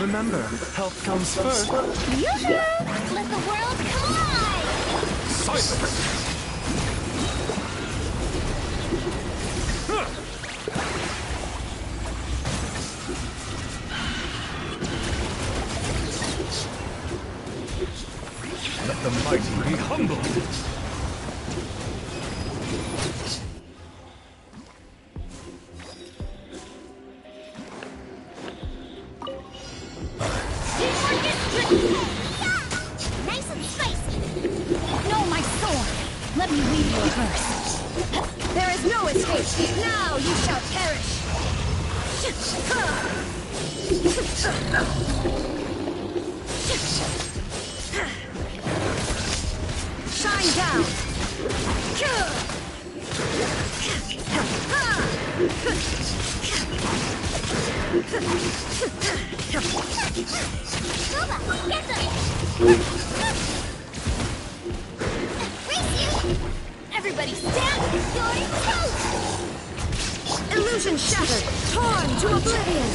Remember, health comes first. Yoo-hoo! Let the world collide! Silence! Let the mighty be humbled! Nice and spicy! No, my sword! Let me lead you a verse. There is no escape! Now you shall perish! Shine down! Nova, get them! Race you! Everybody stand! You're toast! Illusion shattered! Torn to oblivion!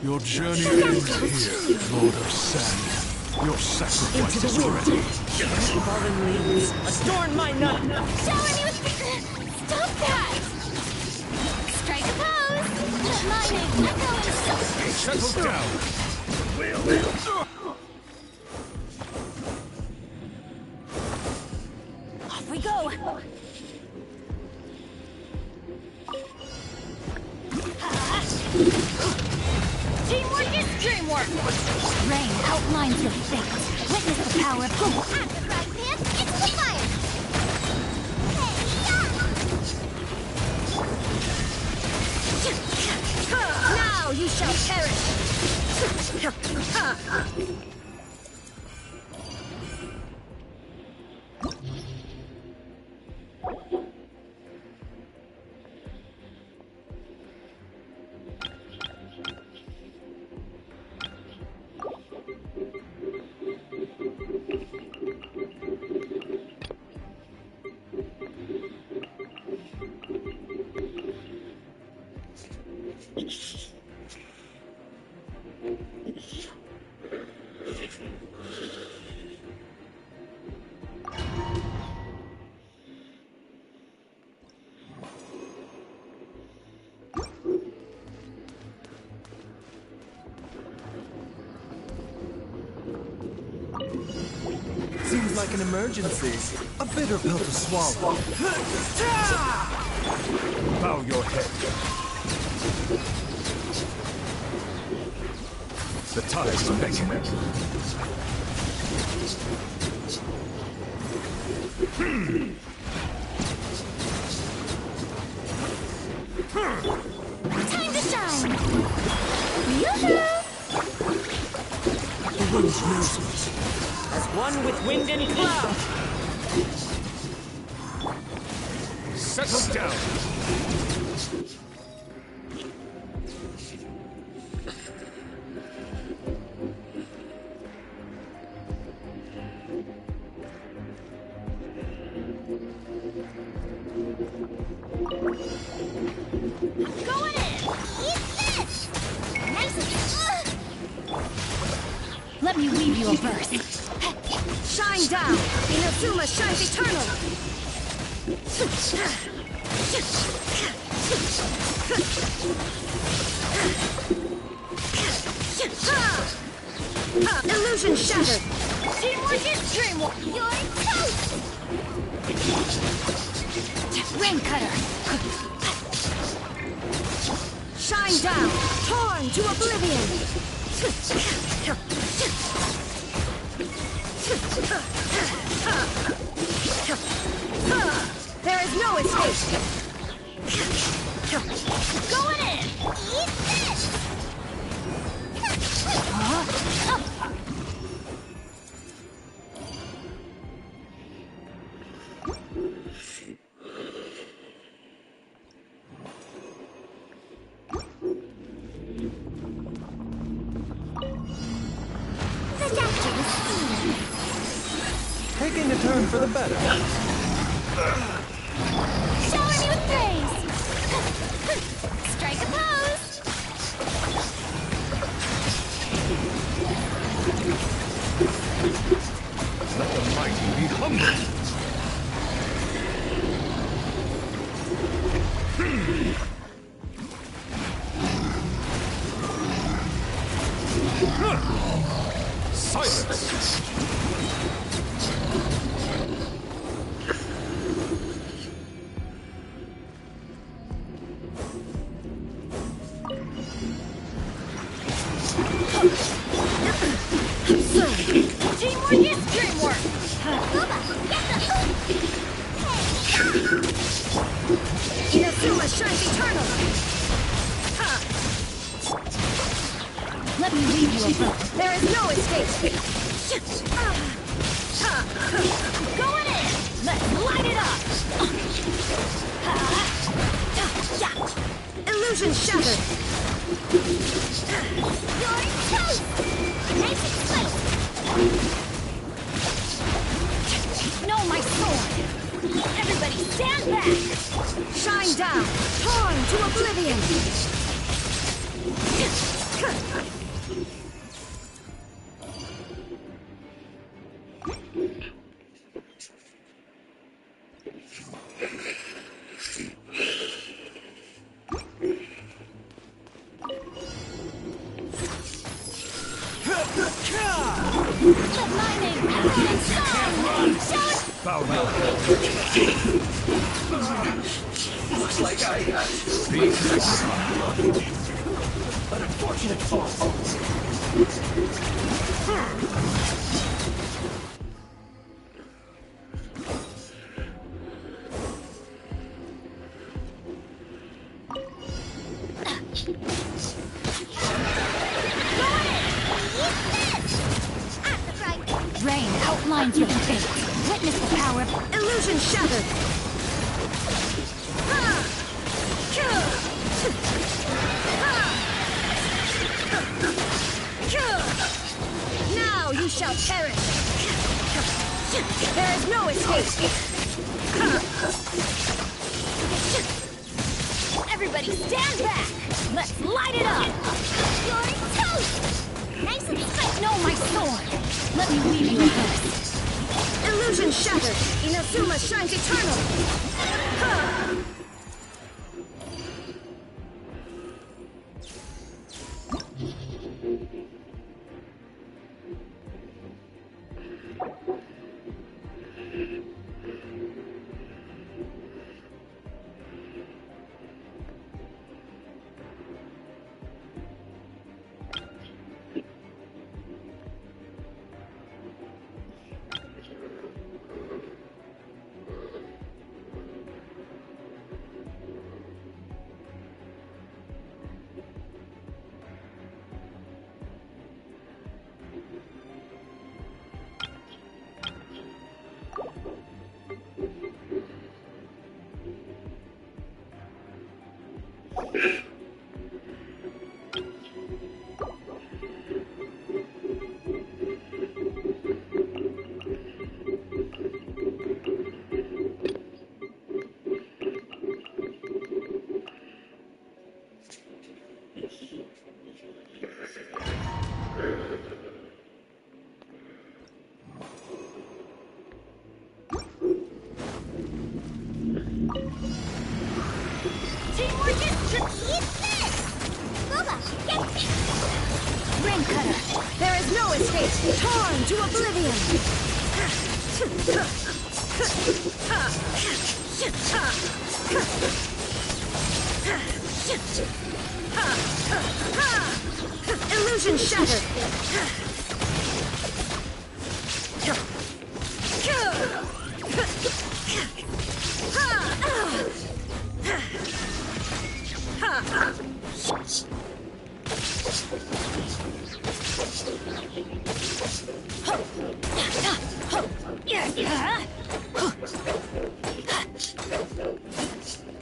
Your journey ends here, Lord of Sand. Your sacrifice is ready. Fallen leaves, adorn my nut. Showing you stop that! Strike a pose! Let my name echo in Settle down. Off we go! Teamwork is dreamwork! Rain outlines your fate. Witness the power of Google. At the frying pan, it's the fire! Hey, now you shall perish! Seems like an emergency. A bitter pill to swallow. Bow your head. The tides beckon. Time to shine! Yoo-hoo! The wind knows me. As one with wind and cloud. Settle down. Going in! Eat this! Nice and... Let me weave you a verse. Shine down! Inazuma shines eternal! Illusion shattered! Teamwork is dreamwork! You're toast! Rain cutter! Shine down! Torn to oblivion! There is no escape! Going in! Eat this! better. Shower me with praise! Strike a pose! Let the mighty be humble. Silence! Teamwork is dreamwork! Booba, get the Inazuma shines eternal! Let me lead you a boat. There is no escape! Going in! Let's light it up! Illusion shattered! You're toast! Nice and slice! No, my sword! Everybody stand back! Shine down! Torn to oblivion! Let my name be in song! Shout! Bow down. Looks like I got an unfortunate fall. Rain outlines your fate. Witness the power of illusion shattered. Now you shall perish. There is no escape. Everybody stand back. Let's light it up. You're toast. Nice and slick. No, my sword. Let me weave you a verse. Illusion shattered. Inazuma shines eternal. Teamwork is tricky. Eat this! Booba, get Ring cutter. There is no escape. Torn to oblivion. Illusion shattered.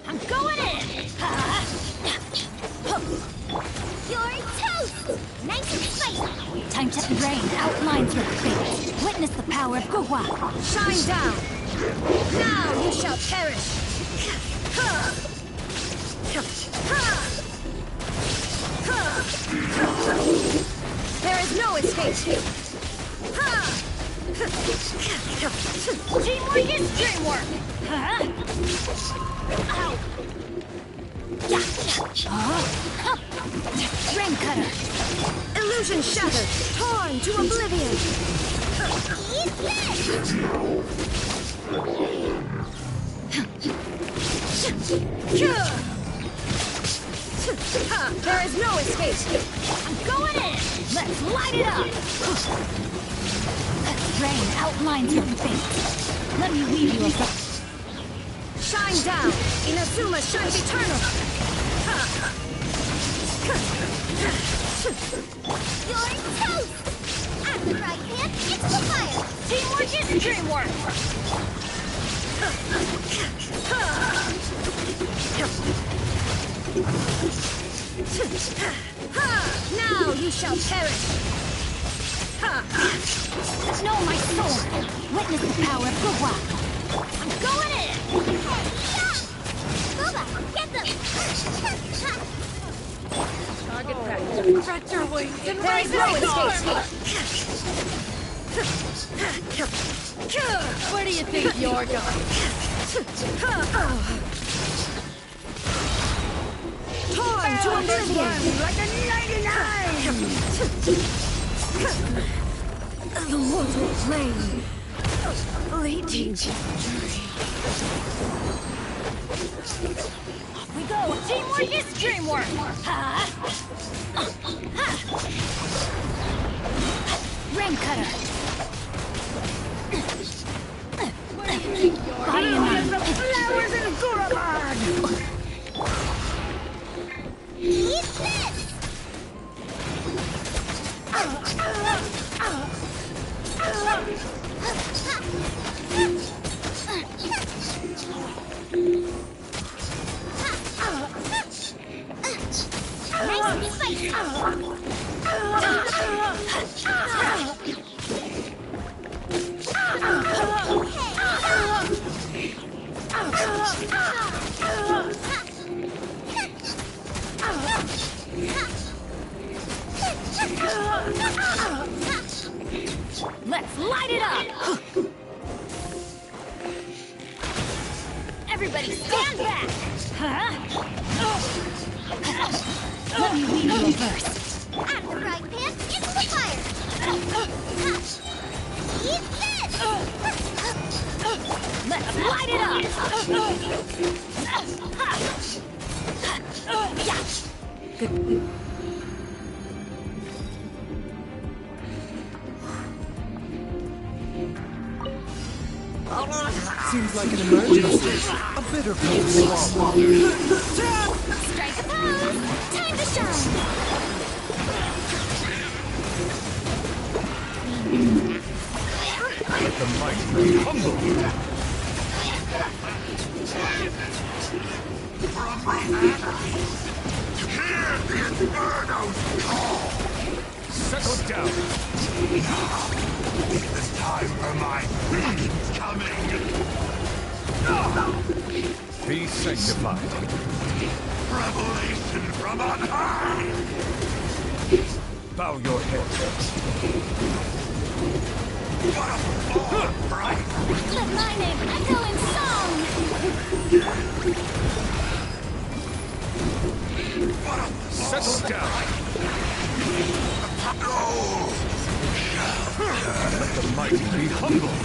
I'm going in! You're toast! Nice and spicy! Time to rain outlines your fate. Witness the power of Guhua. Shine down! Now you shall perish! There is no escape! Teamwork is dreamwork! Rain cutter! Illusion shattered! Torn to oblivion! Eat this! There is no escape! I'm going in! Let's light it up! Rain outlines your fate. Let me weave you a... Shine down! Inazuma shines eternal! You're toast! At the right hand, it's the fire! Teamwork is dreamwork! Now you shall perish! Know my sword! Witness the power of Guwa! I'm going in! Booba, get them! Target practice. Stretch your wings and There is raise no the escape! Where do you think you're going? Torn to oblivion! Like a 99! The mortal plane, leading to Off we go! Teamwork is dreamwork! Rain cutter! Body and mind! The flowers in Gurabad! Eat this! Let's light it up! Everybody stand back! Let me lead you first. At the right hand, it's the fire! Eat this! Let's light it up! Good. Seems like an emergency. A bitter pill to swallow. Strike a pose! Time to shine! Let the mighty be humbled. Hear the Inferno's call! Settle down. It's time for my being's coming. Be sanctified. Revelation from on high. Bow your head. What a fall, bright! Let my name echo in song! What a settle down! Let the mighty be humbled!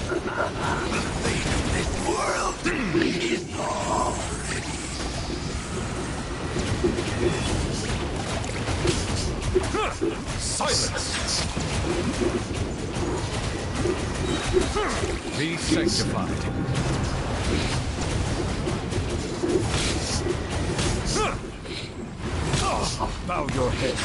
The fate of this world is already... Silence! Be sanctified. Bow your head.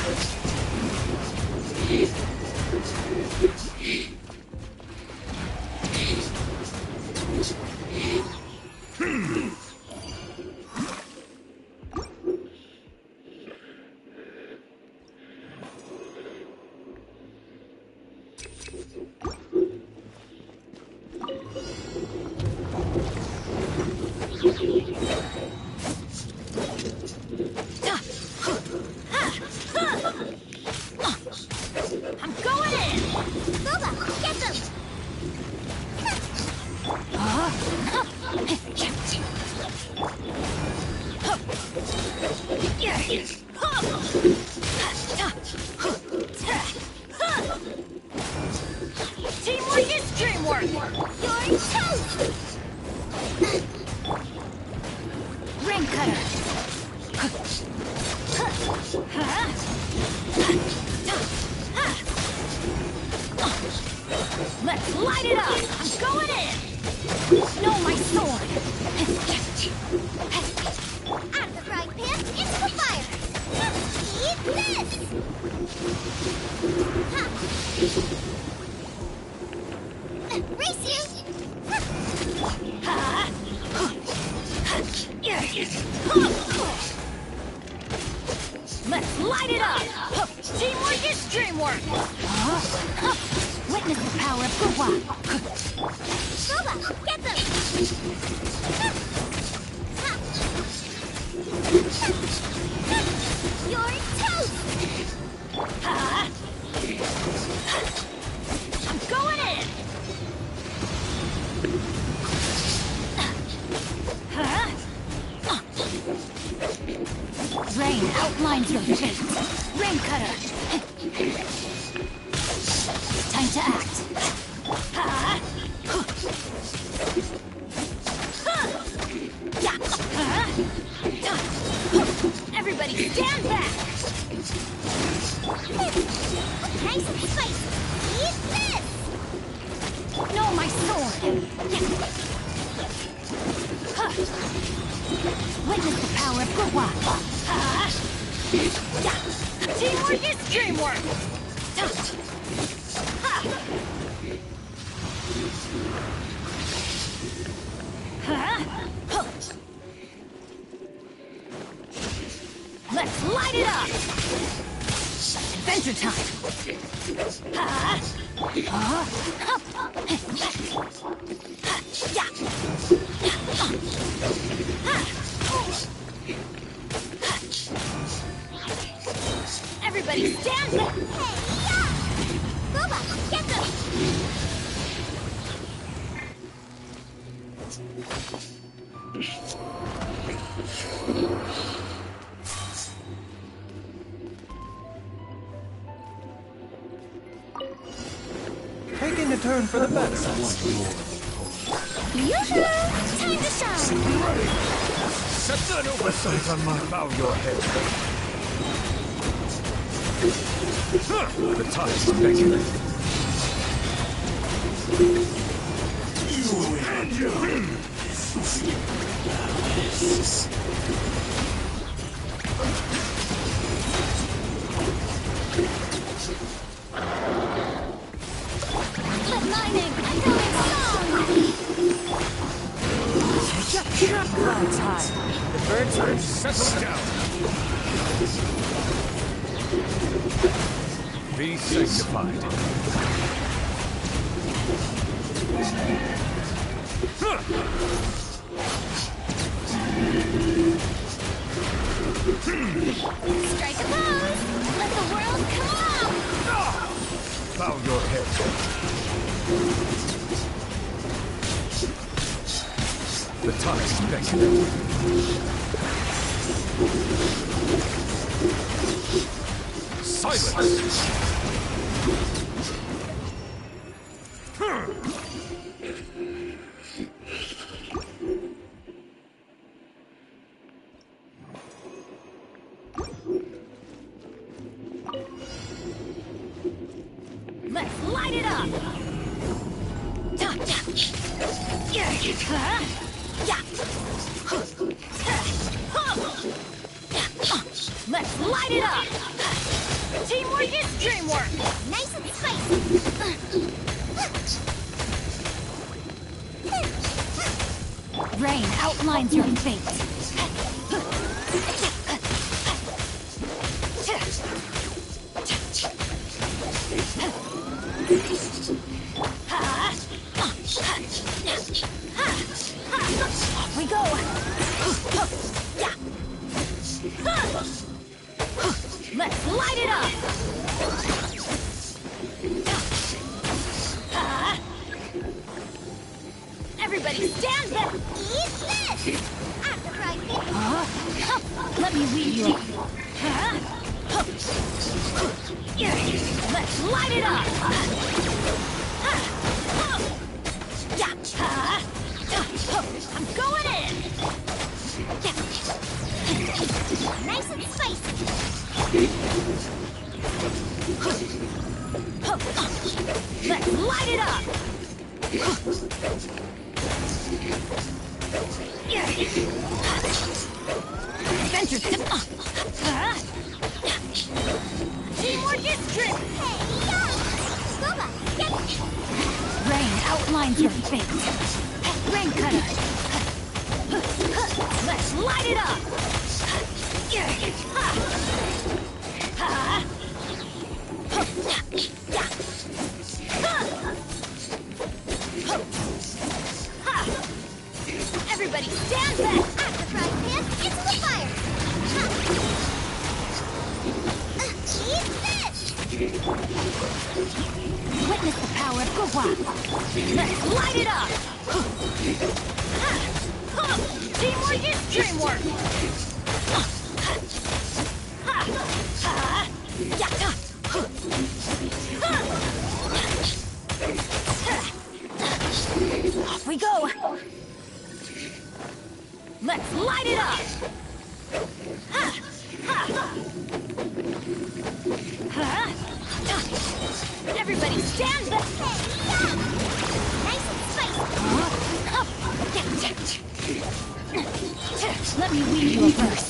Let's light it up! Teamwork is dreamwork! Witness the power of Guwa! Guwa, get them! You're toast! I'm going in! Rain outlines your fate. Rain cutter. Time to act. Everybody stand back. Nice and spicy. Eat this. No, my sword. Witness the power of Guwa. Teamwork is dreamwork! Let's light it up! Adventure time! Everybody stand back! Hey, yeah! Boba, get them! Taking a turn for the better. Yoo-hoo! Time to shine! Set that oversight on my bow your head. The tide's beckoning. Let lightning going strong! Cloud time. The birds are Settle down. Be sanctified. Strike a pose! Let the world come up! Bow your head. The tide's beckoning. Silence! Let's light it up! Let's light it up! Teamwork is dreamwork! Nice and spicy! Rain outlines your fate. Off we go! Let's light it up! Everybody stand back! Eat this! I'm the right thing! Let me lead you up. Let's light it up! I'm going in! Nice and spicy! Let's light it up! Adventure tip! Teamwork is trip! Hey, yo! Boba, get it! Rain outlines your fate. Rain cutter! Let's light light it up! Everybody stand back! At the frying pan, into the fire! Eat this! Witness the power of Gugwa! Let's light it up! Teamwork is dreamwork! Off we go! Let's light it up! Everybody stand back! Nice and spicy! Let me weave you a verse.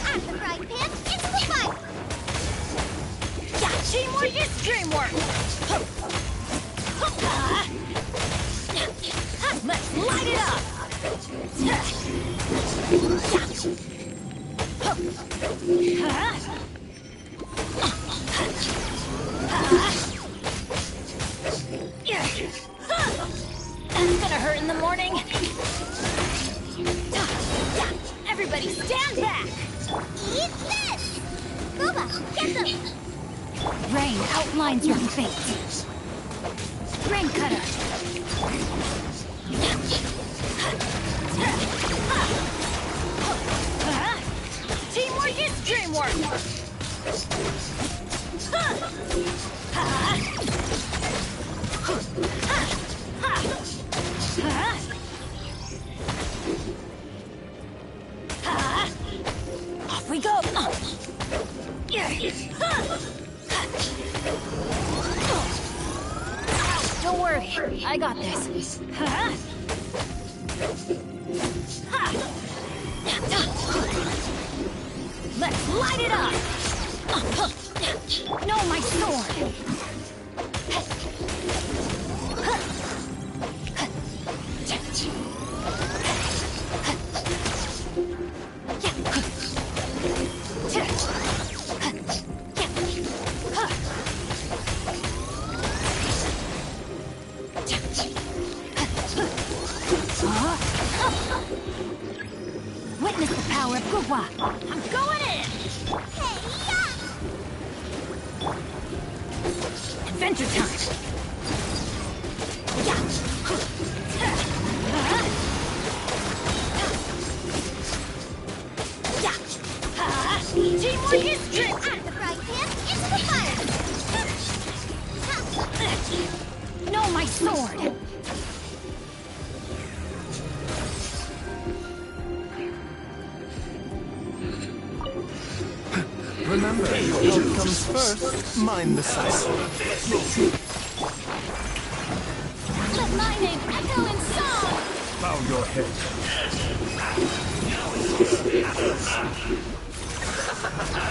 At the frying pan, into the fire! Teamwork is dreamwork! Let's light it up! That's gonna hurt in the morning! Everybody stand back! Eat this! Boba, get them! Rain outlines your fate. Rain cutter. Teamwork is dreamwork. Off we go. Don't worry, I got this. Let's light it up! No, my sword! Witness the power of Gugwa! I'm going in! Hey, adventure time! Teamwork is dream! At the frying pan, into the fire! No, my sword! Remember, health comes first. Mind the cycle. Let my name echo in song! Bow your head.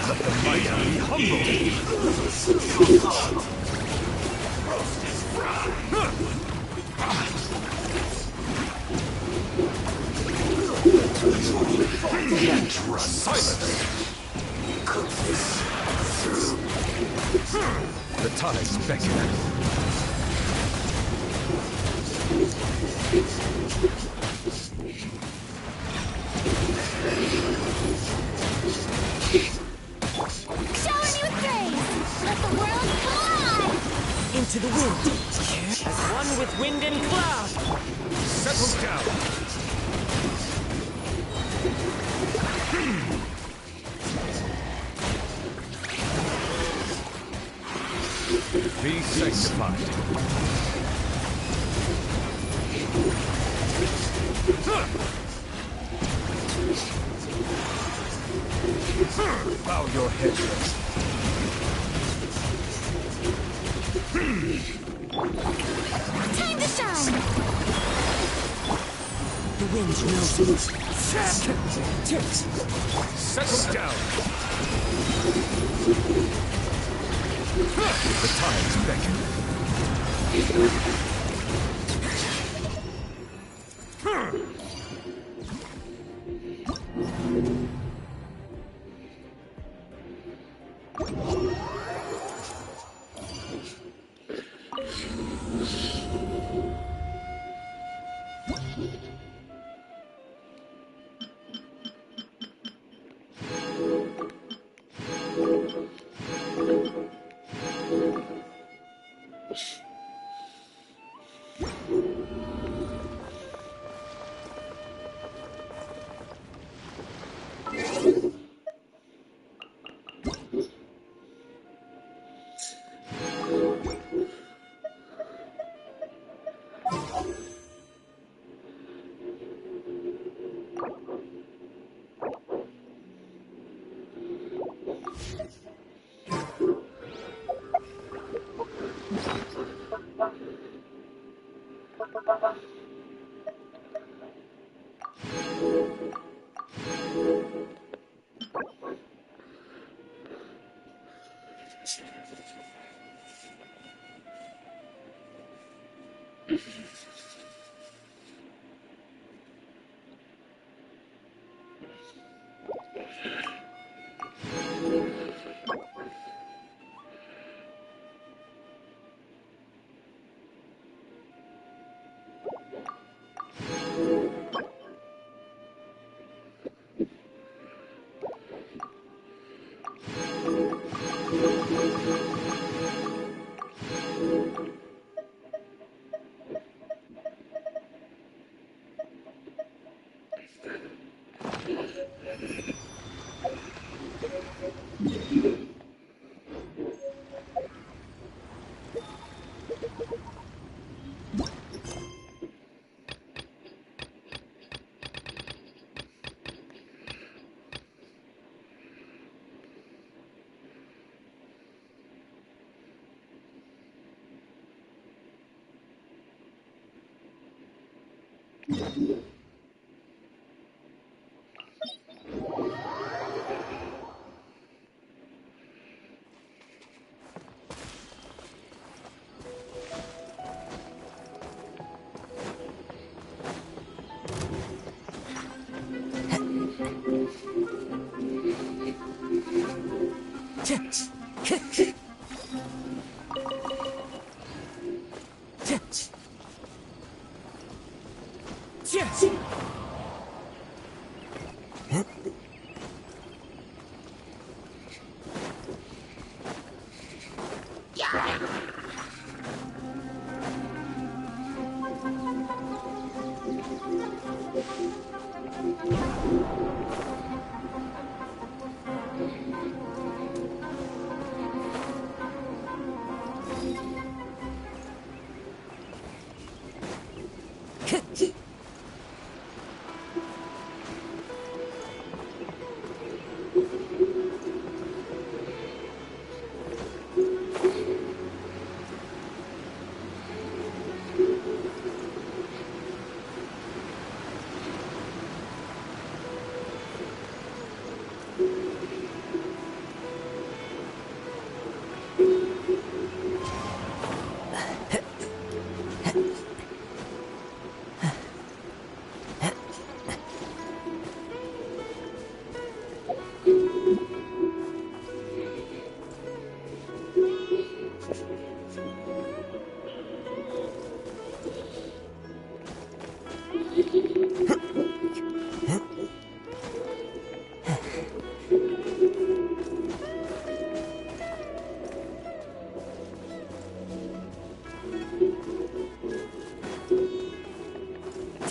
Let the mighty be humble. Silence! The tides beckon. Shower me with praise! Let the world collide! Into the wind. As one with wind and cloud. Settle down. Be sanctified. Bow your head. Time to shine! The wind knows it. Settle down. The tides beckon.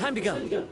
Time to go.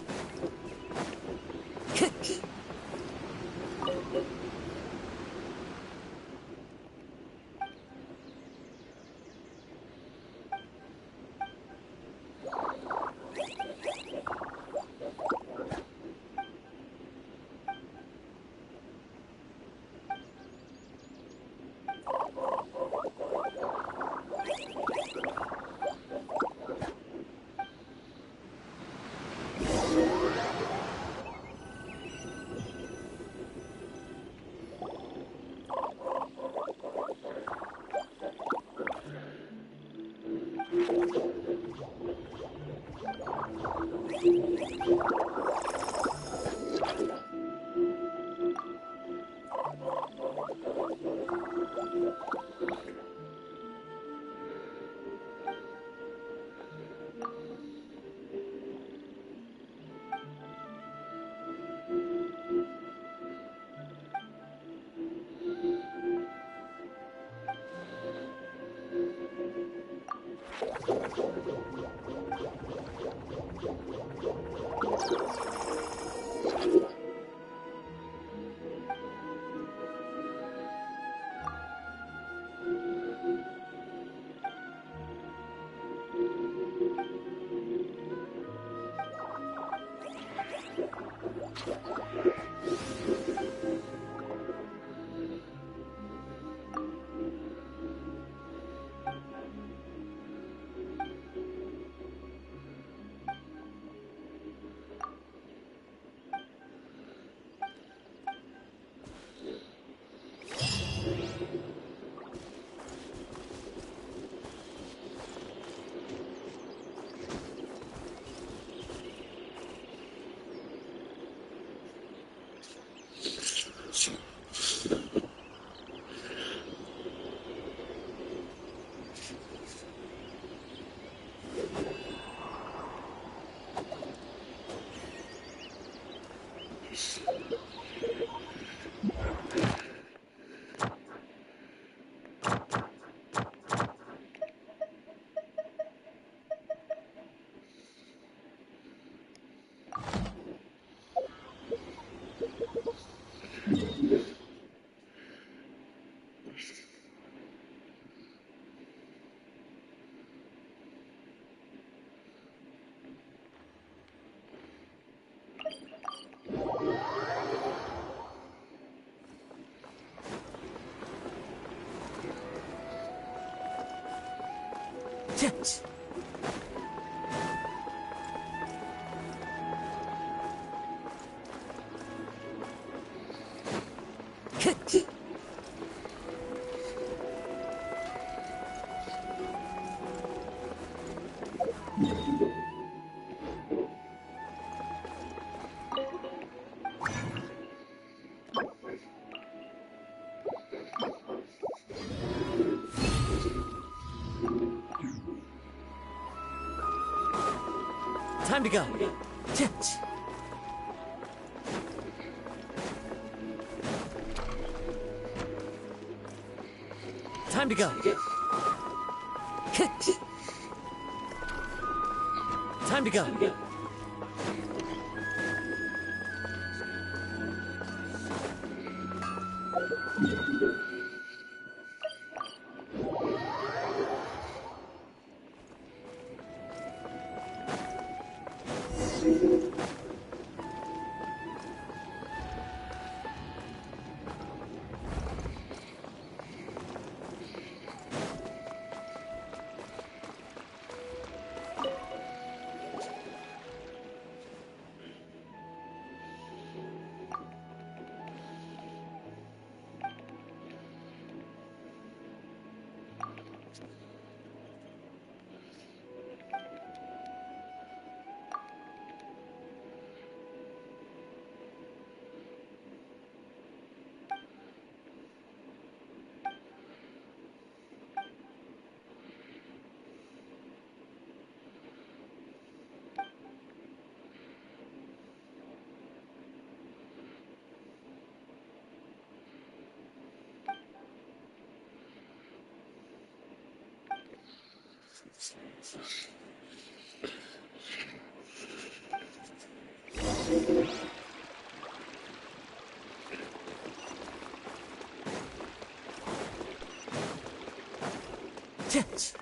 Yes. Time to go. Yes. Time to go. Time to go. Yes.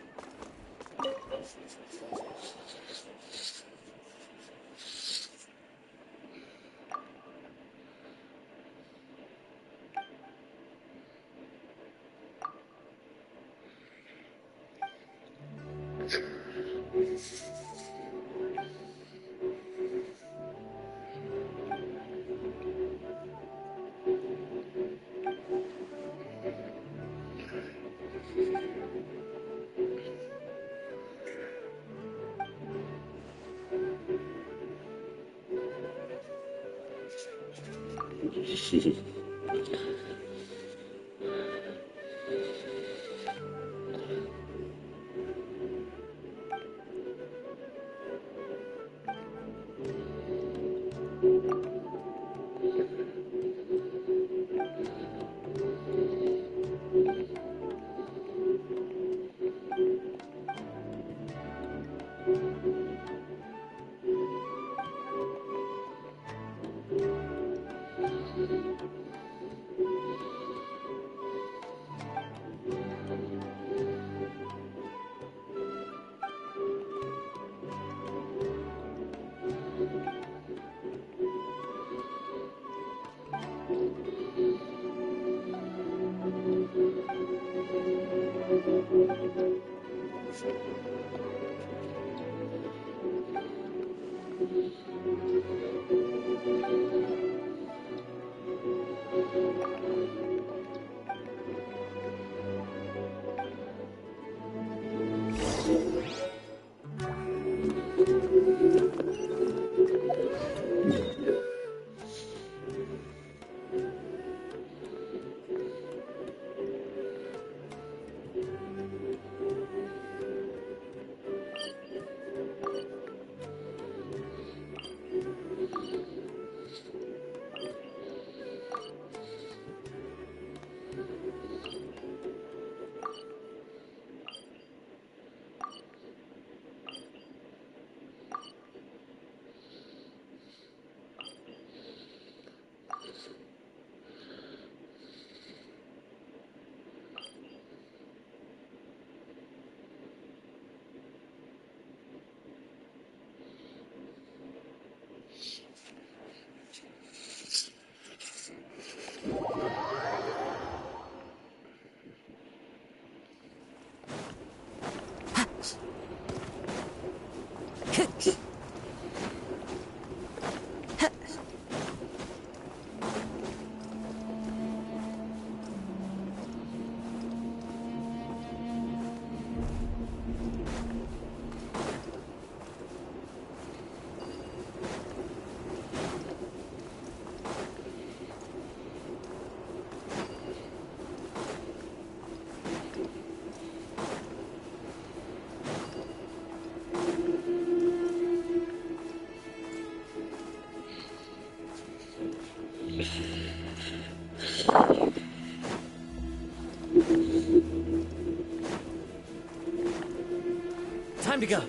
Time to go.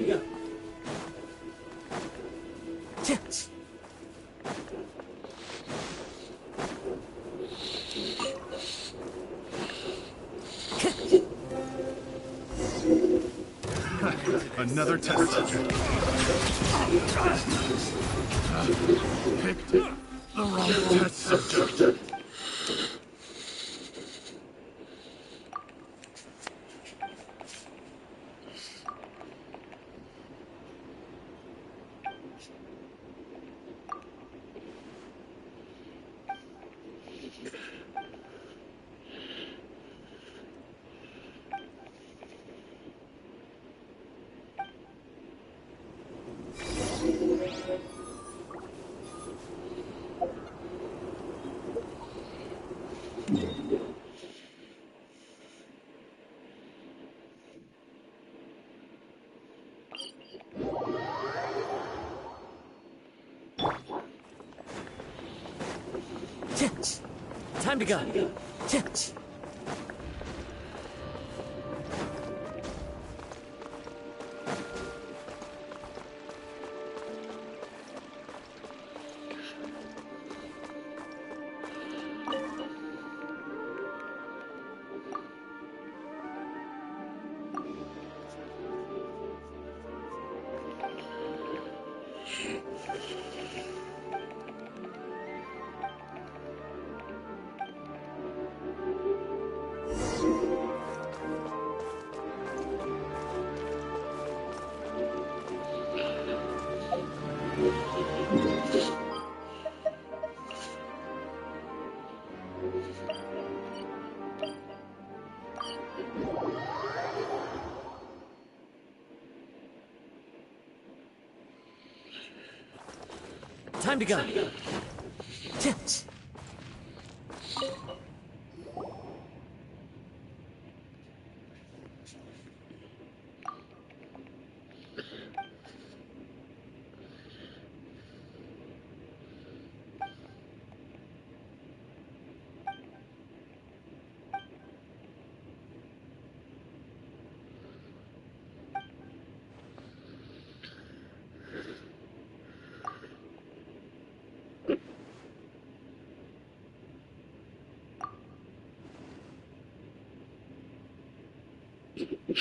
Another test subject. Picked the wrong test subject. Time to go. Time to go. The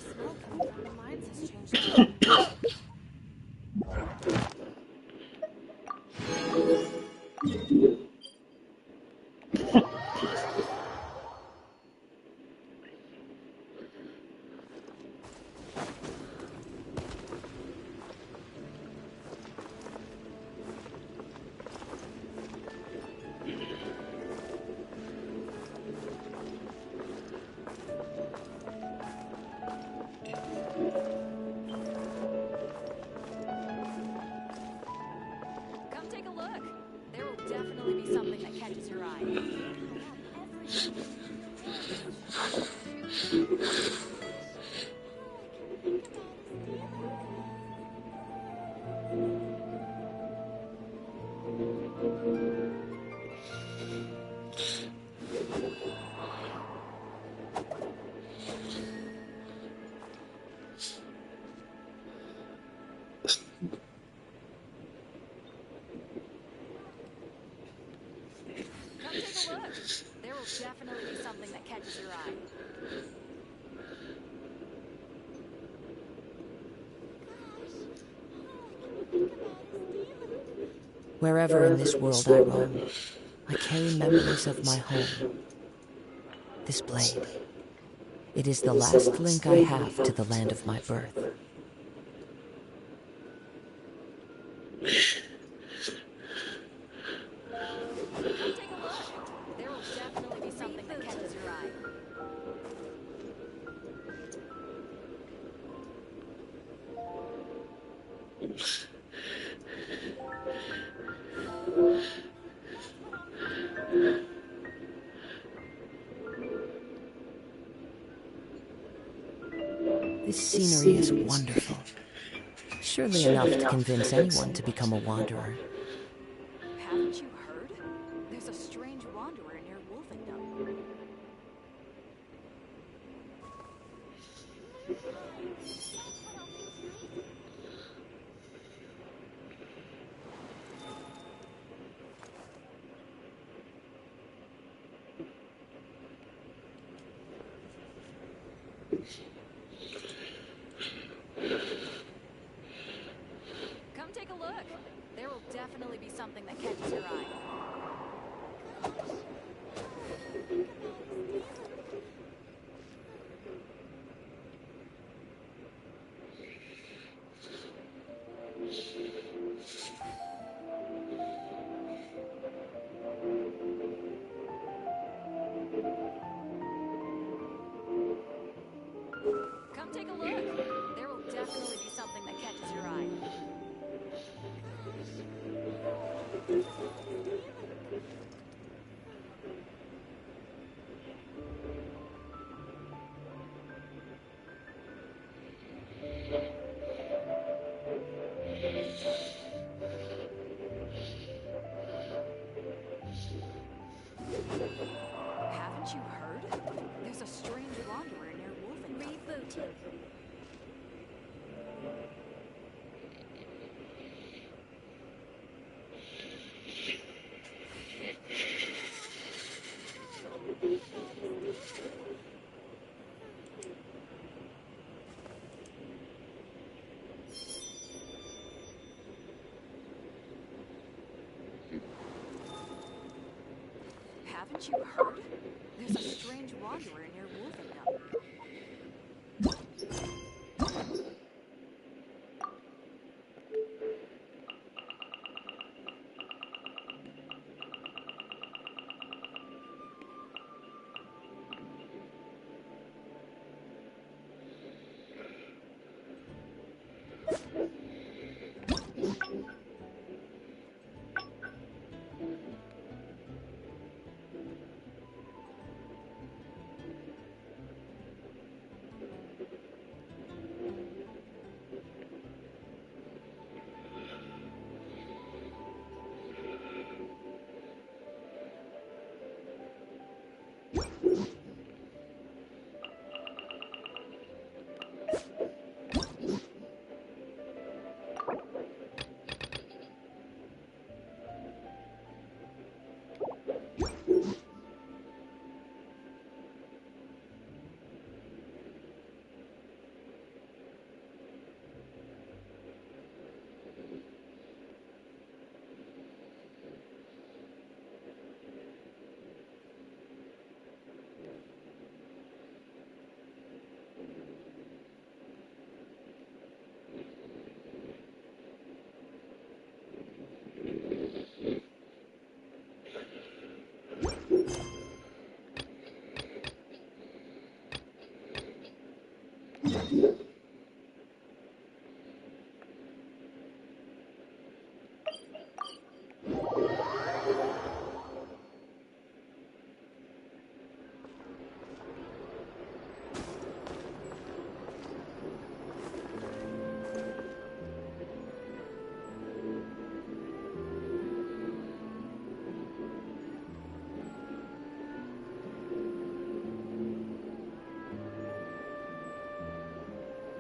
smell coming from the mines has changed too. Come take a look. There will definitely be something that catches your eye. Come take a look. There will definitely be something that catches your eye. Wherever in this world I roam, I carry memories of my home. This blade, it is the last link I have to the land of my birth. Come take a look. There will definitely be something that catches your eye. This scenery is wonderful. Surely enough to convince anyone to become a wanderer. Haven't you heard? There's a strange wanderer near Wolfendom. Come take a look. There will definitely be something that catches your eye. Come take a look. There will definitely be something that catches your eye. Haven't you heard? There's a strange wanderer near Wolfendom. Rebooting. Haven't you heard? There's a strange wanderer near Wolfendom.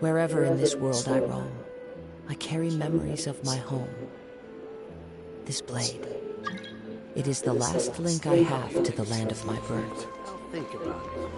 Wherever in this world I roam, I carry memories of my home. This blade, it is the last link I have to the land of my birth. I'll think about it.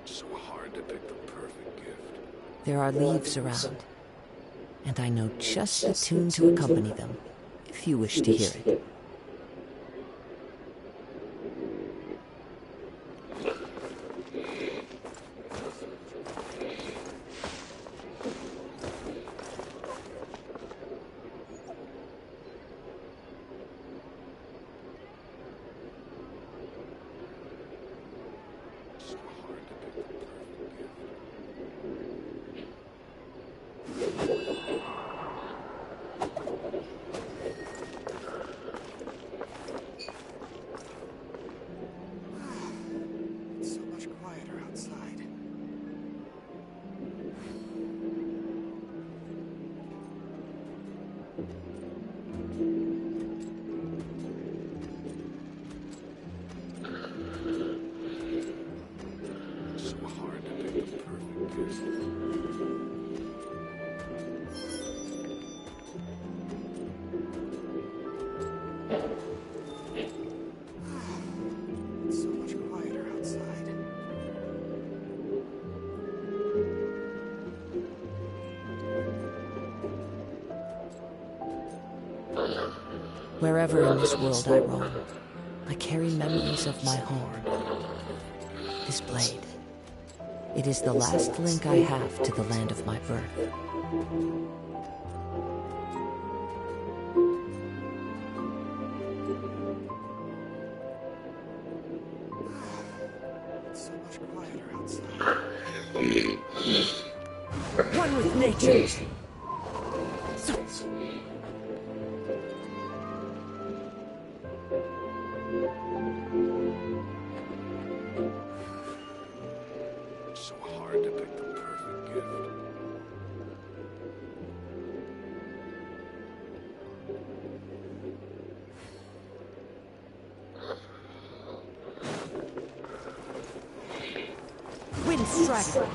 So hard to pick the perfect gift. There are leaves around, and I know just the tune to accompany them, if you wish to hear it. Wherever in this world I roam, I carry memories of my home. This blade. It is the last link I have to the land of my birth. It's so much quieter outside. One with nature. So hard to pick the perfect gift. Wind striker.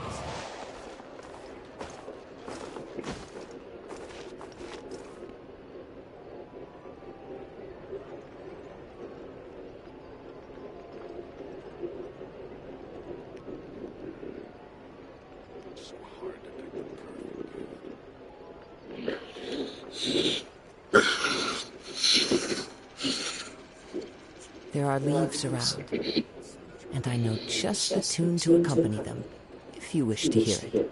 So hard to pick the perfect gift. There are leaves around, and I know just the tune to accompany them, if you wish to hear it.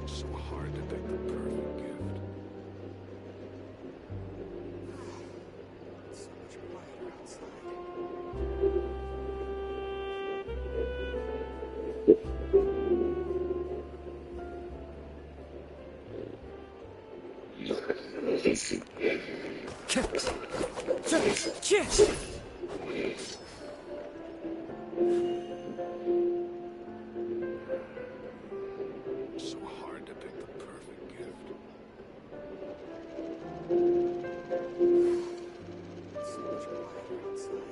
So hard to pick the perfect gift. It's so much quieter outside. So hard to pick the perfect gift. It's so much quieter outside. So hard to pick the perfect gift. It's so much quieter outside.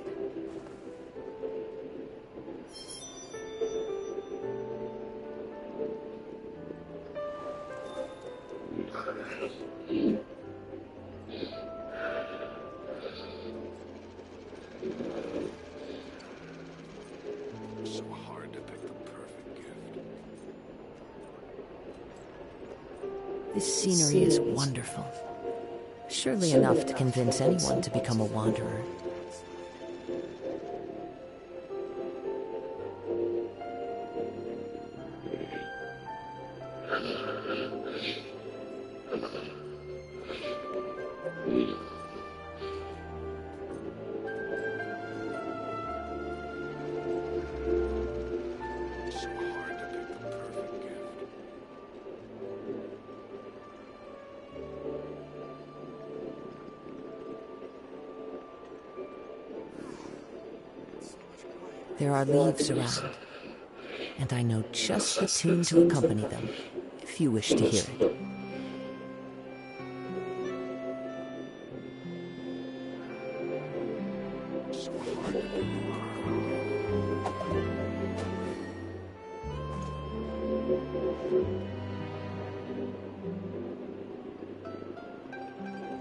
So hard to pick the perfect gift. This scenery is wonderful. Surely enough to convince anyone to become a wanderer. So hard to pick the perfect gift. There are leaves around, and I know just the tune to accompany them, if you wish to hear it. So hard to pick the perfect gift.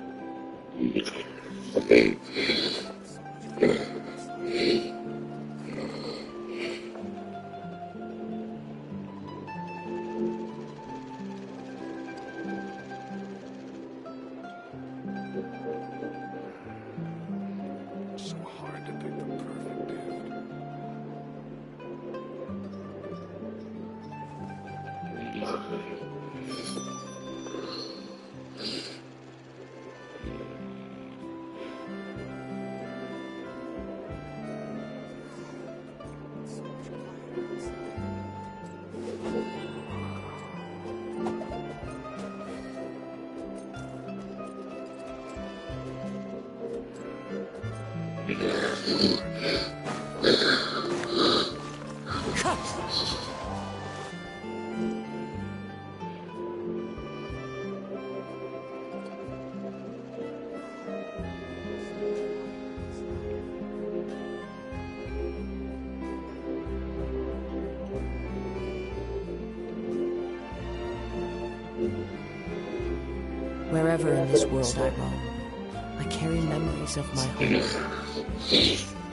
So hard to pick the perfect gift. Wherever in this world I roam, I carry memories of my home.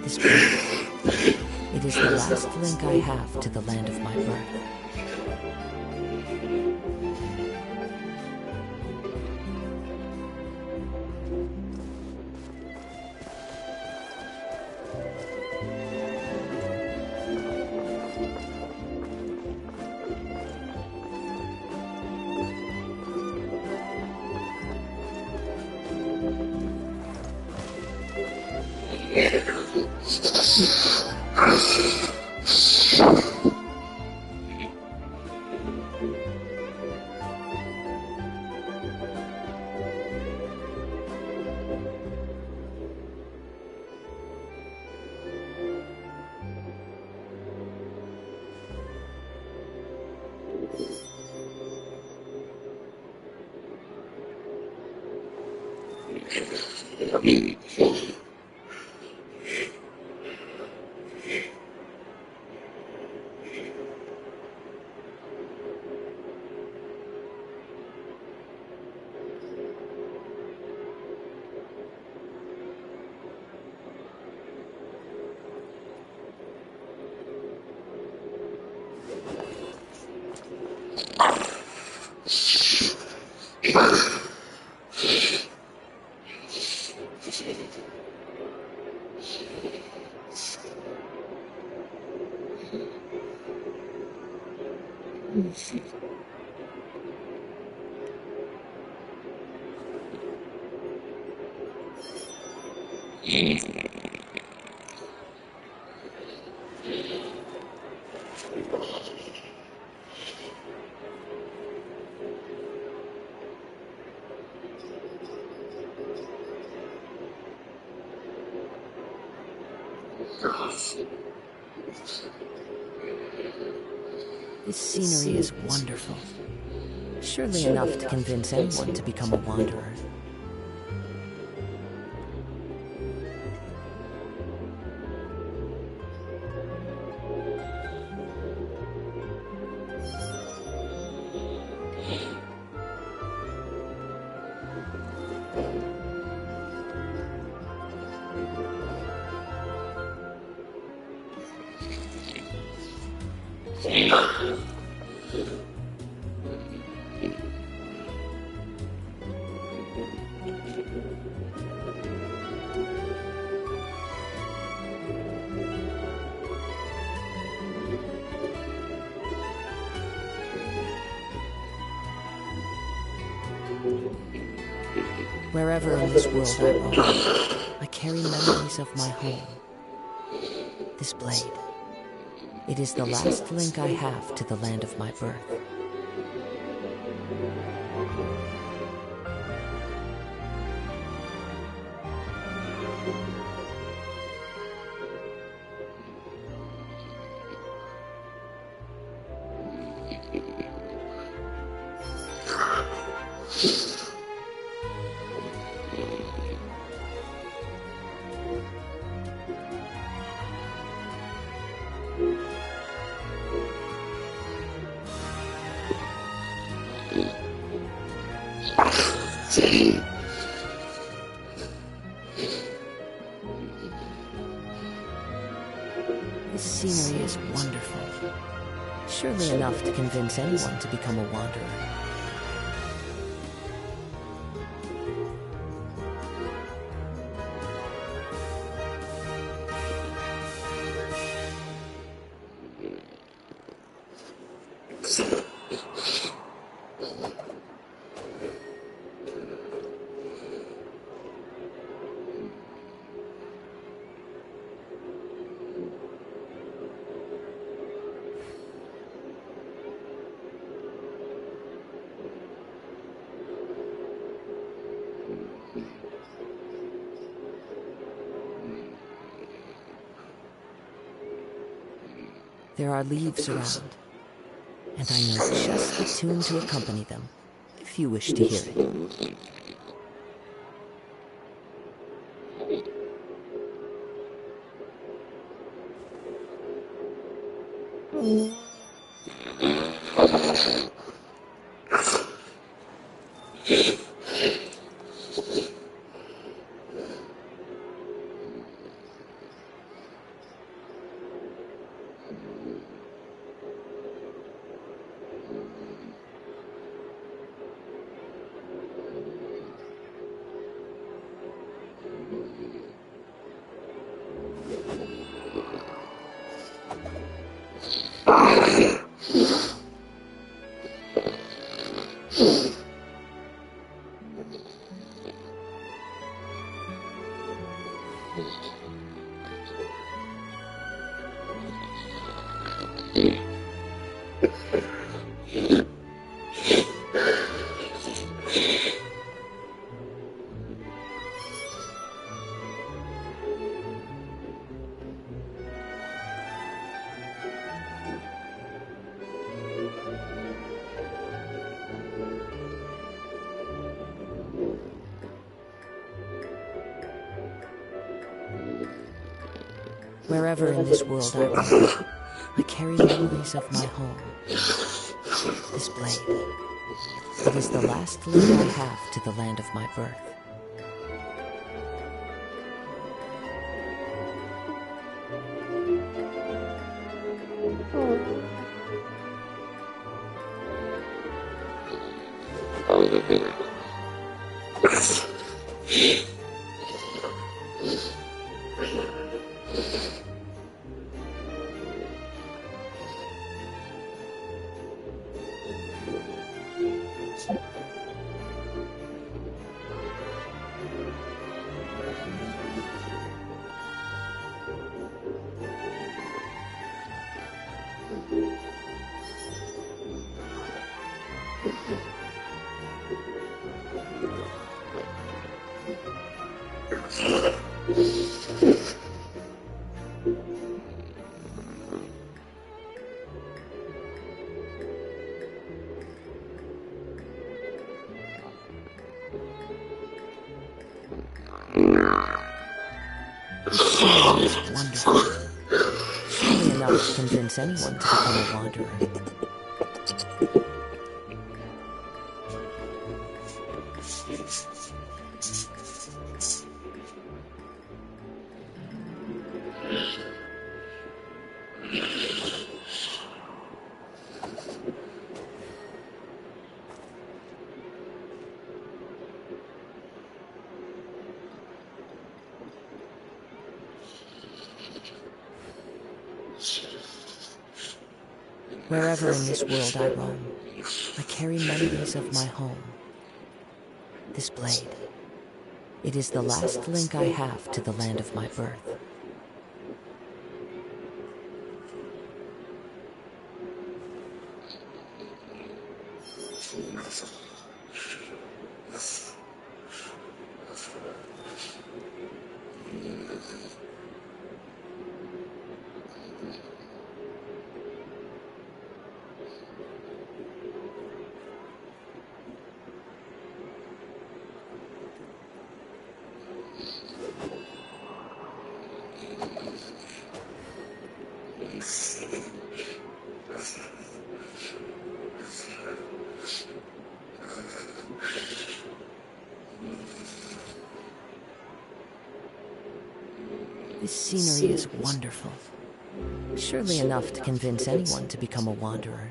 This blade, it is the last link I have to the land of my birth. This scenery is wonderful. Surely enough to convince anyone to become a wanderer. Wherever in this world I roam, I carry memories of my home. This blade, it is the last link I have to the land of my birth. This scenery is wonderful. Surely enough to convince anyone to become a wanderer. There are leaves around, and I know just the tune to accompany them, if you wish to hear it. Wherever in this world I roam, I carry memories of my home. This blade, it is the last link I have to the land of my birth. It's wonderful. Surely enough to convince anyone to become a wanderer. Wherever in this world I roam, I carry memories of my home. This blade, it is the last link I have to the land of my birth. This scenery is wonderful. Surely enough to convince anyone to become a wanderer.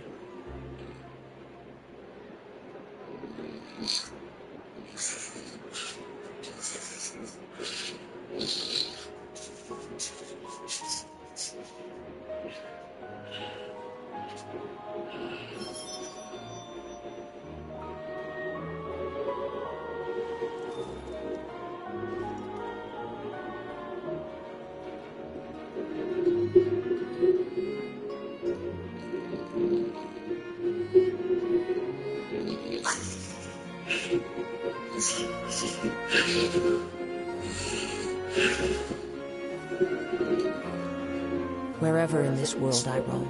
Wherever in this world I roam,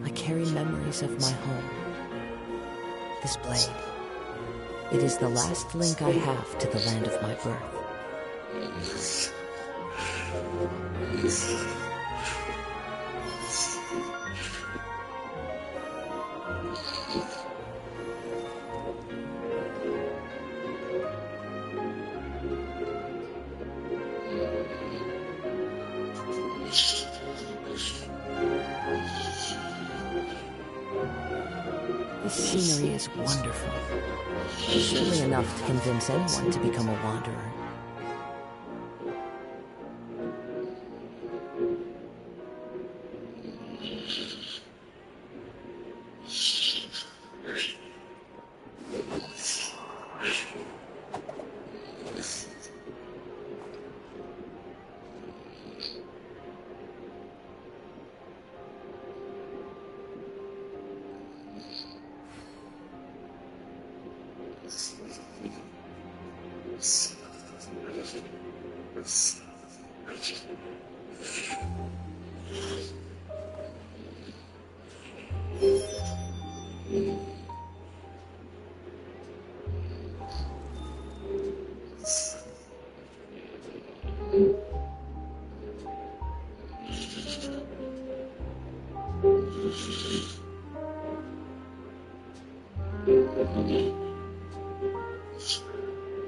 I carry memories of my home. This blade, it is the last link I have to the land of my birth. This scenery is wonderful. Surely enough to convince anyone to become a wanderer.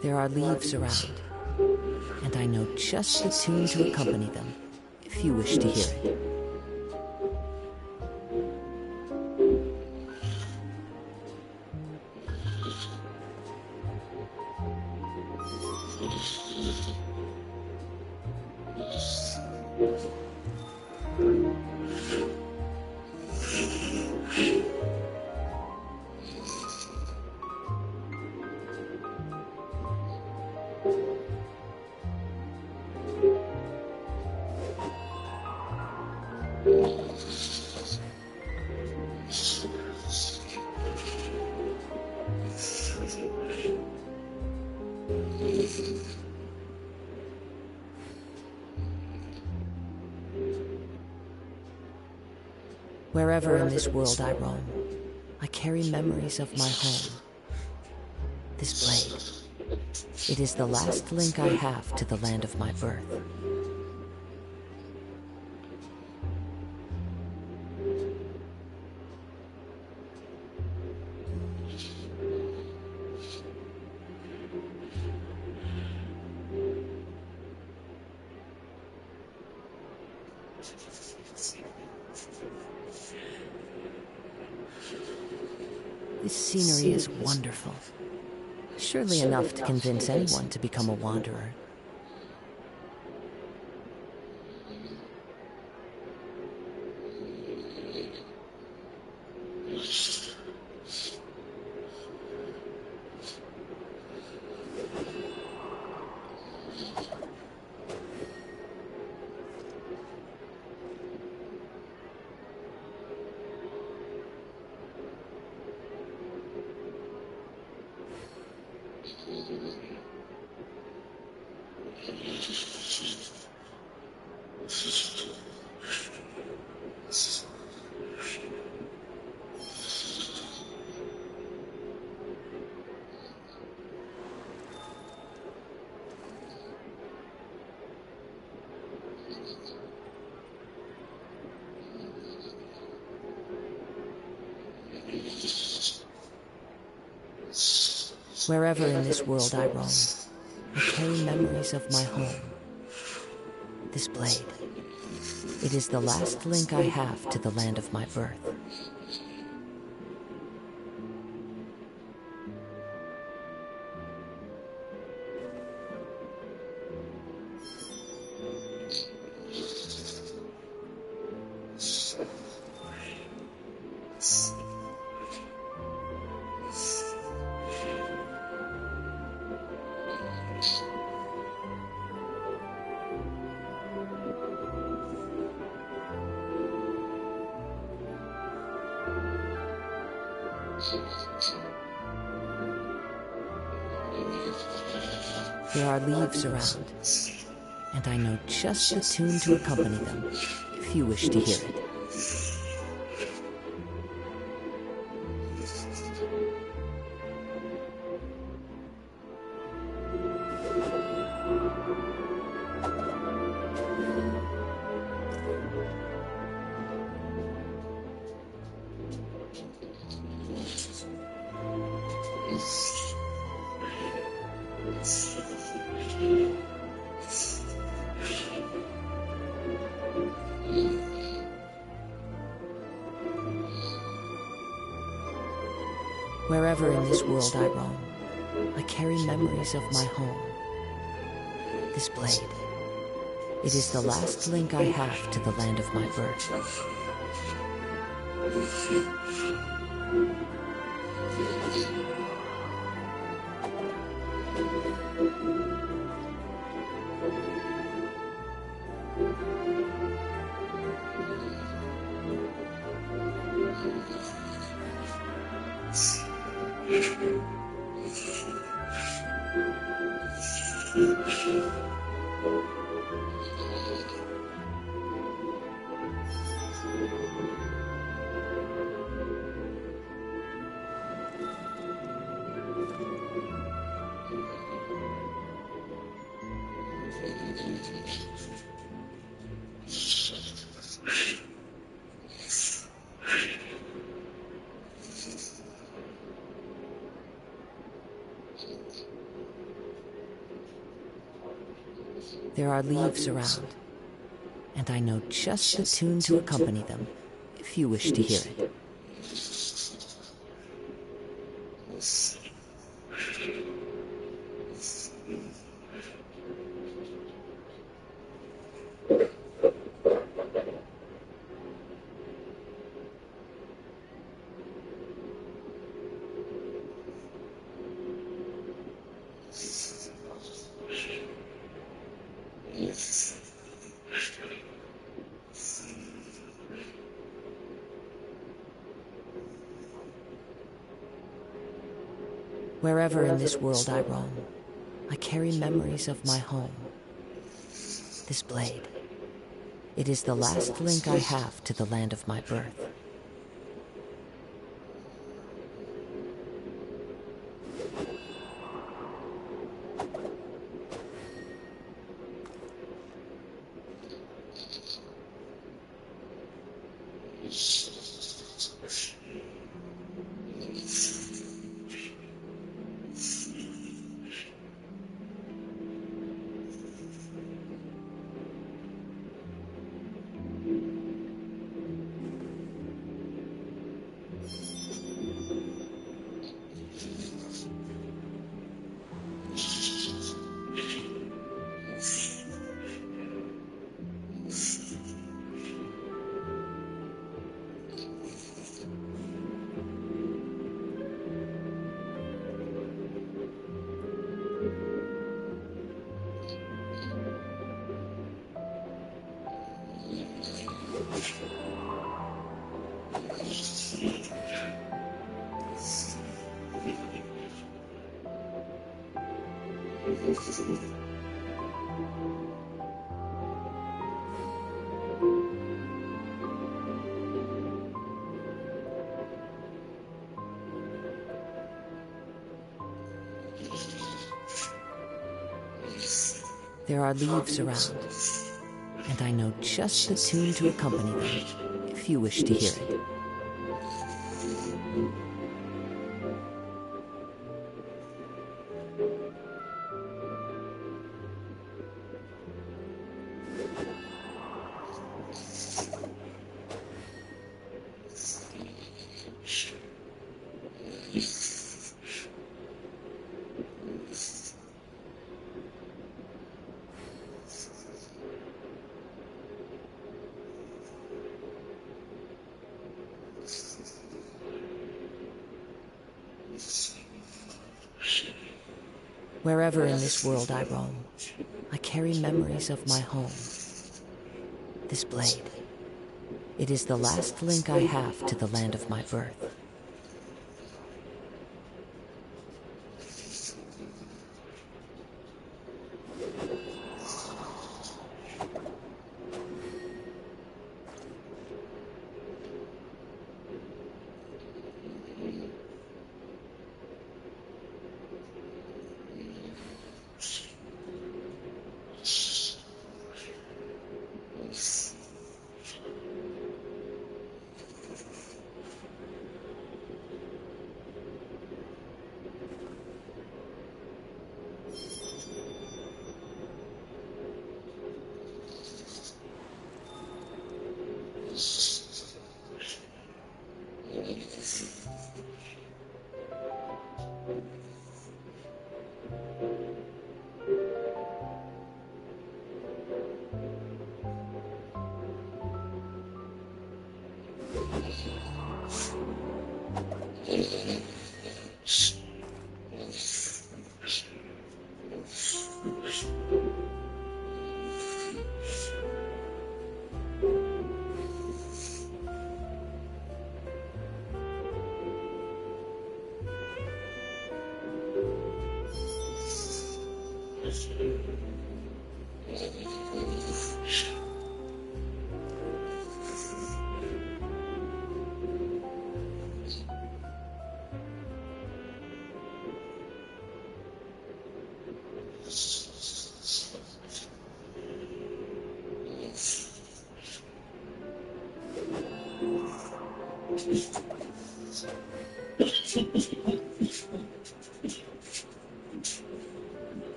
There are leaves around, and I know just the tune to accompany them, if you wish to hear it. Wherever in this world I roam, I carry memories of my home. This blade, it is the last link I have to the land of my birth. This scenery is wonderful. Surely enough to convince anyone to become a wanderer. Wherever in this world I roam, I carry memories of my home. This blade, it is the last link I have to the land of my birth. There are leaves around, and I know just the tune to accompany them, if if you wish to hear it. Wherever in this world I roam, I carry memories of my home. This blade, it is the last link I have to the land of my birth. There are leaves around, and I know just the tune to accompany them, if you wish to hear it. Wherever in this world I roam, I carry memories of my home. This blade, it is the last link I have to the land of my birth. There are leaves around, and I know just the tune to accompany them, if you wish to hear it. Wherever in this world I roam, I carry memories of my home. This blade, it is the last link I have to the land of my birth.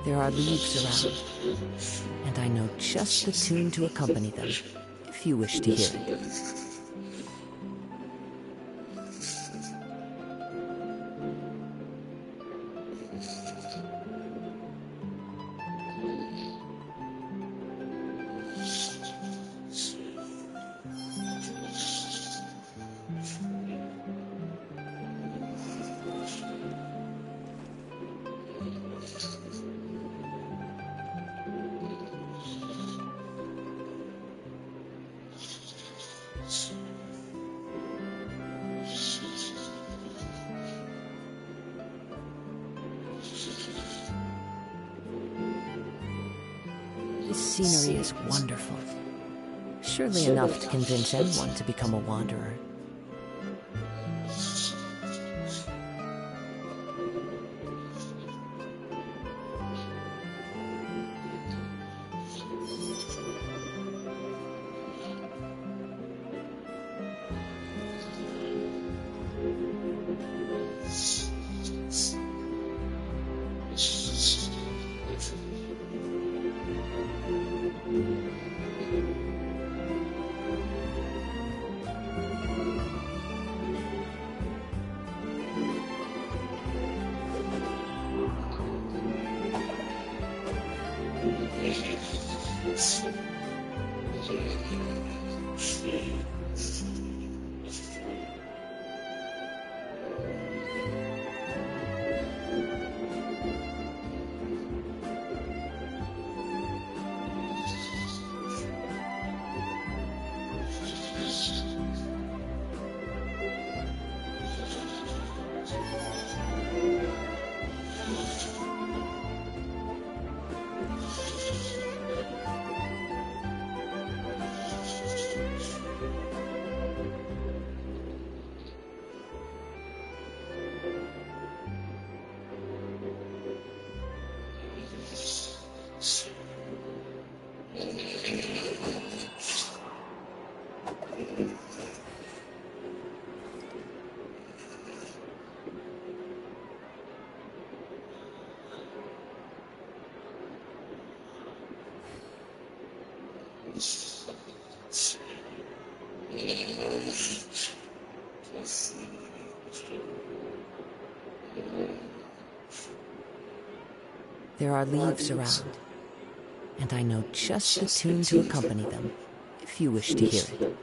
There are leaves around, and I know just the tune to accompany them, if you wish to hear it. This scenery is wonderful. Surely enough to convince anyone to become a wanderer. There are leaves around, and I know just the tune to accompany them, if you wish to hear it.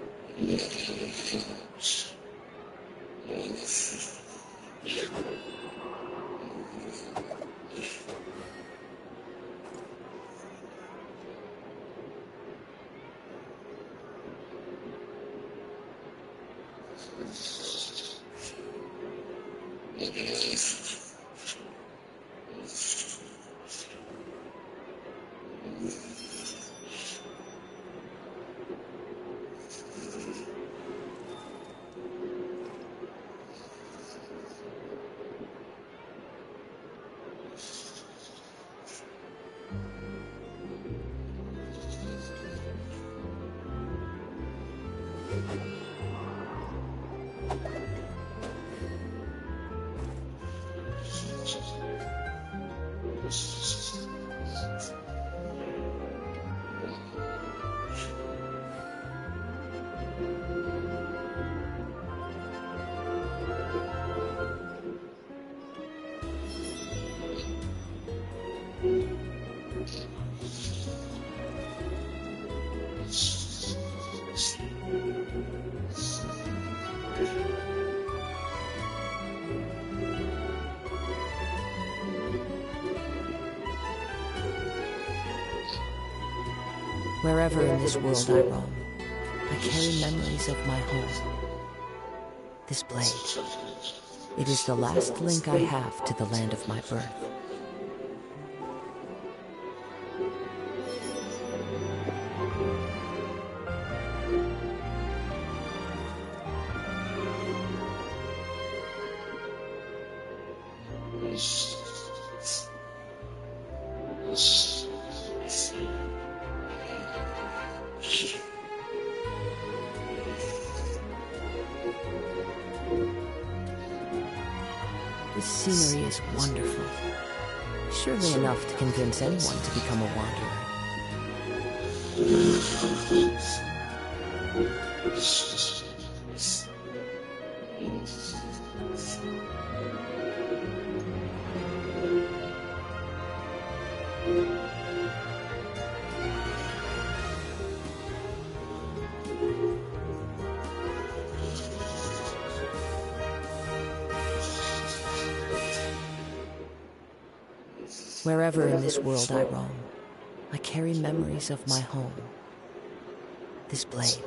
Wherever in this world I roam, I carry memories of my home. This blade, it is the last link I have to the land of my birth. This scenery is wonderful. Surely enough to convince anyone to become a wanderer. Wherever in this world I roam, I carry memories of my home. This blade,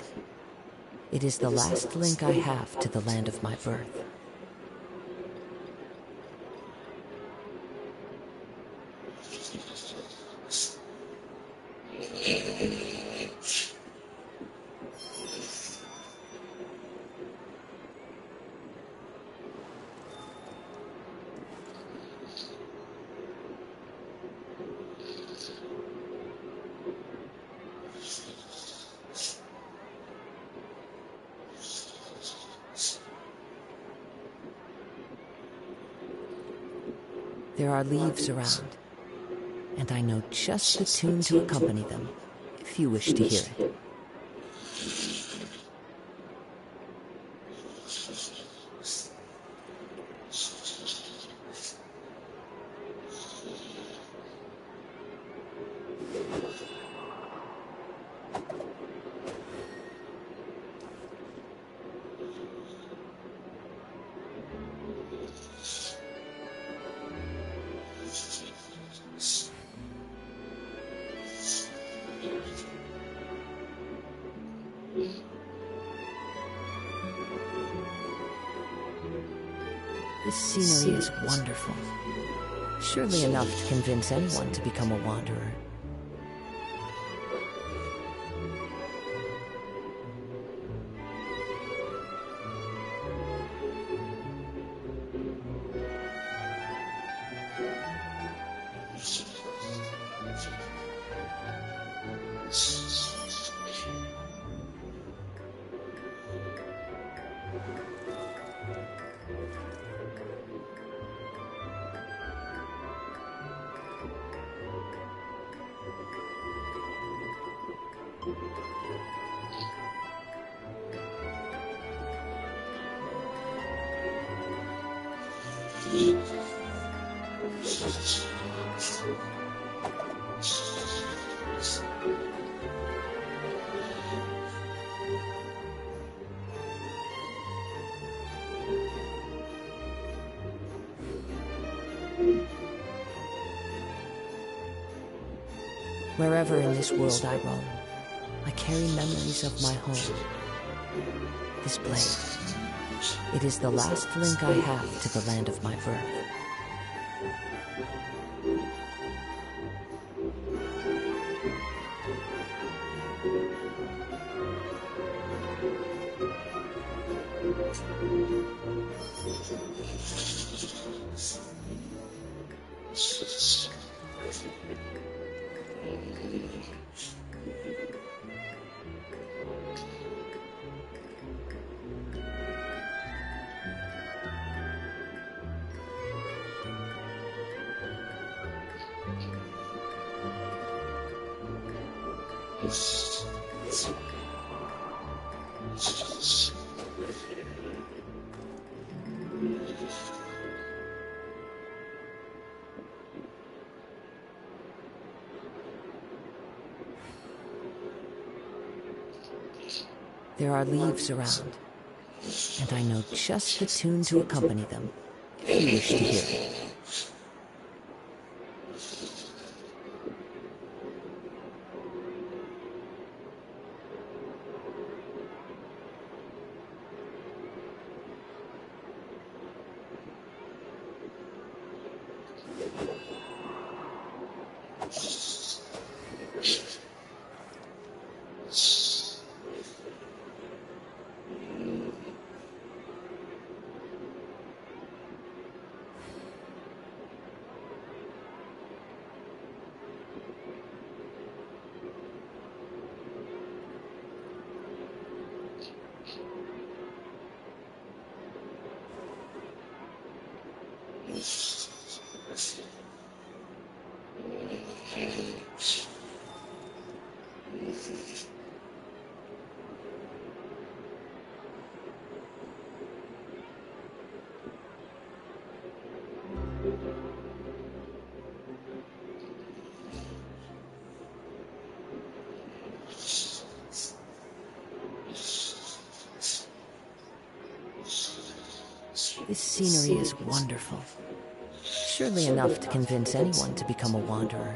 it is the last link I have to the land of my birth. There are leaves around, and I know just the tune to accompany them, if you wish to hear it. This scenery is wonderful. Surely enough to convince anyone to become a wanderer. Wherever in this world I roam, I carry memories of my home. This blade, it is the last link I have to the land of my birth. There are leaves around, and I know just the tune to accompany them, if you wish to hear it. This scenery is wonderful. Surely enough to convince anyone to become a wanderer.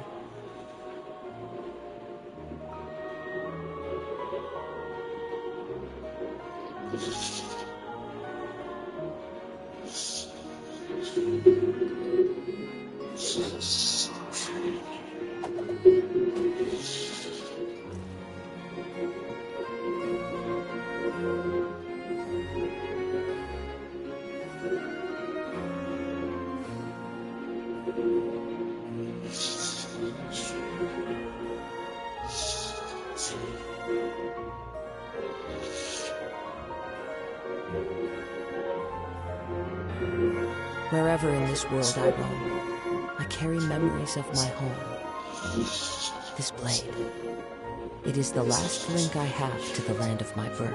Wherever in this world I roam, I carry memories of my home. This blade, it is the last link I have to the land of my birth.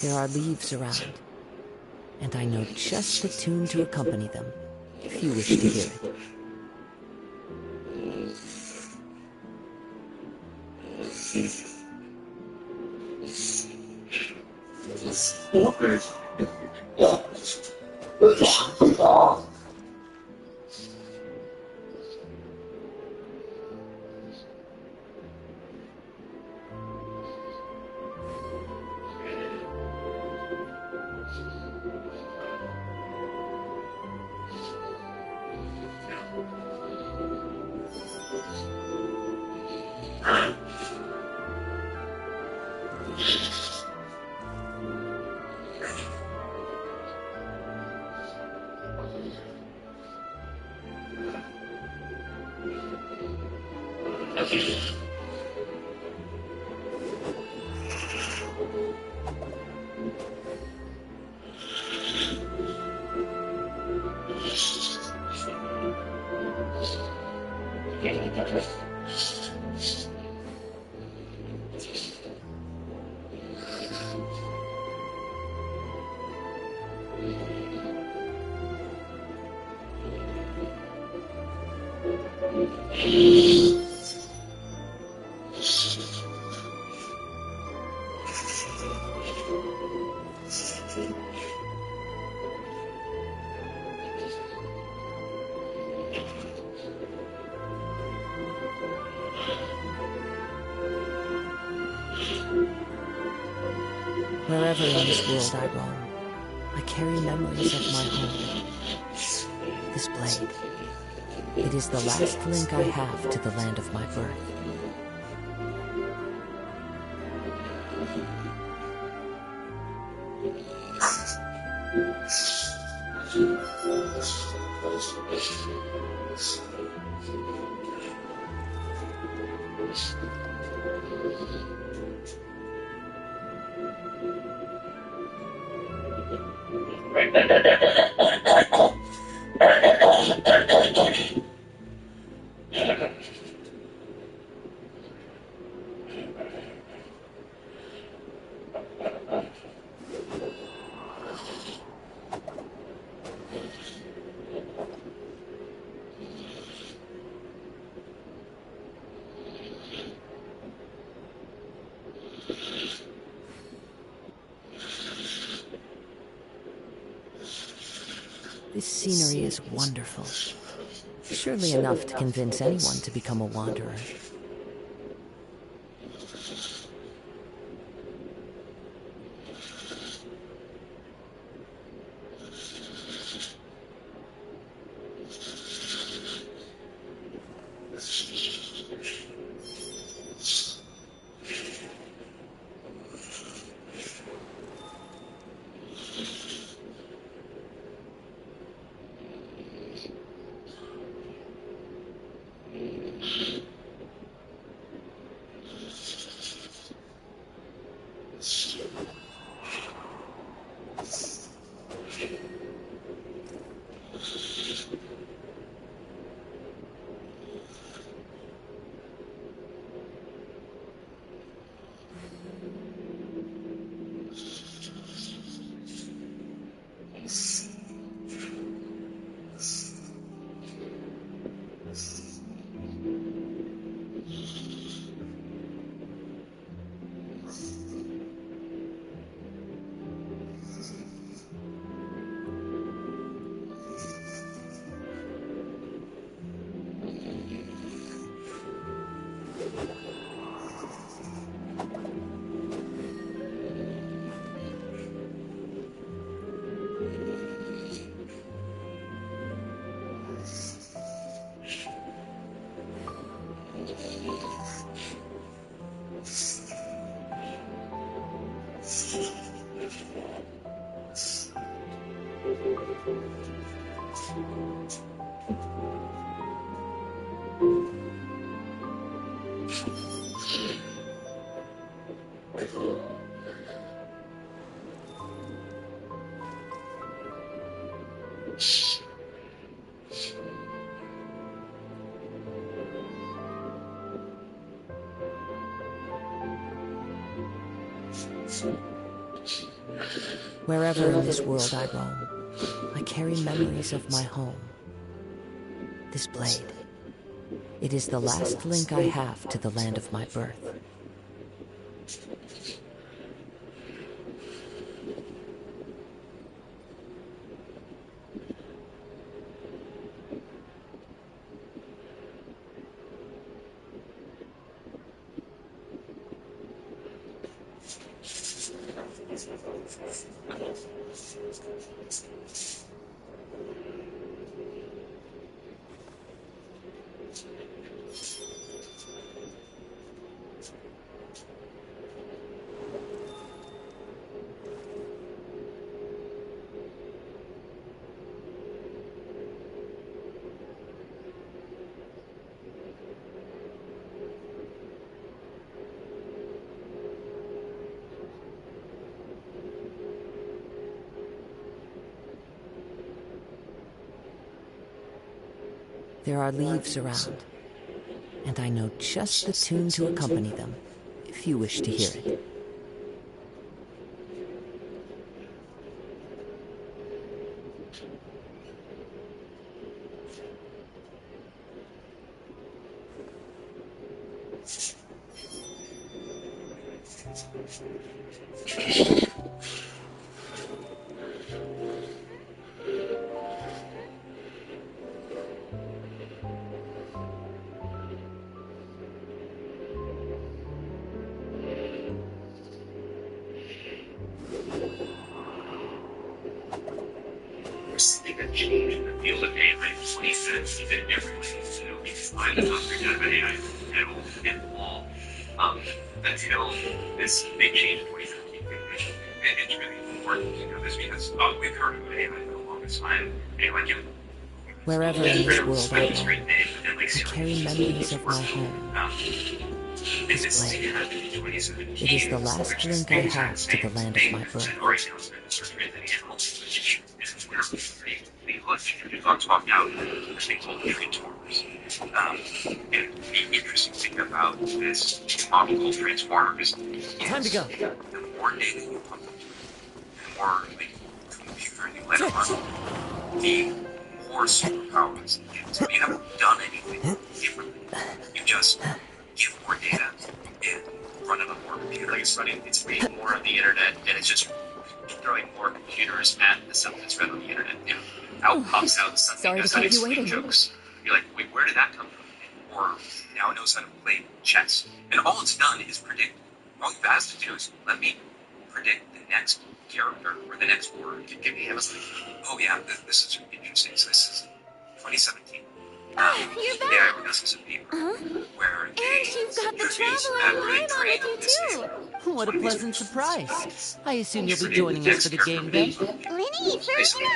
There are leaves around, and I know just the tune to accompany them, if you wish to hear it. Wherever in this world I roam, I carry memories of my home. This blade, it is the last link I have to the land of my birth. This scenery is wonderful. Surely enough to convince anyone to become a wanderer. Wherever in this world I roam, I carry memories of my home. This blade, it is the last link I have to the land of my birth. There are leaves around, and I know just the tune to accompany them, if you wish to hear it. Something that changed in the field of AI in 2010, even everyone needs to know because I'm the doctor of AI and all until this big change in 2017. And it's really important to know this because we've heard of AI for the longest time. AI can Wherever in this world I roam, I carry memories of my home. This blade, it is the last link I have to the land of my birth. We talked about now a thing called Transformers. And the interesting thing about this model called Transformers is Time to go. the more data you put, the more computer you let run, the more superpowers you get. So you haven't done anything differently. You just give more data and run it on more computers. It's reading more on the internet, and it's just throwing more computers at the stuff that's read on the internet. Out pops out something that's not explaining jokes. be like, wait, where did that come from? Or now it knows how to play chess. And all it's done is predict. All you've asked it to do is let me predict the next character or the next word. Give me a oh yeah, this is interesting. So this is 2017. You're back. Yeah, I released some paper where And you've got the traveler Paimon with you too. What a pleasant surprise. I assume you'll be joining us for the game then? Lenny, Serena!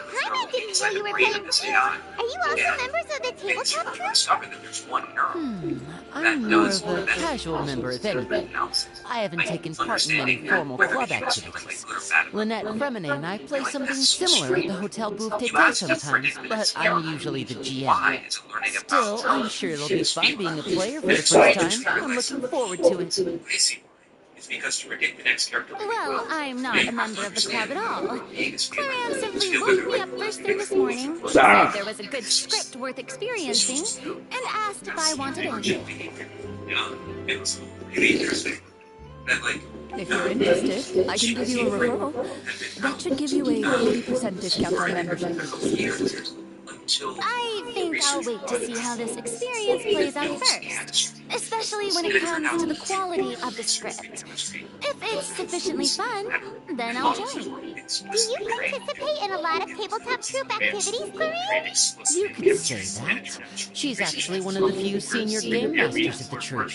Paimon didn't know you were playing chess. Are you also members of the tabletop troupe? Discover that there's one nerve. I'm more of a casual member, if anything. I haven't taken part in any formal club activities. Lynette Fremine and I play something similar at the Hotel Bouffeté sometimes, but I'm usually the GM. Still, I'm sure it'll be fun being a player for the first time. I'm looking forward to it. It's because to predict the next character. Well, I'm not a member of the club at all. Clarion simply woke me up first thing this morning, said there was a good script worth experiencing, and asked if I wanted in. Yeah, it was really interesting. That, like, If you're interested, I can give you a referral. That should give you a 80% discount on membership. I think I'll wait to see how this experience plays out first, especially when it comes to the quality of the script. If it's sufficiently fun, then I'll join. Do you participate in a lot of tabletop troupe activities, Clarice? You could say that. She's actually one of the few senior game masters of the troupe.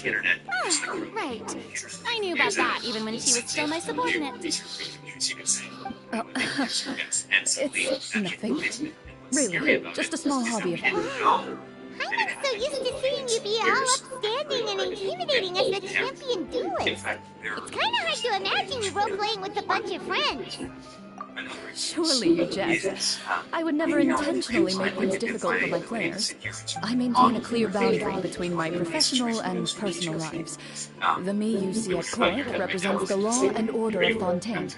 Ah, right. I knew about that even when she was still my subordinate. It's nothing. Really, just a small hobby of mine. I'm so used to seeing you be all upstanding and intimidating as the champion duelist. It's kind of hard to imagine you role-playing with a bunch of friends. Surely you jest. I would never intentionally make things difficult for my players. I maintain a clear boundary between my professional and personal lives. The me you see at court represents the law and order of Fontaine.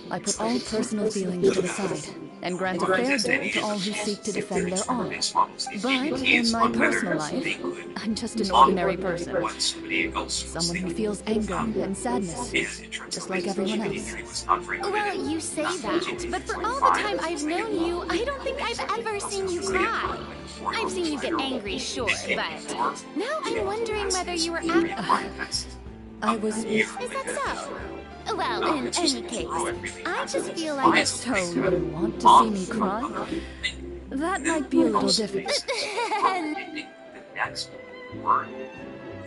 I put all personal feelings to the side and grant a fair dole to all who seek to defend their honor. But in my personal life, I'm just an ordinary person. Someone who feels anger and sadness, just like everyone else. Well, you say that, but for all the time I've known you, I don't think I've ever seen you cry. I've seen you get angry, sure, but now I'm wondering whether you were I was... Is that so? Well, in any case, I just feel like... So you want to see me cry? That might be a little difficult. The next word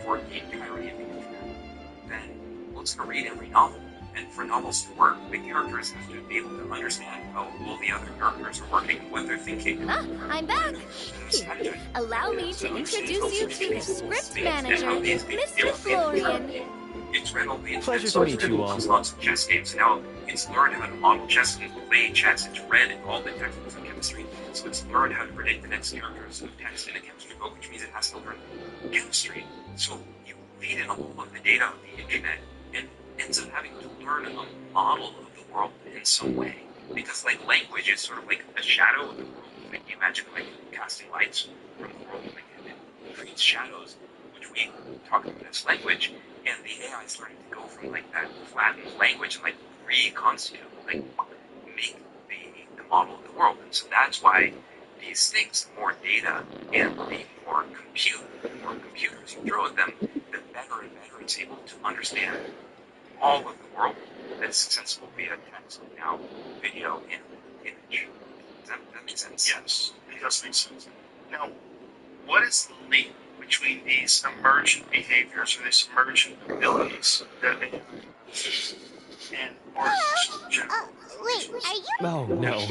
for the entirety of the internet, then let's go read every novel. And for novels to work, the characters have to be able to understand how all the other characters are working and what they're thinking. Ah, I'm back. Here, allow me to introduce you to the script manager, Mr. Florian. It's read all the Pleasure to meet you all. Lots of chess games now. It's learned how to model chess and play chess. It's read all the textbooks in chemistry. So it's learned how to predict the next characters of text in a chemistry book, which means it has to learn chemistry. So you feed in all of the data of the internet and ends up having to learn a model of the world in some way. Because like language is sort of like a shadow of the world. Like you imagine like casting lights from the world, like it creates shadows, which we talk about as language, and the AI is starting to go from like that flattened language and like reconstitute, like make the model of the world. And so that's why these things, the more data and the more computers you throw at them, the better and better it's able to understand all of the world that's accessible via text, now video and image. Does that make sense? Yes, it does make sense. Now, what is the link between these emergent behaviors or these emergent abilities that they have and origins in general? Wait, are you... Oh, no.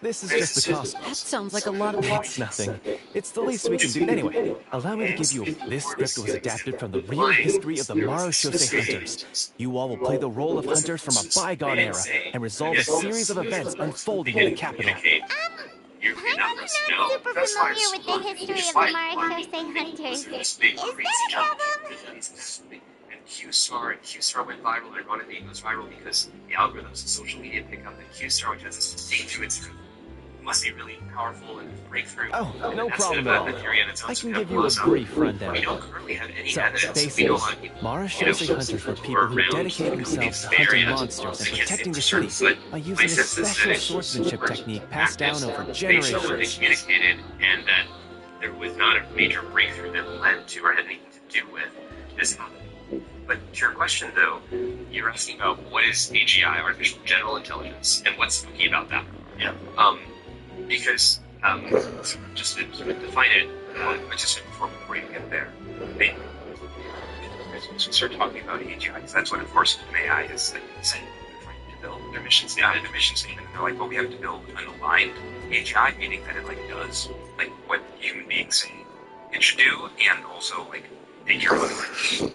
This is just the cost. That sounds like a lot of... It's nothing. It's the least we can do. Anyway, allow me to give you... This script was adapted from the real history of the Marushose Hunters. You all will play the role of hunters from a bygone era and resolve a series of events unfolding in the capital. I'm not super familiar with the history of the Marushose Hunters. Is that a problem? And Q-Star went viral. Ironically, it goes viral because the algorithms of social media pick up that Q-Star, which has this thing to its must be really powerful and breakthrough. Oh, no That's problem the at all. theory on its own, I so can we give have you a lots of- brief rundown. We don't currently have any So, evidence. We basically, know a lot of people, Marushose Hunters were people who dedicated themselves to hunting monsters and protecting the city by using a special swordsmanship technique passed down over they still were generations. communicated, and that there was not a major breakthrough that led to or had anything to do with this happening. But to your question, though, you're asking about what is AGI, artificial general intelligence, and what's spooky about that. Yeah. Because just to sort of define it, I just said before you get there, as we start talking about AGI, because that's what enforcement of AI is like, saying they're trying to build their mission statement. Their mission statement, and they're like, well, we have to build an aligned AGI, meaning that it like does like what human beings say it should do, and also like take care of other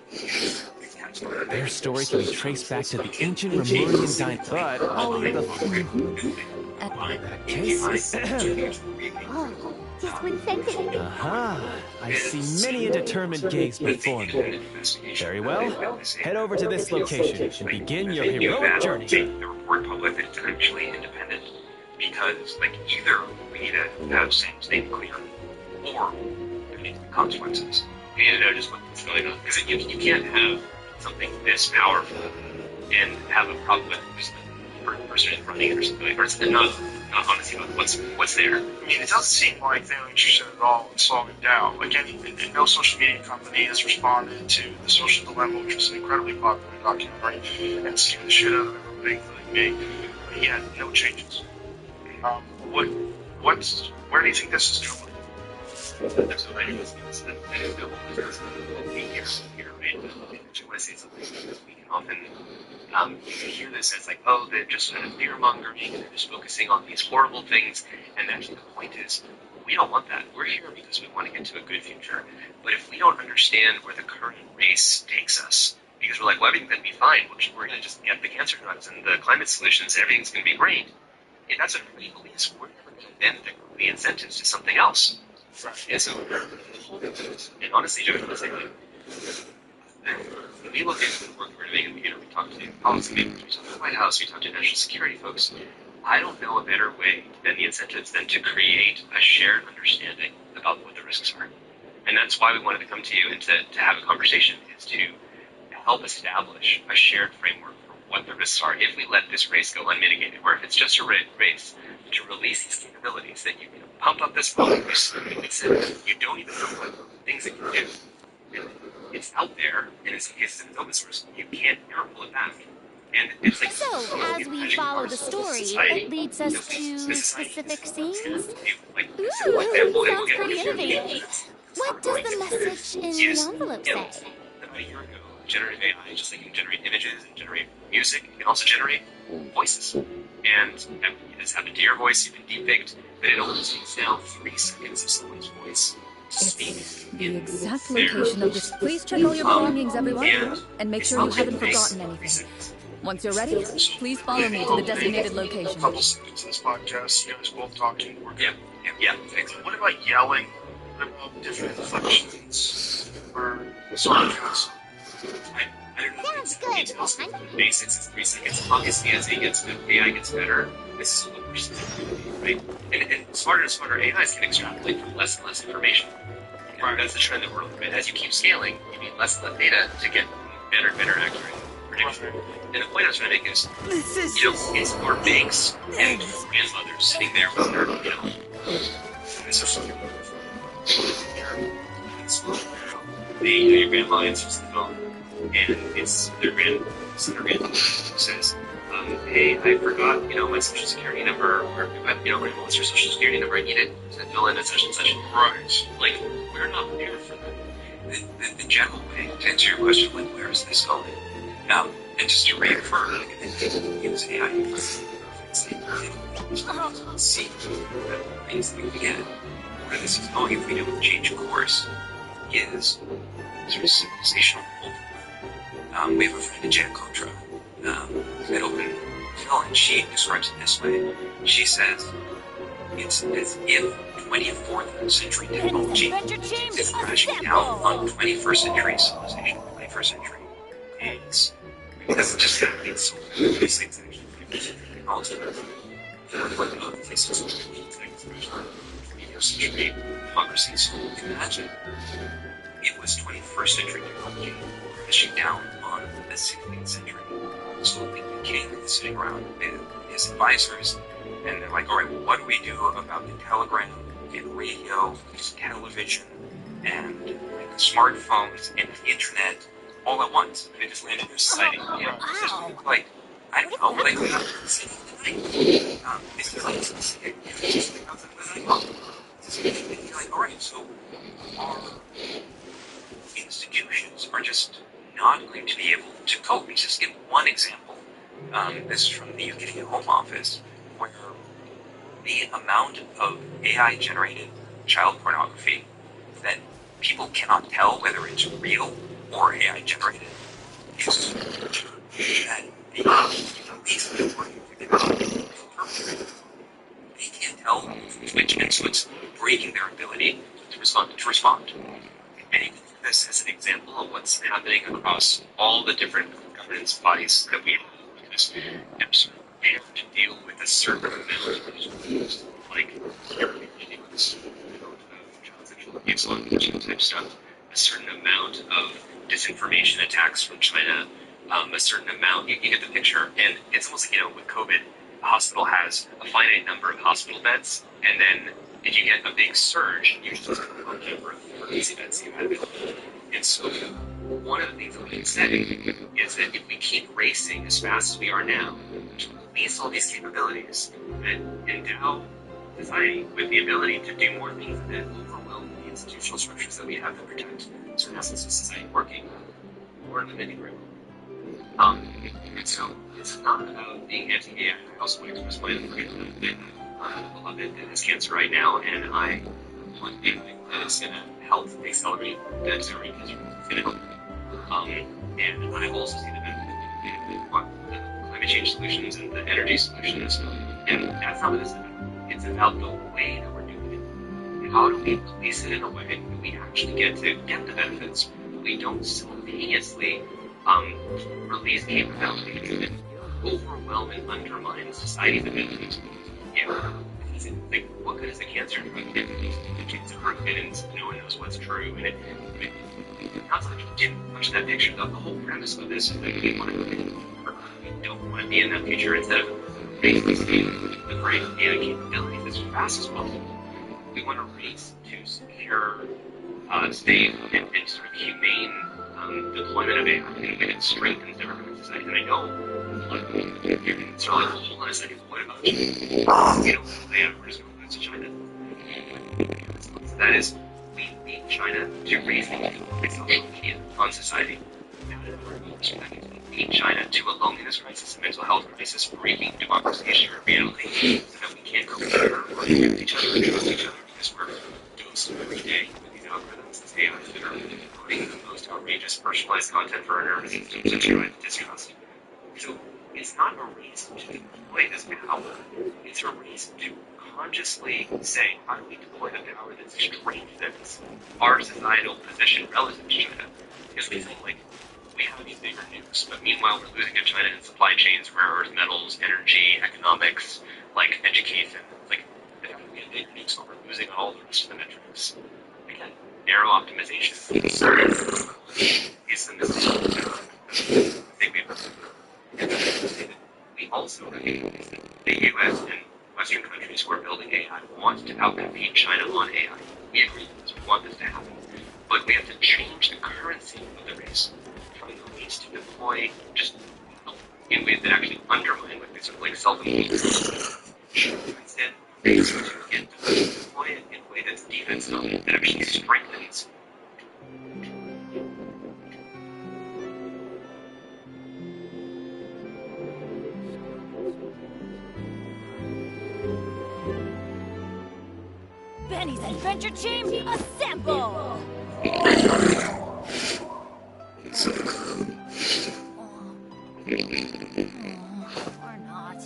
Their story can be traced back to the ancient Lemurian dynasty, but only the case. Oh, just one sentence. Aha! I see many a determined gaze before me. Very well. Head over to this location and begin your heroic journey. The report public is actually independent because, like, either we need to have same state clear, or there need to be consequences. We need to know just what's going on because you can't have something this powerful and have a problem with the person is running it or something, or it's not honest about what's there. I mean, it doesn't seem like they're interested at all in slowing down. Like, and no social media company has responded to The Social Dilemma, which was an incredibly popular documentary, and scared the shit out of everybody, including me. But yet, no changes. Where do you think this is going? So I know it's that I don't know what we hear, right? I want to say something because we can often hear this as like, oh, they're just kind of fear mongering and they're just focusing on these horrible things. And actually, the point is, we don't want that. We're here because we want to get to a good future. But if we don't understand where the current race takes us, because we're like, well, everything's going to be fine. We're going to just get the cancer drugs and the climate solutions, and everything's going to be great. If that's what everybody believes, we're never going to bend the incentives to something else. And so, and honestly, Joe, when we look at the work we're doing, we talk to policymakers, we talk to the White House, we talk to national security folks, I don't know a better way than the incentives than to create a shared understanding about what the risks are. And that's why we wanted to come to you and to have a conversation, is to help establish a shared framework for what the risks are if we let this race go unmitigated, or if it's just a race to release these capabilities, that you can pump up this volume, you don't even know what things it can do. It's out there, and in some cases it's open source. You can't ever pull it back. And it's like, So, as we follow the story, it leads us to specific scenes? Ooh, sounds pretty innovative. What does the message in the envelope say? About a year ago, generative AI, just like you can generate images and generate music, you can also generate voices. And this happened to your voice, you've been deepfaked, but it only takes now 3 seconds of someone's voice to speak. The exact location of this. Please check all your belongings, everyone, and make sure you haven't forgotten anything. Once you're ready, please follow me to the designated location. A couple seconds of this podcast, you guys both talking. We're good. Yeah. What about yelling? What about different inflections or sarcasm? I don't know. Sounds good. Details. The basics is 3 seconds. Obviously, as AI gets better, this is what we're seeing, right? And smarter and smarter AIs can extrapolate from less and less information. And that's the trend that we're on. Right? As you keep scaling, you need less and less data to get better and better accurate prediction. And the point I was trying to make is, it's our banks and grandmothers sitting there with their, this is your grandma answers the phone, and it's their grandmother who says, hey, I forgot, my social security number, or, what's your social security number? I need it to fill in at such and such. Right. Like, we're not there for that. The general way, to answer your question, like, where is this going? And just to reaffirm, like, if people use AI, see things that we get, where this is going, if we don't change course, is sort of civilizational. We have a friend in Jan Kotra, at Open Phil, and she describes it this way. She says, it's as if 24th century technology is crashing down on 21st century civilization, 21st century AIDS. Because it just happens so these things actually 21st century technology. What the other places century democracies. Imagine it was 21st century technology crashing down on the 16th century. So the king is sitting around with his advisors, and they're like, all right, well, what do we do about the telegram radio, television, and like, smartphones and the internet all at once. They just landed in their society. Like, I don't know, like, this is like, it's just like, you're like, alright, so our institutions are just not going to be able to cope. Let's just give one example. This is from the UK Home Office, where the amount of AI-generated child pornography that people cannot tell whether it's real or AI-generated is that the police are working with they can't tell which, and so it's breaking their ability to respond. And you can use this as an example of what's happening across all the different governance bodies that we have. Because they have to deal with a certain amount of issues, like child sexual abuse, type stuff, a certain amount of disinformation attacks from China, a certain amount, you get the picture, and it's almost like, with COVID, a hospital has a finite number of hospital beds, and then if you get a big surge, you just have a number of emergency beds you have available. And so one of the things that we can say is that if we keep racing as fast as we are now to release all these capabilities that endow society with the ability to do more things that overwhelm the institutional structures that we have to protect certain aspects of society working, we're limiting room. And so it's not about being anti-AI. I also want to express my aversion that I'm beloved that has cancer right now, and I want to think that it's going to help accelerate the accelerating cancer. It's going to help. And I also see the benefit in the climate change solutions and the energy solutions. And that's not what it's about. It's about the way that we're doing it. How do we place it in a way that we actually get to get the benefits, but we don't simultaneously release capabilities that overwhelm and undermine society's ability to like, what good is a cancer drug if the kids are broken and no one knows what's true? And not so much too much of that picture, though. The whole premise of this is that we don't want to be in that future. Instead of basically the great AI capabilities as fast as possible, we want to race to secure, safe, and sort of humane deployment of AI in a way that strengthens democratic society. And I know a lot of people here can sort of hold on a second. What about China? We're just going to China. So that is, we need China to raise the social media on society. We need China to a loneliness crisis, a mental health crisis, breaking democracy issue or reality, so that we can't come together or with each other and trust each other, because we're dosed every day with these algorithms, these AIs that are putting the most outrageous personalized content for our nervous systems and drive distrust. So it's not a race to deploy this power, it's a race to consciously say, how do we deploy the power that strengthens our societal position relative to China? Because we think, like, we have these bigger nukes, but meanwhile we're losing to China in supply chains, rare earth metals, energy, economics, like education. Like, we have big nukes, but we're losing all the rest of the metrics. Again, narrow optimization is the mistake. We also recognize that the US and Western countries who are building AI want to outcompete China on AI. We agree with this. We want this to happen. But we have to change the currency of the race from the race to deploy just in ways that actually undermine what they sort of like self-imposed. Instead, race to get to deploy it in a way that's defensive, that actually strengthens. Benny's Adventure Team, assemble! Or not.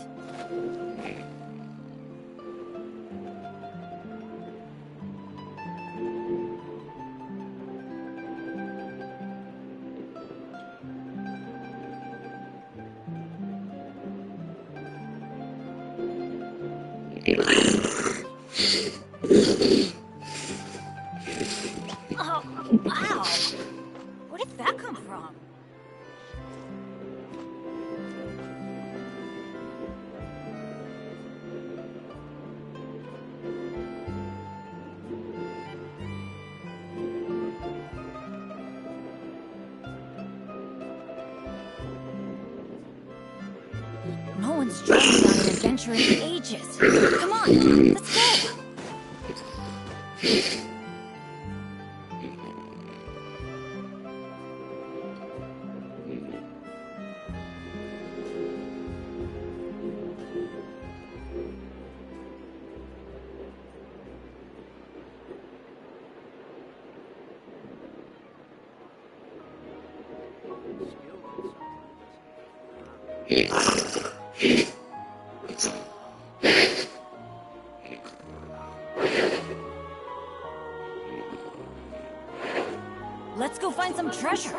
Oh, wow! Where did that come from? one's joined me on an adventure in ages. Come on, let's go! Let's go find some treasure.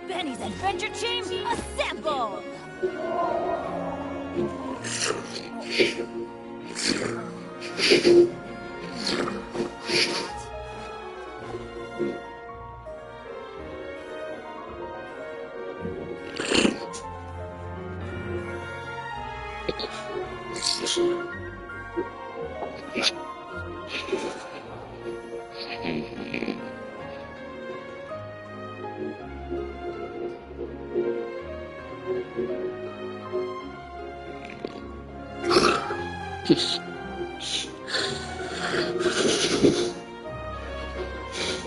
Benny's Adventure Team, assemble!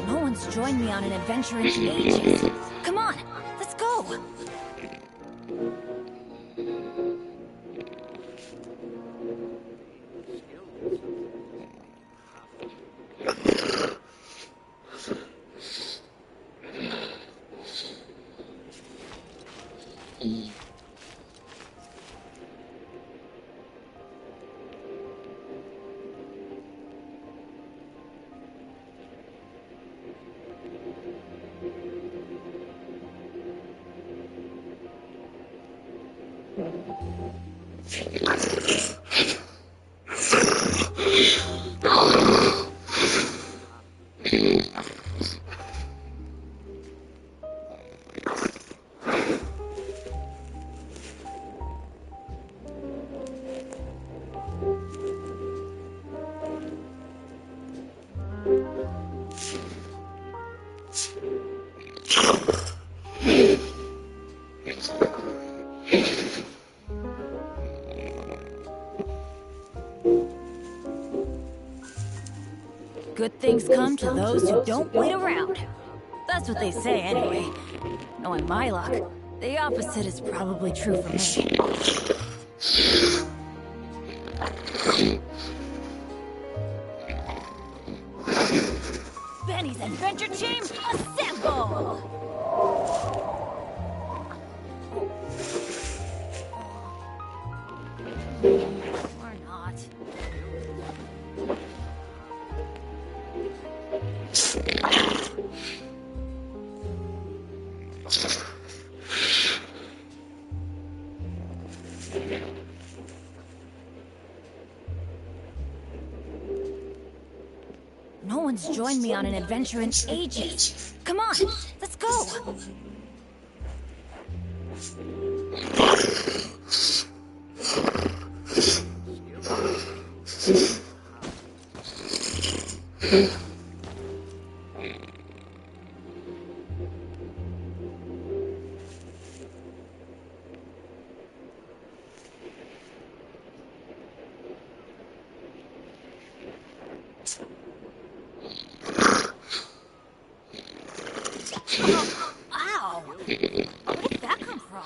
No one's joined me on an adventure in ages. Come on, let's go! Good things come to those who don't wait around. That's what they say anyway. Knowing my luck, the opposite is probably true for me. Benny's Adventure Team, assemble! Or not. No one's joined me on an adventure in ages. Come on, let's go! Ow! Where did that come from?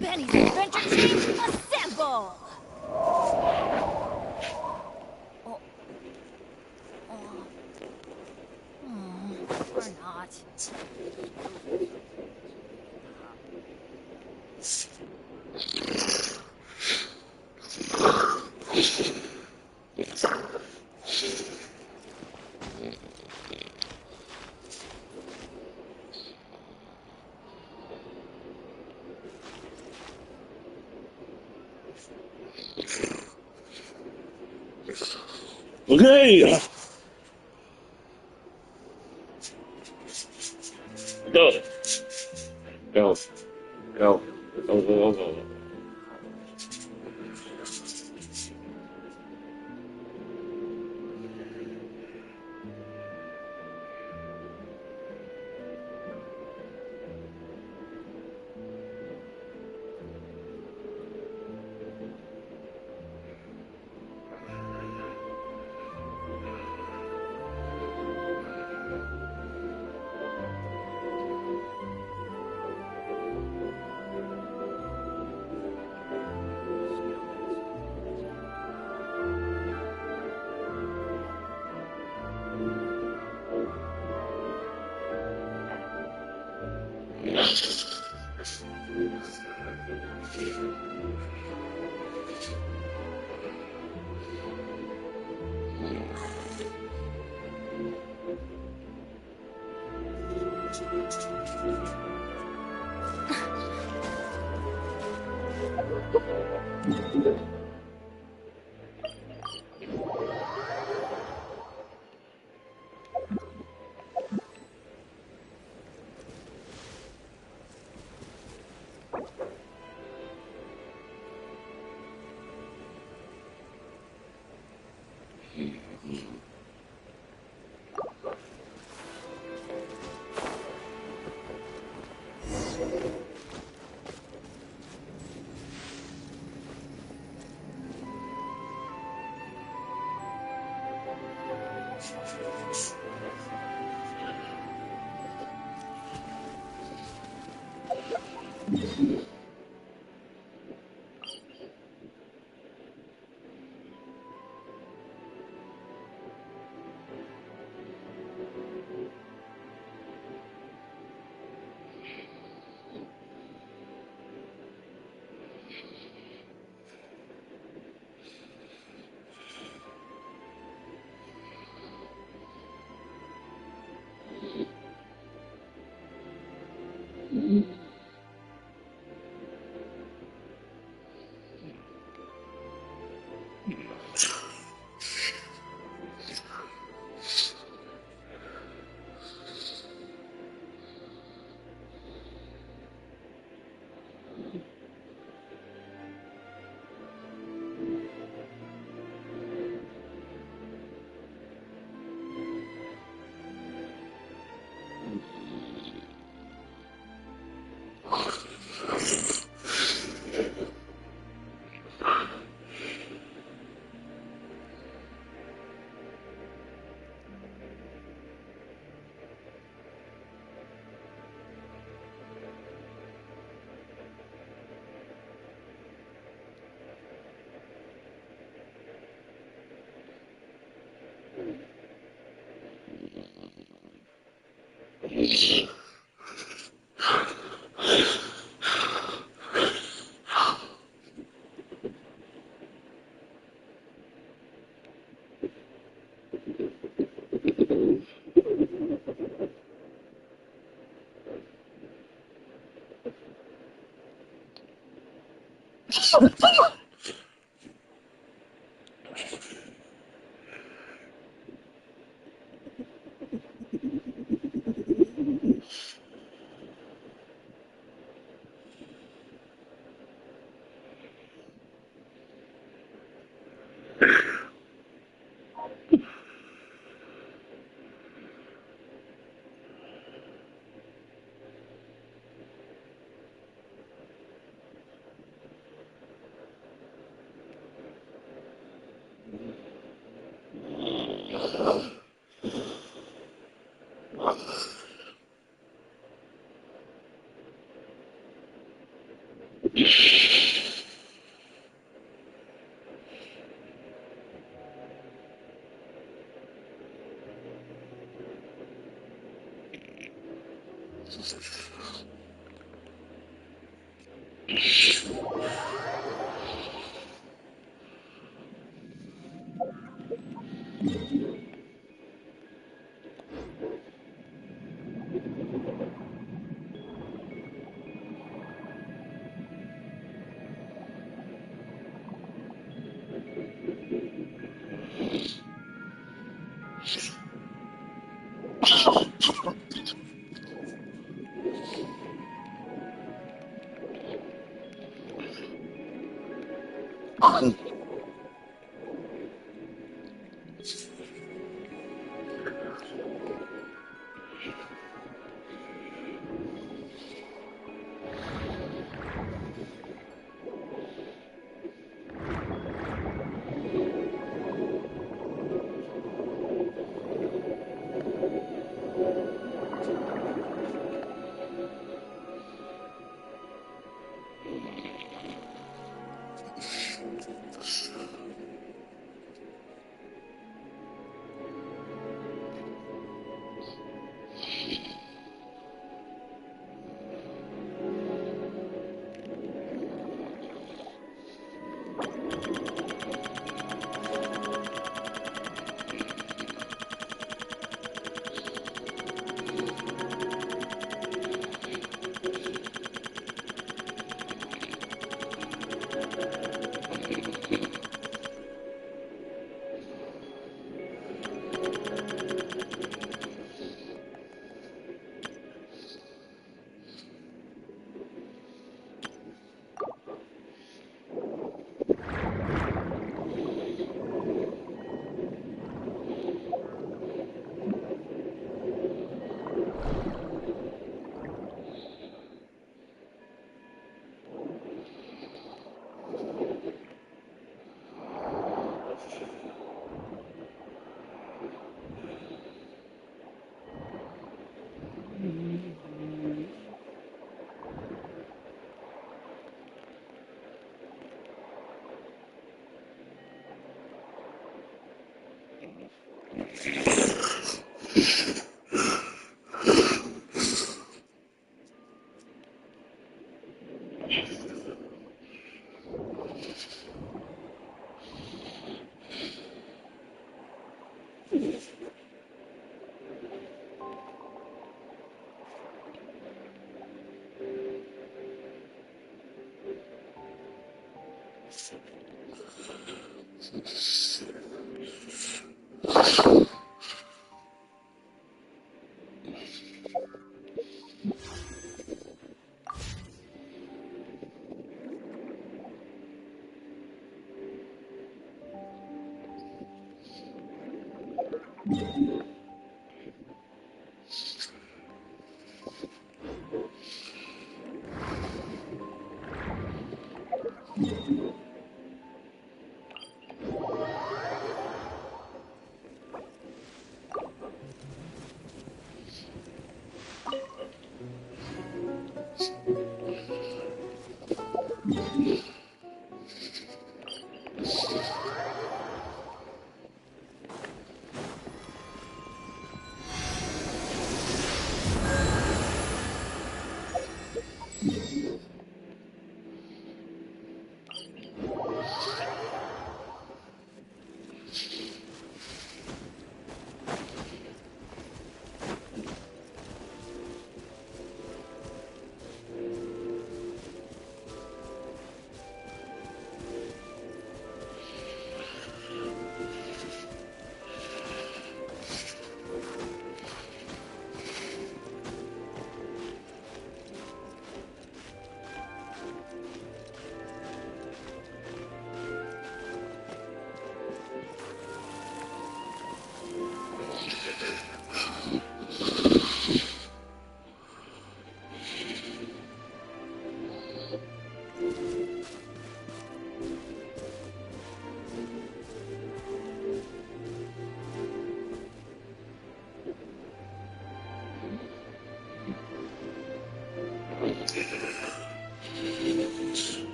Benny's Adventure Team, assemble! Or not. Okay. Go. Go. Go. Go. Go. Go. Go.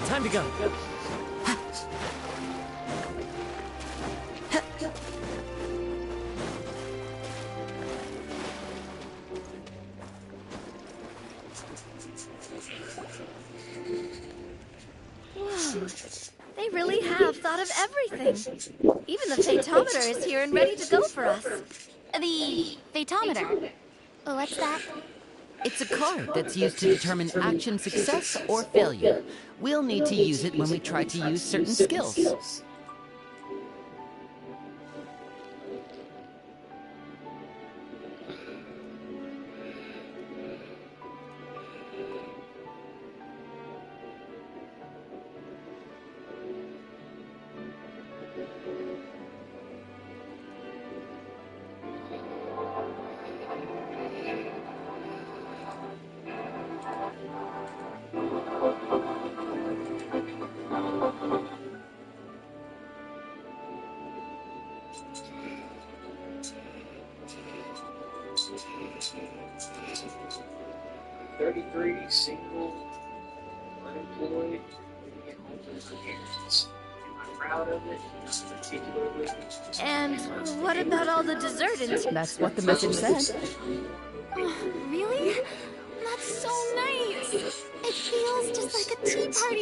Time to go. Whoa. They really have thought of everything. Even the Fatometer is here and ready to go for us. The Fatometer. What's that? It's a card that's used to determine action success or failure. We'll need to use it when we try to use certain skills. Single, unemployed, living at home with her parents. Am I proud of it? Not particularly. And what about all the dessert and That's what the message said. Really? That's so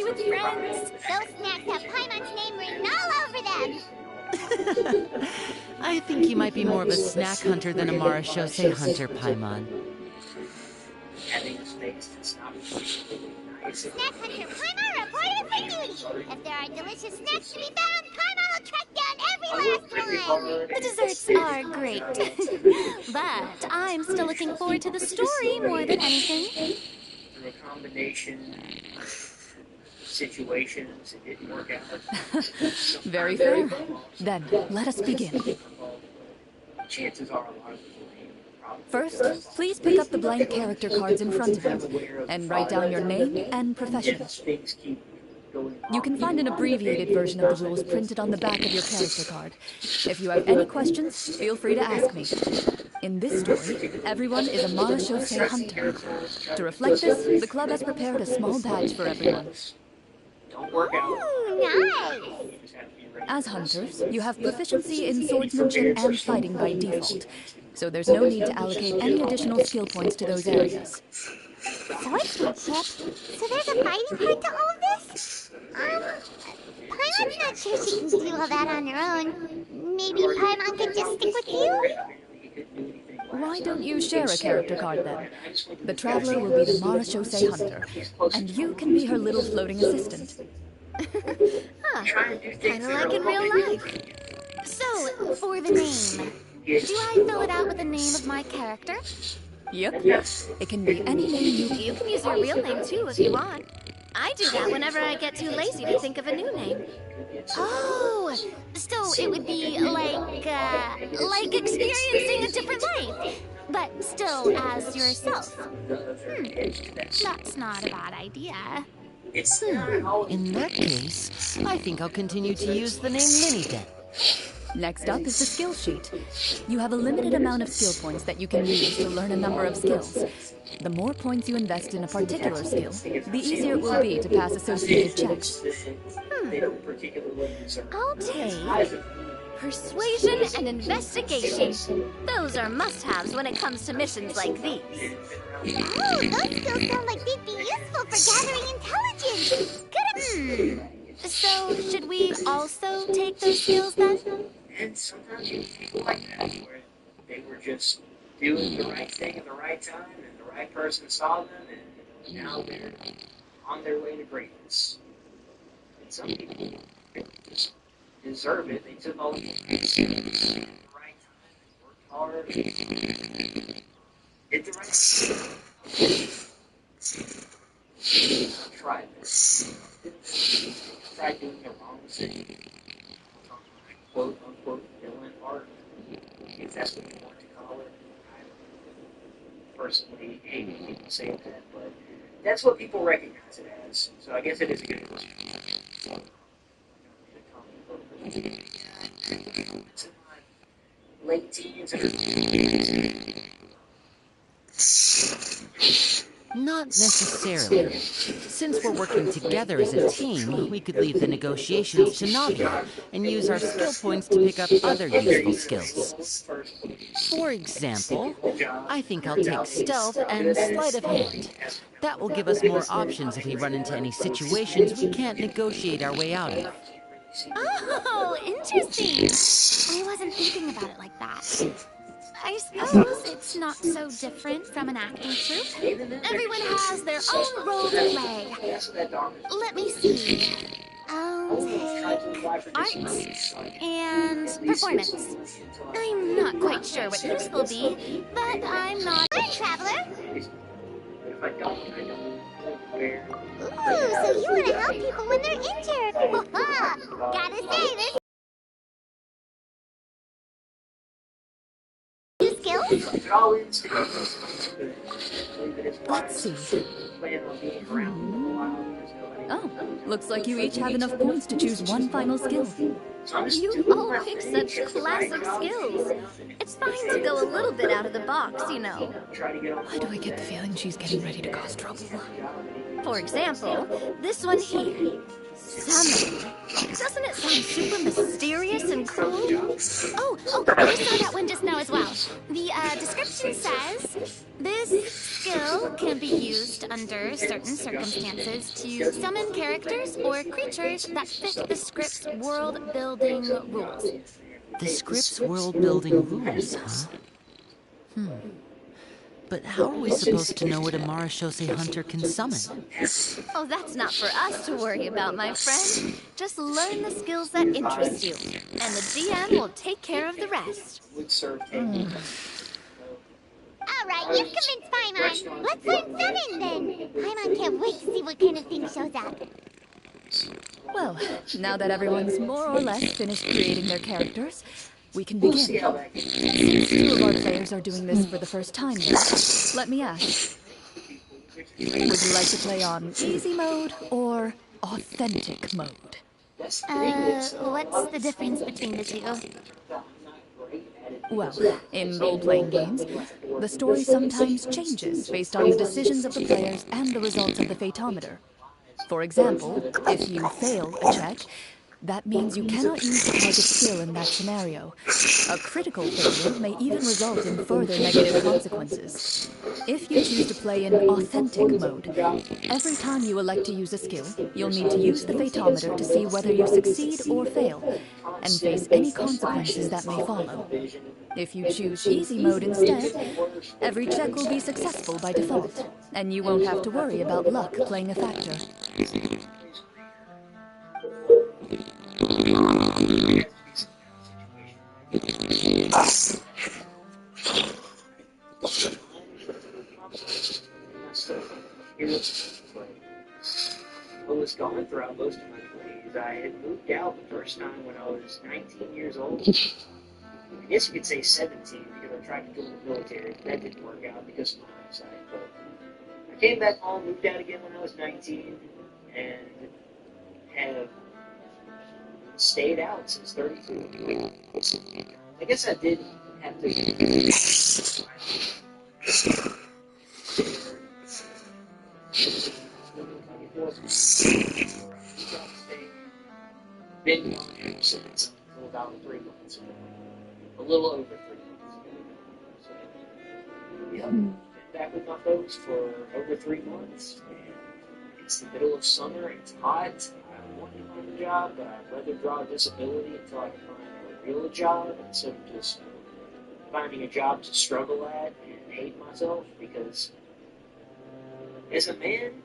with friends. Those snacks have Paimon's name written all over them. I think you might be more of a snack hunter than a Marachose hunter, Paimon. Snack hunter Paimon reported for duty. If there are delicious snacks to be found, Paimon will track down every last one. The desserts are great. But I'm still looking forward to the story more than anything. Through a combination of situations, it didn't work out. Very fair. Then, let us begin. Chances are a lot of people. First, please pick up the blank character cards in front of you and write down your name and profession. You can find an abbreviated version of the rules printed on the back of your character card. If you have any questions, feel free to ask me. In this story, everyone is a Marachose hunter. To reflect this, the club has prepared a small badge for everyone. Ooh, nice. As hunters, you have proficiency in swordsmanship and fighting by default, so there's no need to allocate any additional skill points to those areas. Swordsmanship? So there's a fighting part to all of this? Paimon's not sure she can do all that on her own. Maybe Paimon could just stick with you? Why don't you share a character card then? The Traveler will be the Marachose hunter, and you can be her little floating assistant. Kinda like in real life. So, for the name, do I fill it out with the name of my character? Yep. It can be any name You can use your real name too if you want. I do that whenever I get too lazy to think of a new name. Oh, so it would be like experiencing a different life, but still as yourself. That's not a bad idea. In that case, I think I'll continue to use the name Linny then. Next up is the skill sheet. You have a limited amount of skill points that you can use to learn a number of skills. The more points you invest in a particular skill, the easier it will be to pass associated checks. I'll take persuasion and investigation. Those are must-haves when it comes to missions like these. Ooh, those skills sound like they'd be useful for gathering intelligence. So, should we also take those skills then? And sometimes you people like that, where they were just doing the right thing at the right time, and the right person saw them, and now they're on their way to greatness. And some people just deserve it. They took all the right time, worked hard, did the right thing. Tried this. Tried doing the wrong thing. Quote unquote villain art, if that's what you want to call it. I personally hate when people say that, but that's what people recognize it as. So I guess it is a good question. It's in my late teens and Not necessarily. Since we're working together as a team, we could leave the negotiations to Navi and use our skill points to pick up other useful skills. For example, I think I'll take stealth and sleight of hand. That will give us more options if we run into any situations we can't negotiate our way out of. Oh, interesting. I wasn't thinking about it like that. I suppose it's not so different from an acting troupe. Everyone has their own role to play. Let me see. I'll take art and performance. I'm not quite sure what yours will be, but I'm not Art Traveler. if I don't, fair. Ooh, so you want to help people when they're injured. Gotta say, this skills? Let's see. Oh, looks like you each have enough points to choose one final skill. You all pick such classic skills. It's fine to go a little bit out of the box, you know. Why do I get the feeling she's getting ready to cause trouble? For example, this one here. Summon. Doesn't it sound super mysterious and cool? Oh, I saw that one just now as well. The description says, this skill can be be used under certain circumstances to summon characters or creatures that fit the script's world-building rules. The script's world-building rules, huh? But how are we supposed to know what a Marashose hunter can summon? Oh, that's not for us to worry about, my friend. Just learn the skills that interest you, and the GM will take care of the rest. All right, you've convinced Paimon. Let's learn summon then. Paimon can't wait to see what kind of thing shows up. Well, now that everyone's more or less finished creating their characters, we can begin. Since 2 of our players are doing this for the first time, though, let me ask. Would you like to play on easy mode or authentic mode? What's the difference between the two? Well, in role-playing games, the story sometimes changes based on the decisions of the players and the results of the Fatometer. For example, if you fail a check, that means you cannot use the target skill in that scenario. A critical failure may even result in further negative consequences. If you choose to play in authentic mode, every time you elect to use a skill, you'll need to use the Fatometer to see whether you succeed or fail, and face any consequences that may follow. If you choose easy mode instead, every check will be successful by default, and you won't have to worry about luck playing a factor. I was gone throughout most of my 20s. I had moved out the first time when I was 19 years old. I guess you could say 17 because I tried to join the military. That didn't work out because of my eyesight. But I came back home, moved out again when I was 19, and have stayed out since 32. I guess I did have to. Been on here since for about 3 months ago. A little over 3 months ago. So, yeah, been back with my folks for over 3 months. And it's the middle of summer, it's hot. I want to find a job, but I'd rather draw a disability until I can find a real job instead of just finding a job to struggle at and hate myself. Because as a man,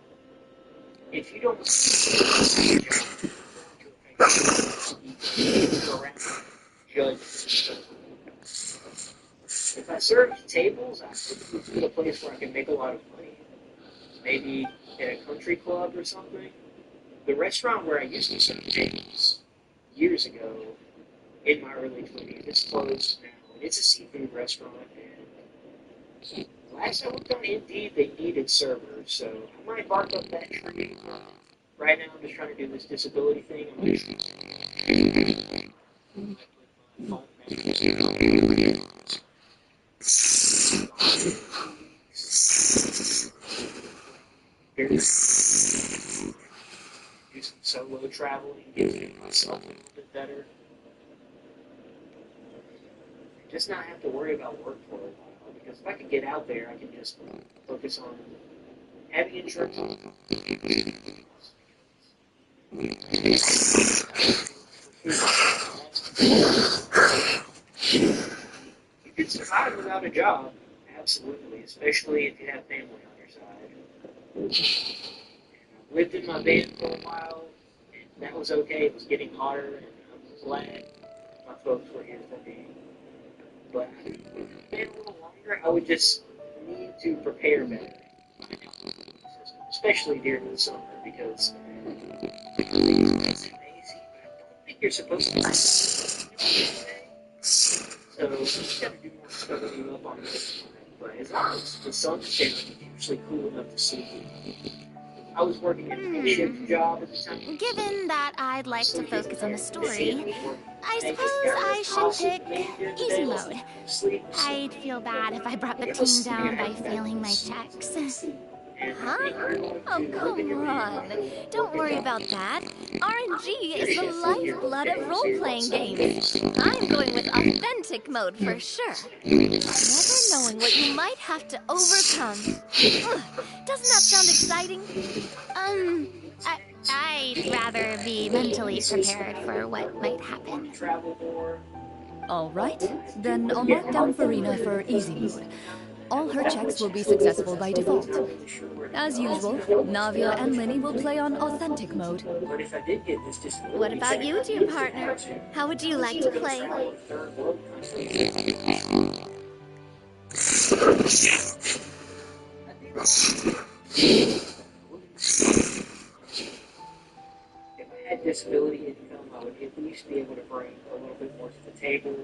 if you don't judge. If I served tables, I would be a place where I can make a lot of money. Maybe at a country club or something. The restaurant where I used to serve tables years ago, in my early 20s, it's closed now. And it's a seafood restaurant. And last I looked on Indeed, they needed servers, so I might bark up that tree. Right now, I'm just trying to do this disability thing. Do some solo traveling, get myself a little bit better. Just not have to worry about work for a while, because if I could get out there, I can just focus on having insurance. You can survive without a job, absolutely, especially if you have family on your side. I lived in my van for a while, and that was okay. It was getting hotter, and I'm glad my folks were here for me. But if it been a little longer, I would just need to prepare better, especially during the summer, because it's amazing, but I don't think you're supposed to. So you just got to do more studying up on this. But as long as the sun's down, it's usually cool enough to sleep. I was working at a shift job at the time. Given that I'd like to focus on the story, I suppose I should pick easy mode. I'd feel bad if I brought the team down by failing my checks. Huh? Oh, come on. Don't worry about that. RNG is the lifeblood of role-playing games. I'm going with authentic mode for sure. Never knowing what you might have to overcome. Ugh, Doesn't that sound exciting? I'd rather be mentally prepared for what might happen. Travel more. All right, then I'll mark down Farina for easy mode. All her checks will be successful by default. As usual, Navia and Linny will play on authentic mode. But if I did get this disability, What about you, dear partner? How would you like to play? third world country. If I had disability income, I would at least be able to bring a little bit more to the table.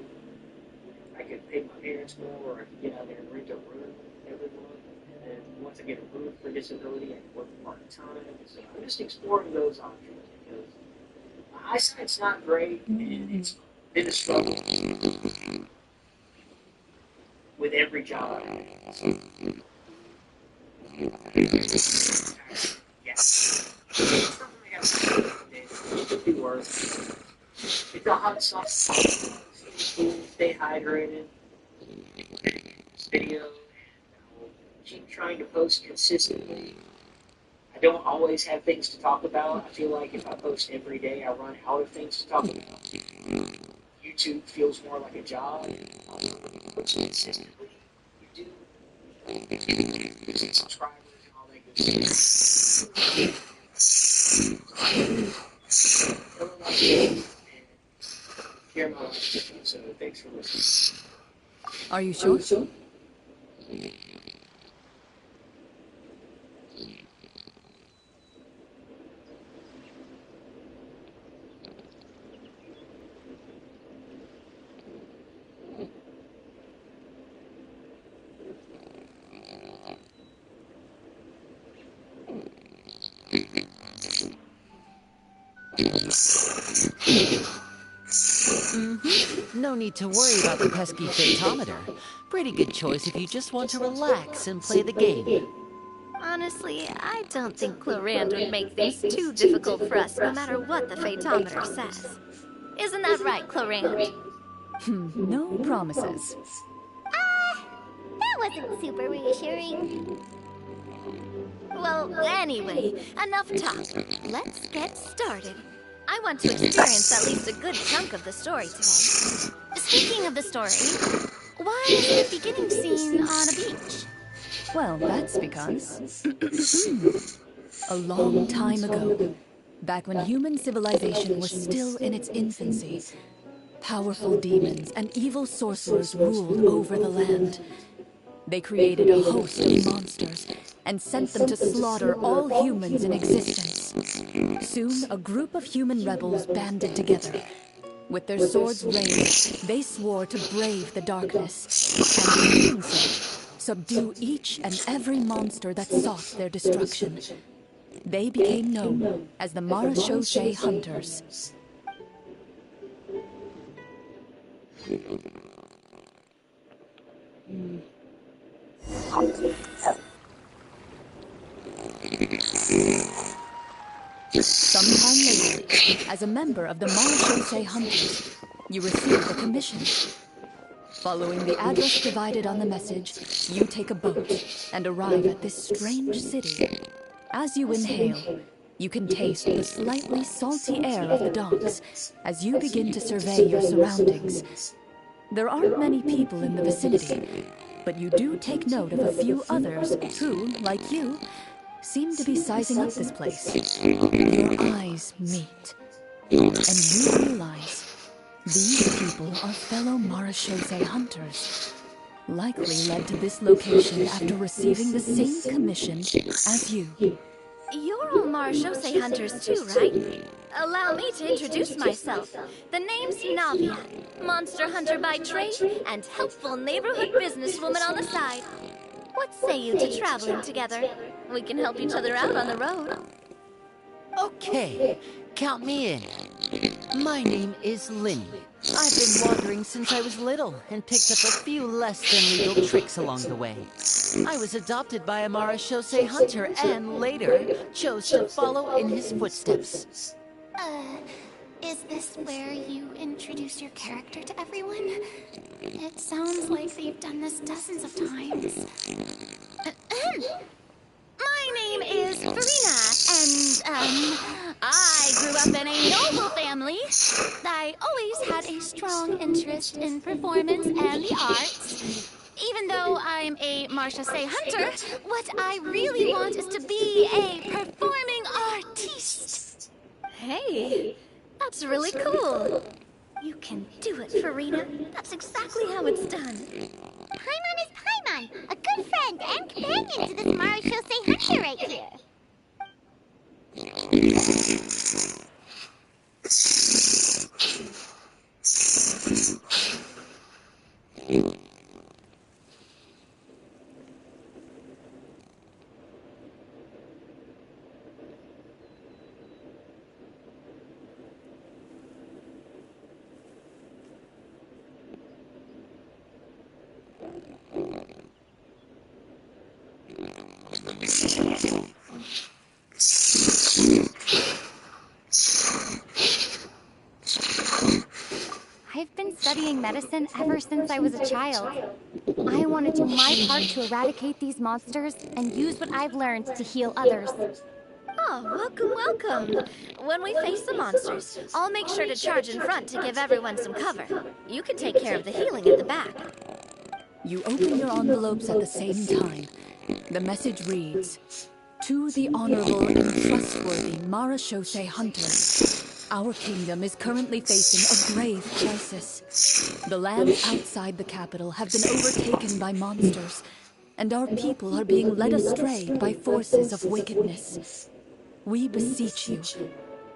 I could pay my parents more, or I could get out there and rent a room every month. And then once I get a room for disability, I can work part-time. So I'm just exploring those options because my eyesight's not great, and it's been a struggle with every job. Yes. Be worse. It's a hot sauce. Stay hydrated. Video. I'll keep trying to post consistently. I don't always have things to talk about. I feel like if I post every day, I run out of things to talk about. YouTube feels more like a job. Also, when you post consistently, you do subscribers and all that good stuff. Share my life, so thanks for listening. Are you sure? No need to worry about the pesky photometer. Pretty good choice if you just want to relax and play the game. Honestly, I don't think Clorand would make things too difficult for us, no matter what the phaetometer says. Isn't that right, Clorand? No promises. That wasn't super reassuring. Well, anyway, enough talk. Let's get started. I want to experience at least a good chunk of the story today. Speaking of the story, why is the beginning scene on a beach? Well, that's because... a long time ago, back when human civilization was still in its infancy, powerful demons and evil sorcerers ruled over the land. They created a host of monsters and sent them to slaughter all humans in existence. Soon, a group of human rebels banded together. With their swords raised, they swore to brave the darkness, and in doing so, subdue each and every monster that sought their destruction. They became known as the Marachaussee Hunters. Sometime later, as a member of the Marachaussee Hunters, you receive a commission. Following the address provided on the message, you take a boat and arrive at this strange city. As you inhale, you can taste the slightly salty air of the docks as you begin to survey your surroundings. There aren't many people in the vicinity, but you do take note of a few others who, like you, seem to be sizing up this place. Your eyes meet, and you realize these people are fellow Marachaussee hunters, likely led to this location after receiving the same commission as you. You're all Marachaussee hunters too, right? Allow me to introduce myself. The name's Navia, monster hunter by trade and helpful neighborhood businesswoman on the side. What say you to traveling together? We can help each other out on the road. Okay, count me in. My name is Linny. I've been wandering since I was little and picked up a few less than legal tricks along the way. I was adopted by a Marachaussee hunter and later chose to follow in his footsteps. Is this where you introduce your character to everyone? It sounds like they've done this dozens of times. My grew up in a noble family. I always had a strong interest in performance and the arts. Even though I'm a marchese hunter, what I really want is to be a performing artiste. Hey, that's really cool. You can do it, Farina. That's exactly how it's done. Paimon is Paimon, a good friend and companion to this Marachose hunter right here. I've been studying medicine ever since I was a child. I want to do my part to eradicate these monsters and use what I've learned to heal others. Oh, welcome, welcome. When we face the monsters, I'll make sure to charge in front to give everyone some cover. You can take care of the healing at the back. You open your envelopes at the same time. The message reads, "To the honorable and trustworthy Marachose hunters. Our kingdom is currently facing a grave crisis. The lands outside the capital have been overtaken by monsters, and our people are being led astray by forces of wickedness. We beseech you,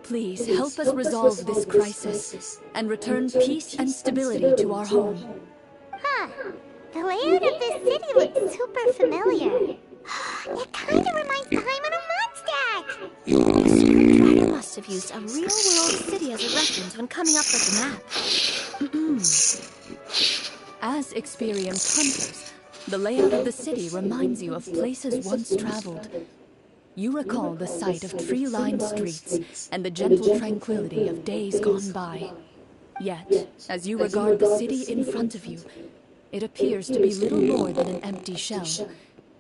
please help us resolve this crisis and return peace and stability to our home." Huh. The layout of this city looks super familiar. It kind of reminds Paimon of Mondstadt. The Scriptwriter must have used a real-world city as a reference when coming up with the map. As experienced hunters, the layout of the city reminds you of places once traveled. You recall the sight of tree-lined streets and the gentle tranquility of days gone by. Yet, as you regard the city in front of you, it appears to be little more than an empty shell.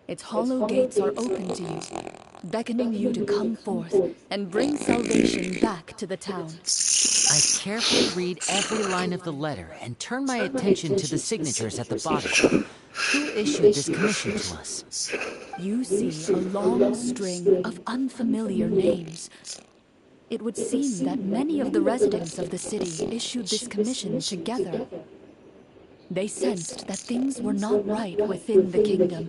Its hollow gates are open to you, beckoning you to come forth and bring salvation back to the town. I carefully read every line of the letter and turn my attention to the signatures at the bottom. Who issued this commission to us? You see a long string of unfamiliar names. It would seem that many of the residents of the city issued this commission together. They sensed that things were not right within the kingdom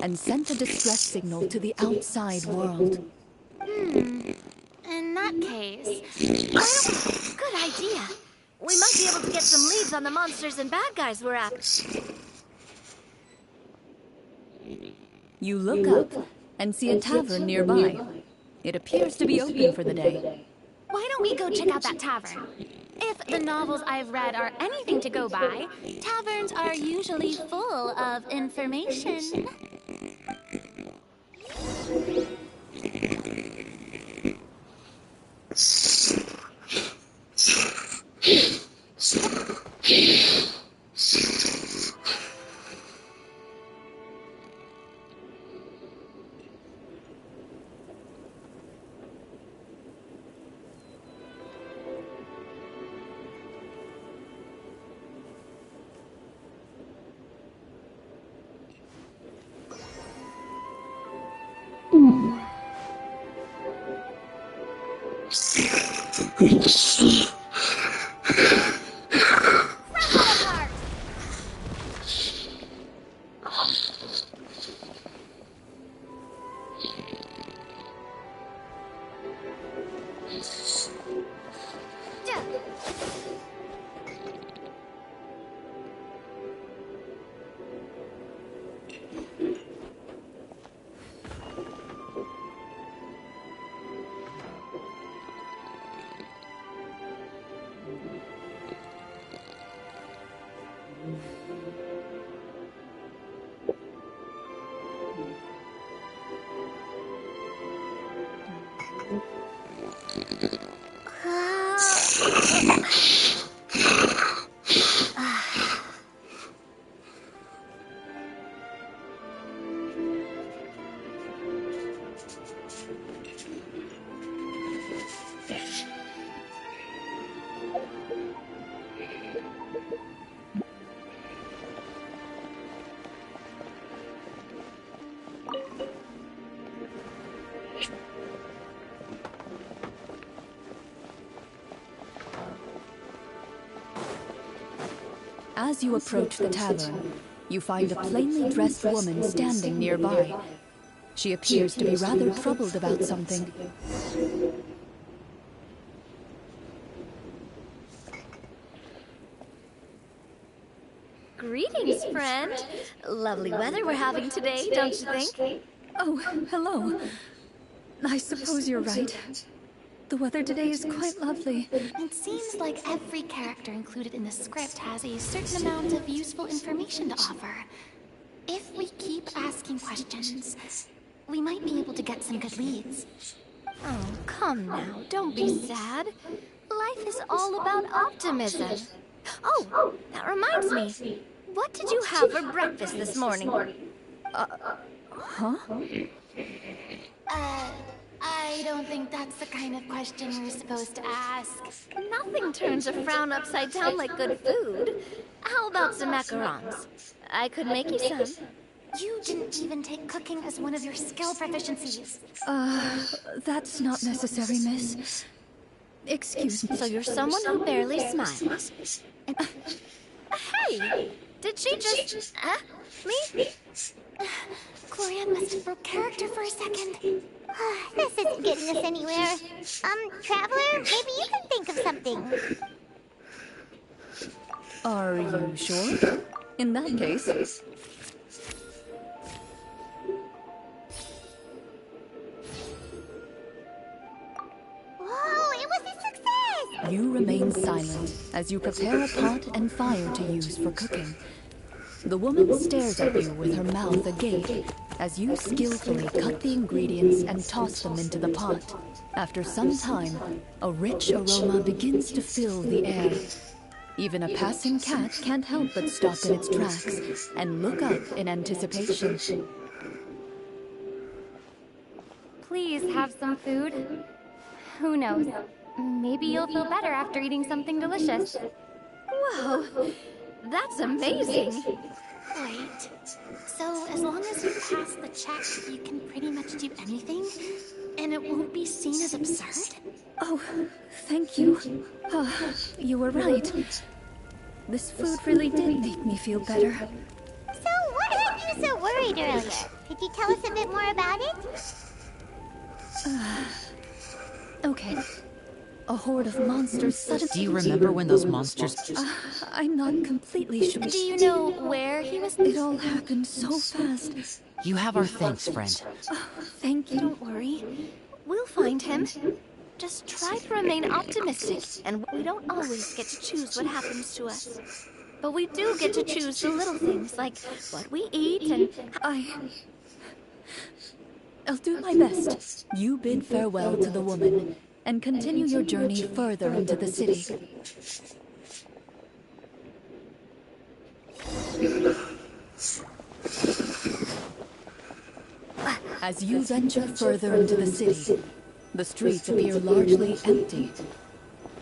and sent a distress signal to the outside world. In that case, good idea. We might be able to get some leads on the monsters and bad guys we're after. You look up and see a tavern nearby. It appears to be open for the day. Why don't we go check out that tavern? If the novels I've read are anything to go by, taverns are usually full of information. As you approach the tavern, you find a plainly dressed woman standing nearby. She appears to be rather troubled about something. Greetings, friend. Lovely weather we're having today, don't you think? Oh, hello. I suppose you're right. The weather today is quite lovely. It seems like every character included in the script has a certain amount of useful information to offer. If we keep asking questions, we might be able to get some good leads. Oh, come now. Don't be sad. Life is all about optimism. Oh, that reminds me. What did you have for breakfast this morning? Huh? I don't think that's the kind of question we're supposed to ask. Nothing turns a frown upside down like good food. How about some macarons? I could make you some. You didn't even take cooking as one of your skill proficiencies. That's not necessary, miss. Excuse me. So you're someone who barely smiles. Hey! Did she just... me? Glorian must have broke character for a second. This isn't getting us anywhere. Traveler, maybe you can think of something. Are you sure? In that case... Whoa, it was a success! You remain silent as you prepare a pot and fire to use for cooking. The woman stares at you with her mouth agape as you skillfully cut the ingredients and toss them into the pot. After some time, a rich aroma begins to fill the air. Even a passing cat can't help but stop in its tracks and look up in anticipation. Please have some food. Who knows? Maybe you'll feel better after eating something delicious. Whoa, that's amazing. Wait, so as long as you pass the check, you can pretty much do anything? And it won't be seen as absurd? Oh, thank you. You were right. This food really did make me feel better. So what had you so worried earlier? Could you tell us a bit more about it? Okay. A horde of monsters suddenly... Do you remember when those monsters... I'm not completely sure. Do you know where he was? It all happened so fast. You have our thanks, friend. Thank you. Don't worry. We'll find him. Just try to remain optimistic, and we don't always get to choose what happens to us. But we do get to choose the little things, like what we eat and... I'll do my best. You bid farewell to the woman, and continue your journey further into the city. As you venture further into the city, the streets appear largely empty.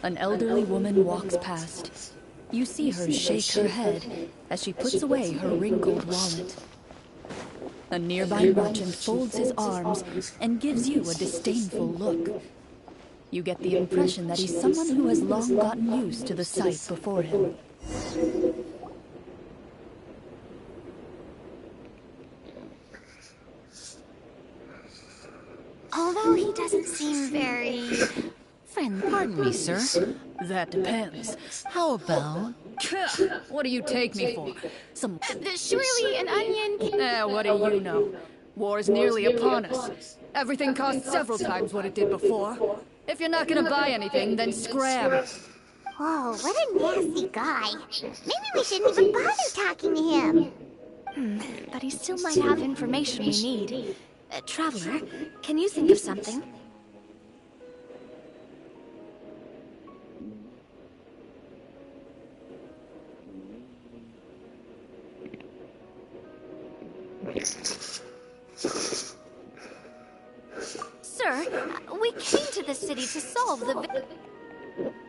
An elderly woman walks past. You see her shake her head as she puts away her wrinkled wallet. A nearby merchant folds his arms and gives you a disdainful look. You get the impression that he's someone who has long gotten used to the sight before him. Although he doesn't seem very... friendly. Pardon me, sir. That depends. How about... What do you take me for? Some... Surely an onion... what do you know? War is nearly upon us. Everything costs several times what it did before. If you're not gonna buy anything, then scram. Whoa, what a nasty guy. Maybe we shouldn't even bother talking to him. But he still might have information we need. Traveler, can you think of something? Sir, we came to the city to solve the...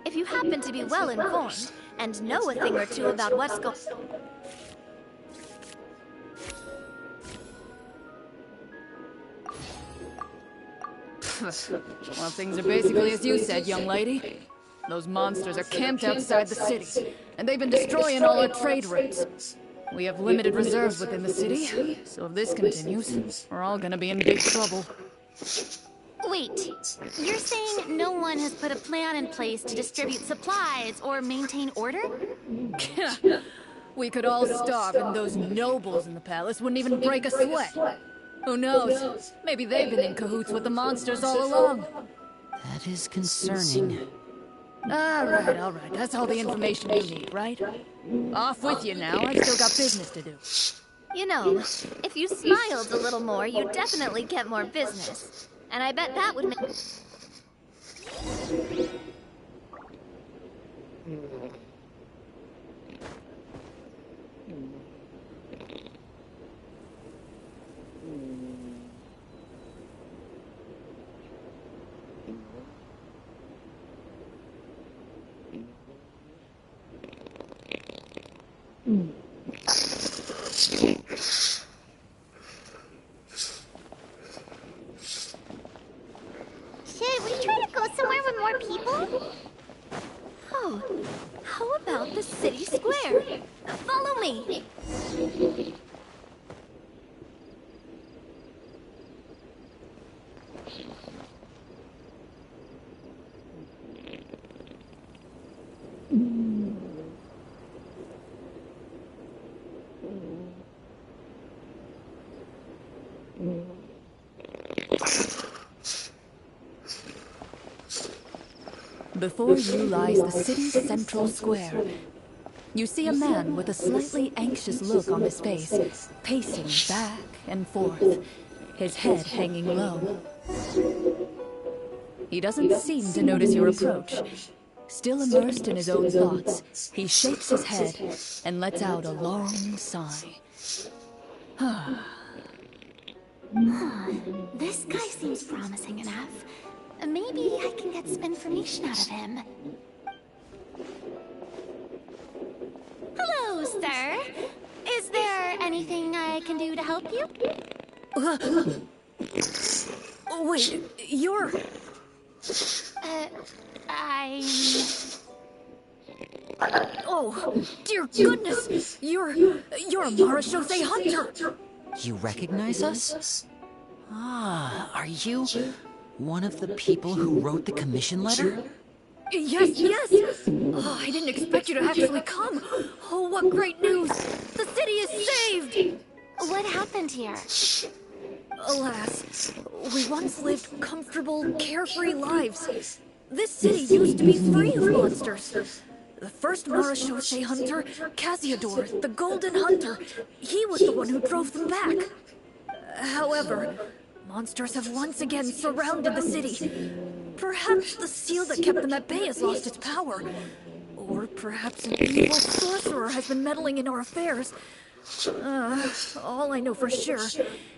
If you happen to be well informed and know a thing or two about what's going... Well, things are basically as you said, young lady. Those monsters are camped outside the city, and they've been destroying all our trade routes. We have limited reserves within the city, so if this continues, we're all gonna be in big trouble. Wait, you're saying no one has put a plan in place to distribute supplies or maintain order? We could all starve, and those nobles in the palace wouldn't even break a sweat. Who knows? Maybe they've been in cahoots with the monsters all along. That is concerning. All right. That's all the information you need, right? Off with you now. I've still got business to do. You know, if you smiled a little more, you'd definitely get more business. And I bet that would make... Should we try to go somewhere with more people? Oh, how about the city square? Follow me. Before you lies the city's central square. You see a man with a slightly anxious look on his face, pacing back and forth, his head hanging low. He doesn't seem to notice your approach. Still immersed in his own thoughts, he shakes his head and lets out a long sigh. This guy seems promising enough. Maybe I can get some information out of him. Hello, sir. Is there anything I can do to help you? Wait, you're... Oh, dear goodness! You're a Marechaussee hunter! You recognize us? Ah, are you one of the people who wrote the commission letter? Yes! Oh, I didn't expect you to actually come. Oh, what great news! The city is saved! What happened here? Alas, we once lived comfortable, carefree lives. This city used to be free of monsters. The first Marechaussee hunter, Casiodor, the Golden Hunter, he was the one who drove them back. However, monsters have once again surrounded the city. Perhaps the seal that kept them at bay has lost its power. Or perhaps an evil sorcerer has been meddling in our affairs. All I know for sure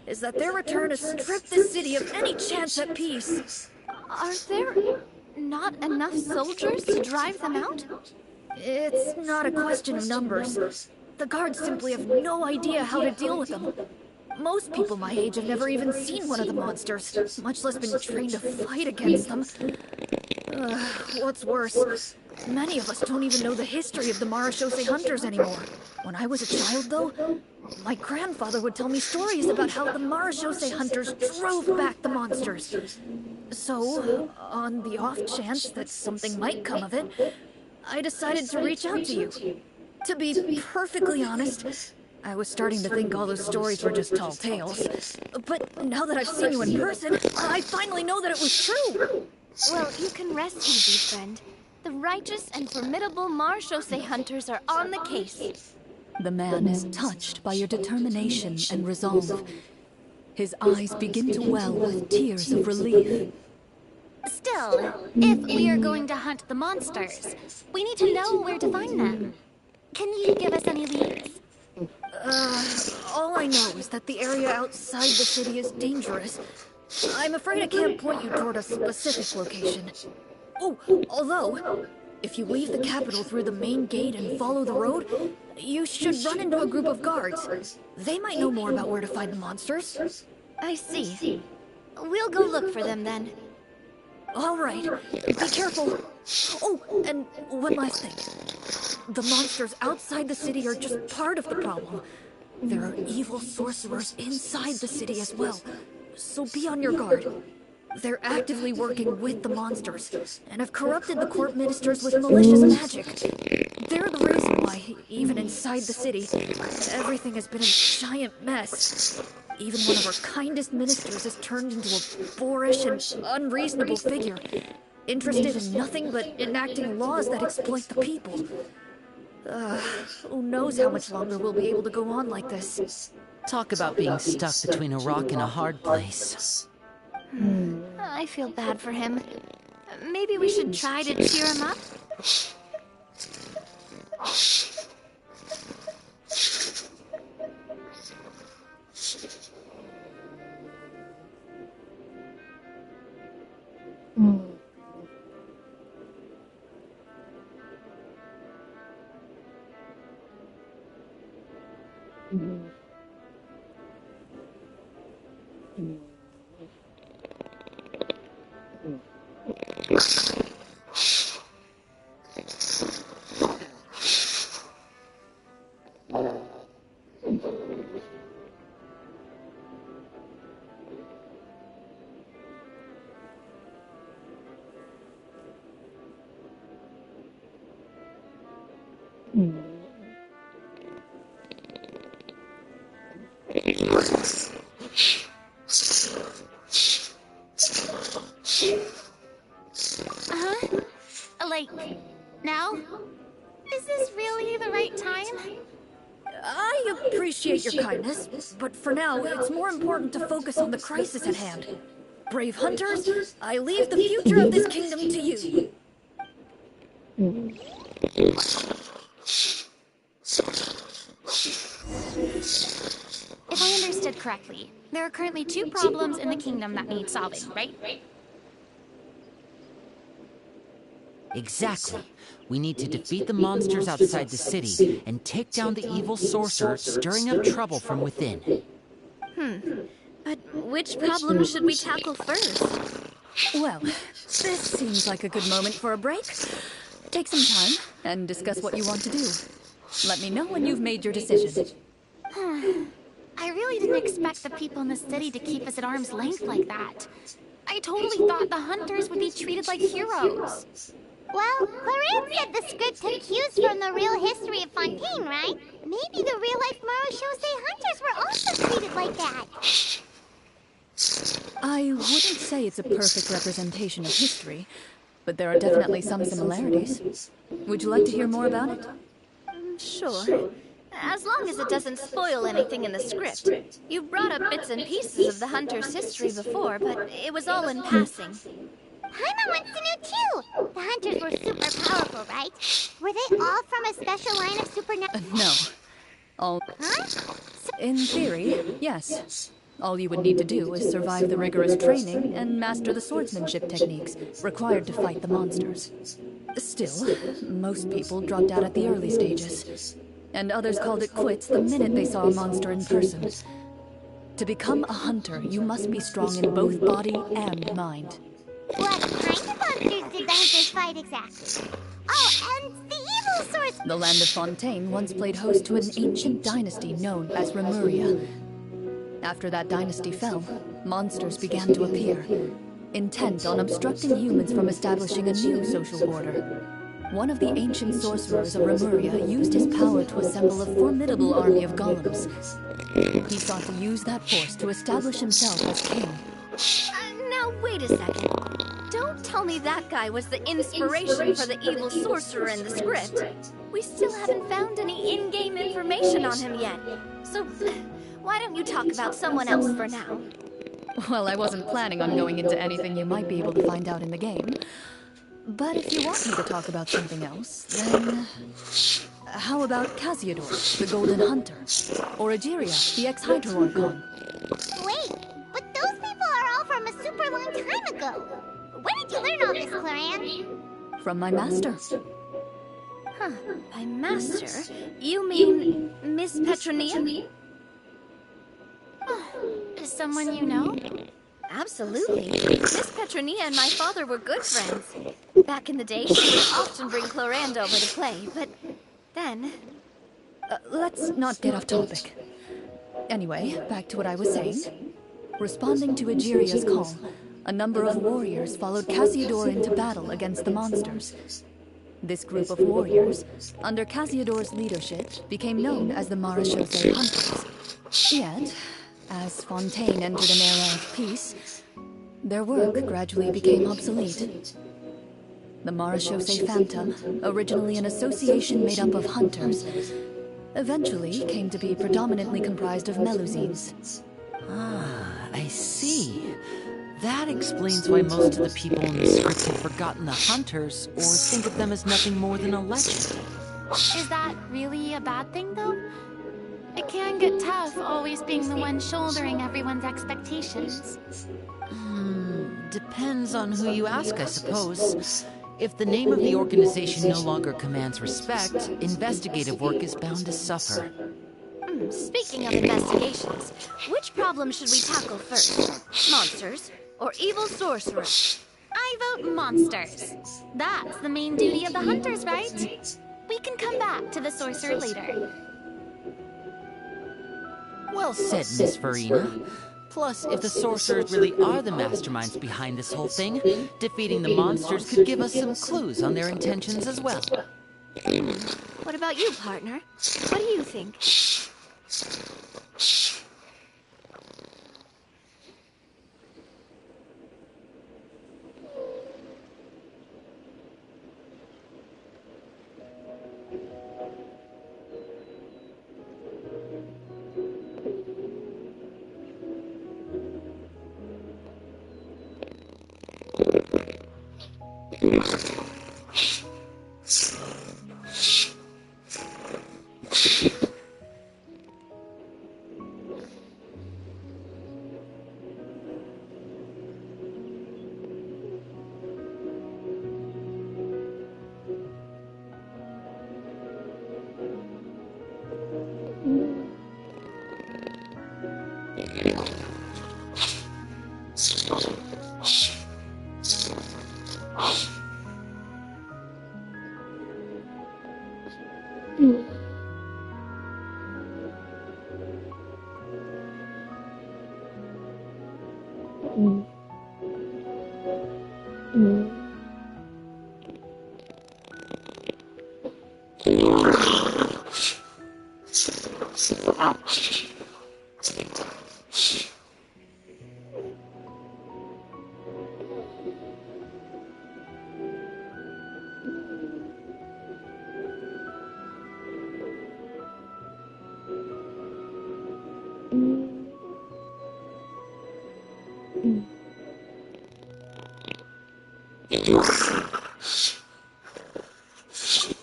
is that their return has stripped this city of any chance at peace. Are there not enough soldiers to drive them out? It's not a question of numbers. The guards simply have no idea how to deal with them. Most people my age have never even seen one of the monsters, much less been trained to fight against them. What's worse, many of us don't even know the history of the Marechaussee hunters anymore. When I was a child, though, my grandfather would tell me stories about how the Marechaussee hunters drove back the monsters. So, on the off chance that something might come of it, I decided to reach out to you. To be perfectly honest, I was starting to think all those stories were just tall tales. But now that I've seen you in person, I finally know that it was true! Well, you can rest easy, friend. The righteous and formidable Marechaussee hunters are on the case. The man is touched by your determination and resolve. His eyes begin to well with tears of relief. Still, if we are going to hunt the monsters, we need to know where to find them. Can you give us any leads? All I know is that the area outside the city is dangerous. I'm afraid I can't point you toward a specific location. Oh, although, if you leave the capital through the main gate and follow the road, you should run into a group of guards. They might know more about where to find the monsters. I see. We'll go look for them then. All right. Be careful. Oh, and one last thing. The monsters outside the city are just part of the problem. There are evil sorcerers inside the city as well, so be on your guard. They're actively working with the monsters, and have corrupted the court ministers with malicious magic. They're the reason why, even inside the city, everything has been a giant mess. Even one of our kindest ministers has turned into a boorish and unreasonable figure, interested in nothing but enacting laws that exploit the people. Who knows how much longer we'll be able to go on like this. Talk about being stuck between a rock and a hard place. I feel bad for him. Maybe we should try to cheer him up? Like, now? Is this really the right time? I appreciate your kindness, but for now, it's more important to focus on the crisis at hand. Brave hunters, I leave the future of this kingdom to you. If I understood correctly, there are currently 2 problems in the kingdom that need solving, right? Exactly. We need to defeat the monsters outside the city and take down the evil sorcerer stirring up trouble from within. But which problem should we tackle first? Well, this seems like a good moment for a break. Take some time and discuss what you want to do. Let me know when you've made your decision. I really didn't expect the people in the city to keep us at arm's length like that. I totally thought the hunters would be treated like heroes. Well, Clarence said the script took cues from the real history of Fontaine, right? Maybe the real-life Marachose hunters were also treated like that. I wouldn't say it's a perfect representation of history, but there are definitely some similarities. Would you like to hear more about it? Sure. As long as it doesn't spoil anything in the script. You brought up bits and pieces of the hunter's history before, but it was all in passing. Paimon wants to know too! The hunters were super powerful, right? Were they all from a special line of supernatural... No. All... Huh? In theory, yes. All you would need to do is survive the rigorous training and master the swordsmanship techniques required to fight the monsters. Still, most people dropped out at the early stages, and others called it quits the minute they saw a monster in person. To become a hunter, you must be strong in both body and mind. What kind of monsters did the hunters fight exactly? Oh, and the evil source... The land of Fontaine once played host to an ancient dynasty known as Remuria. After that dynasty fell, monsters began to appear, intent on obstructing humans from establishing a new social order. One of the ancient sorcerers of Remuria used his power to assemble a formidable army of golems. He sought to use that force to establish himself as king. Now wait a second. Don't tell me that guy was the inspiration for the evil sorcerer in the script. We still haven't found any in-game information on him yet. So, why don't you talk about someone else for now? Well, I wasn't planning on going into anything you might be able to find out in the game. But if you want me to talk about something else, then... How about Casiodor, the Golden Hunter? Or Egeria, the ex-Hydra Archon? Wait, but those people are all from a super long time ago. Where did you learn all this, Claran? From my master. Huh, my master? You mean Miss Petronia? Someone you know? Absolutely. Miss Petronia and my father were good friends. Back in the day, she would often bring Clorinde over to play, but then... Let's not get off topic. Anyway, back to what I was saying. Responding to Egeria's call, a number of warriors followed Cassiodor into battle against the monsters. This group of warriors, under Cassiodor's leadership, became known as the Marechaussee Hunters. Yet, as Fontaine entered an era of peace, their work gradually became obsolete. The Marechaussee Phantom, originally an association made up of hunters, eventually came to be predominantly comprised of Melusines. Ah, I see. That explains why most of the people in the script have forgotten the hunters or think of them as nothing more than a legend. Is that really a bad thing, though? It can get tough always being the one shouldering everyone's expectations. Depends on who you ask, I suppose. If the name of the organization no longer commands respect, investigative work is bound to suffer. Speaking of investigations, which problem should we tackle first? Monsters or evil sorcerers? I vote monsters. That's the main duty of the hunters, right? We can come back to the sorcerer later. Well said, Miss Farina. Plus, if the sorcerers really are the masterminds behind this whole thing, defeating the monsters could give us some clues on their intentions as well. What about you, partner? What do you think?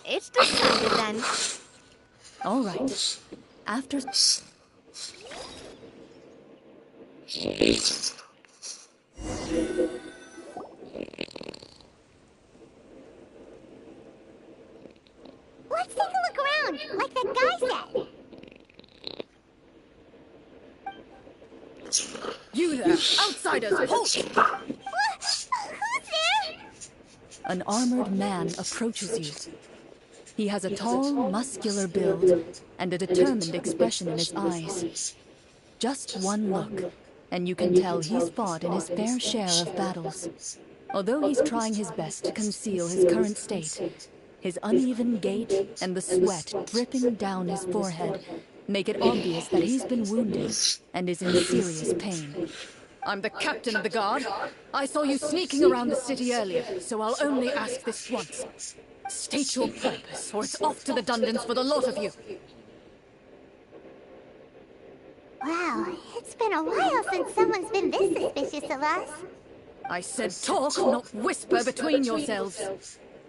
It's decided then. All right. After... Let's take a look around, like that guy said. You there, outsiders, halt! Who's there? An armored man approaches you. He has a tall, muscular build and a determined expression in his eyes. Just one look, and you can tell he's fought in his fair share of battles. Although he's trying his best to conceal his current state, his uneven gait and the sweat dripping down his forehead make it obvious that he's been wounded and is in serious pain. I'm the captain of the guard. I saw you sneaking around the city earlier, so I'll only ask this once. State your purpose, or it's off to the dungeons for the lot of you. Wow, it's been a while since someone's been this suspicious of us. I said talk, not whisper between yourselves.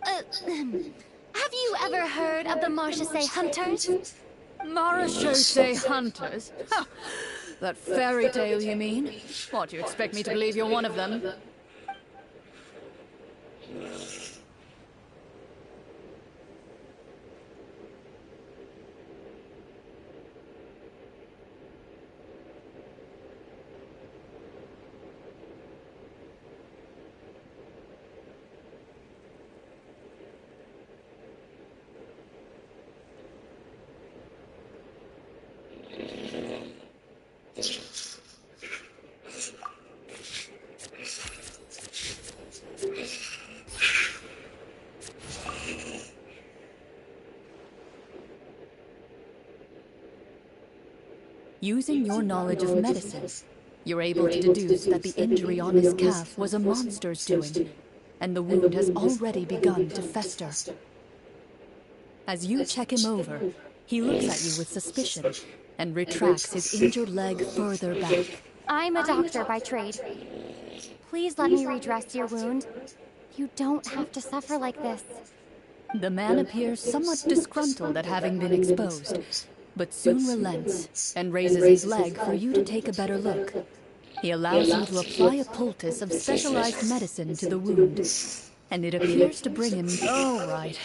Have you ever heard of the Marechaussee Hunters? Marechaussee Hunters? Ha! That fairy tale, you mean? What, you expect me to believe you're one of them? Using your knowledge of medicine, you're able to deduce that the injury on his calf was a monster's doing, and the wound has already begun to fester. As you check him over, he looks at you with suspicion and retracts his injured leg further back. I'm a doctor by trade. Please let me redress your wound. You don't have to suffer like this. The man appears somewhat disgruntled at having been exposed, but soon relents and raises his leg for you to take a better look. He allows you to apply a poultice of specialized medicine to the wound, and it appears to bring him... Oh, right.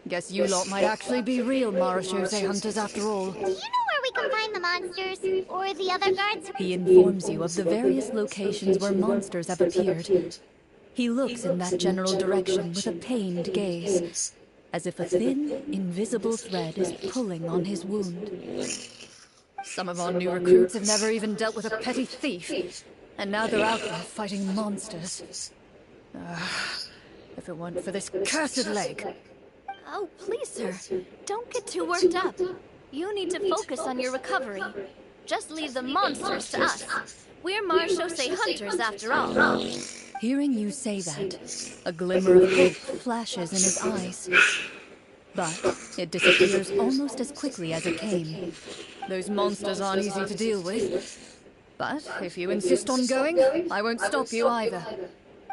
Guess you lot might actually be real Marachose hunters after all. Do you know where we can find the monsters? Or the other guards? He informs you of the various locations where monsters have appeared. He looks in that general direction with a pained gaze, as if a thin, invisible thread is pulling on his wound. Some of our new recruits have never even dealt with a petty thief, and now they're out there fighting monsters. If it weren't for this cursed leg. Oh, please, sir. Don't get too worked up. You need to focus on your recovery. Just leave the monsters to us. We're Marachose hunters, after all. Hearing you say that, a glimmer of hope flashes in his eyes. But it disappears almost as quickly as it came. Those monsters aren't easy to deal with. But if you insist on going, I won't stop you either.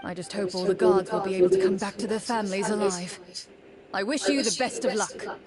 I just hope all the guards will be able to come back to their families alive. I wish you the best of luck.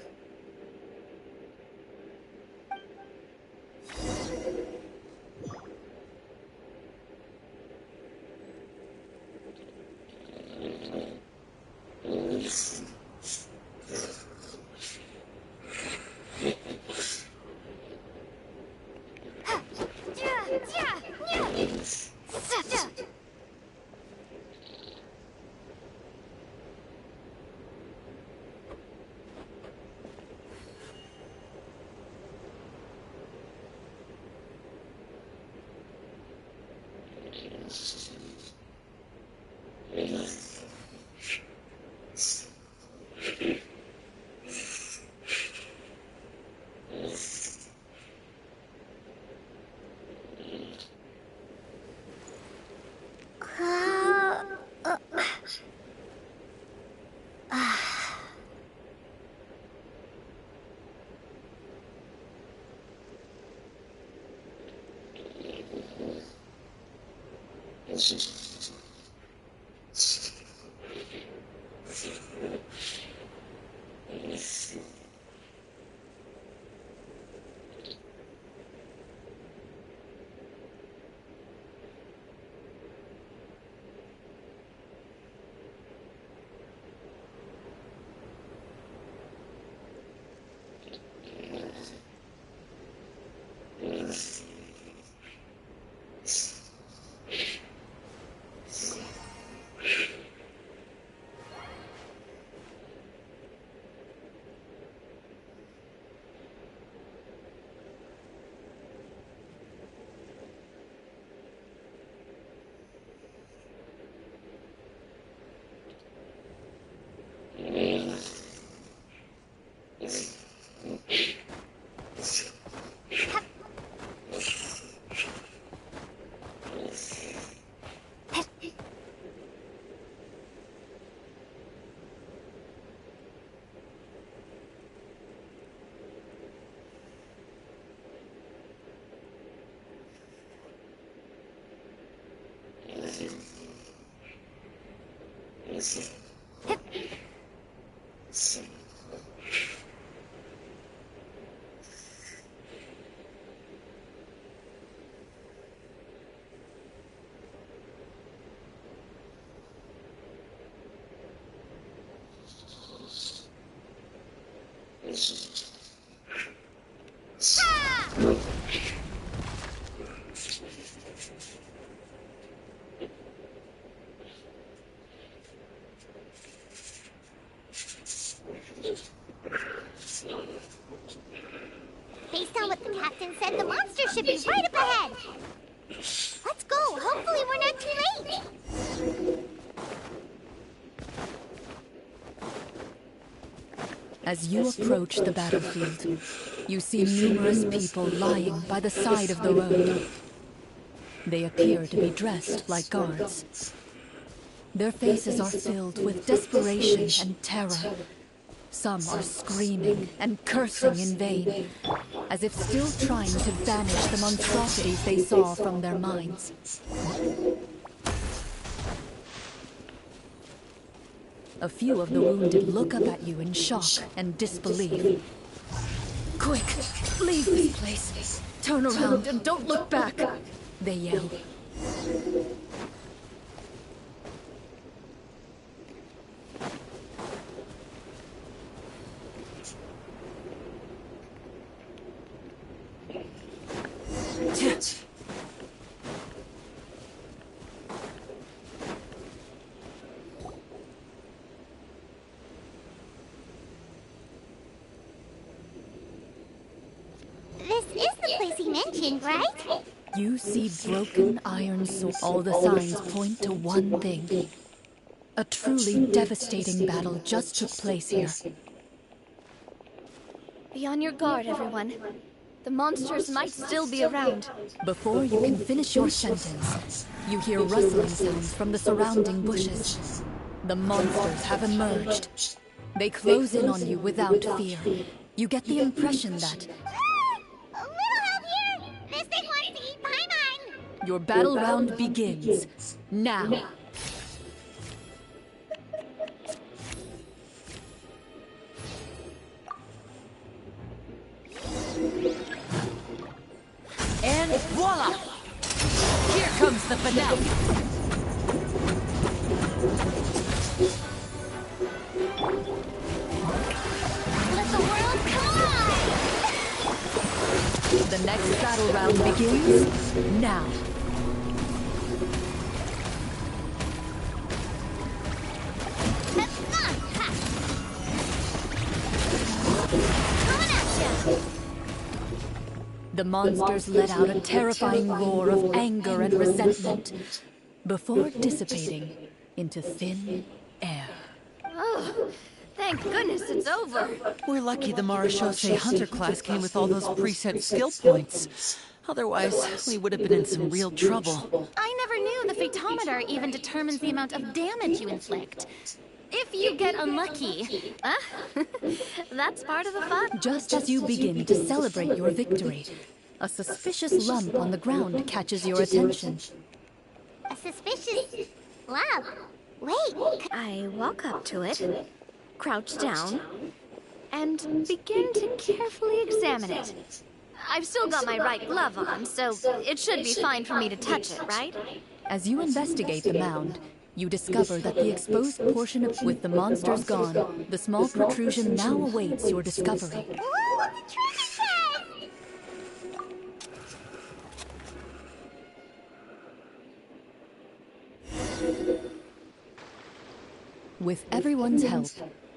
Based on what the captain said, the monster should be right up ahead. Let's go. Hopefully we're not too late. As you approach the battlefield, You see numerous people lying by the side of the road. They appear to be dressed like guards. Their faces are filled with desperation and terror. Some are screaming and cursing in vain, as if still trying to banish the monstrosities they saw from their minds. A few of the wounded look up at you in shock and disbelief. Quick, leave this place. Turn around and don't look back, they yell. This is the place he mentioned, right? You see broken iron swords. All the signs point to one thing. A truly devastating battle just took place here. Be on your guard, everyone. The monsters might still be around. Before you can finish your sentence, you hear rustling sounds from the surrounding bushes. The monsters have emerged. They close in on you without fear. You get the impression that your battle round begins now. And voila! Here comes the finale. Let the world collide! The next battle round begins now. The monsters let out a terrifying roar of anger and resentment before dissipating into thin air. Oh, thank goodness it's over. We're lucky the Marachose Hunter class came with all those preset skill points. Otherwise, we would have been in some real trouble. I never knew the Fatometer even determines the amount of damage you inflict. If you get unlucky. That's part of the fun. Just as you begin to celebrate your victory, a suspicious lump on the ground catches your attention. A suspicious lump? Wait. I walk up to it, crouch down, and begin to carefully examine it. I've still got my right glove on, so it should be fine for me to touch it, right? As you investigate the mound, you discover that the exposed portion of with the monsters gone, the small protrusion now awaits your discovery. Ooh, the treasure chest! With everyone's help,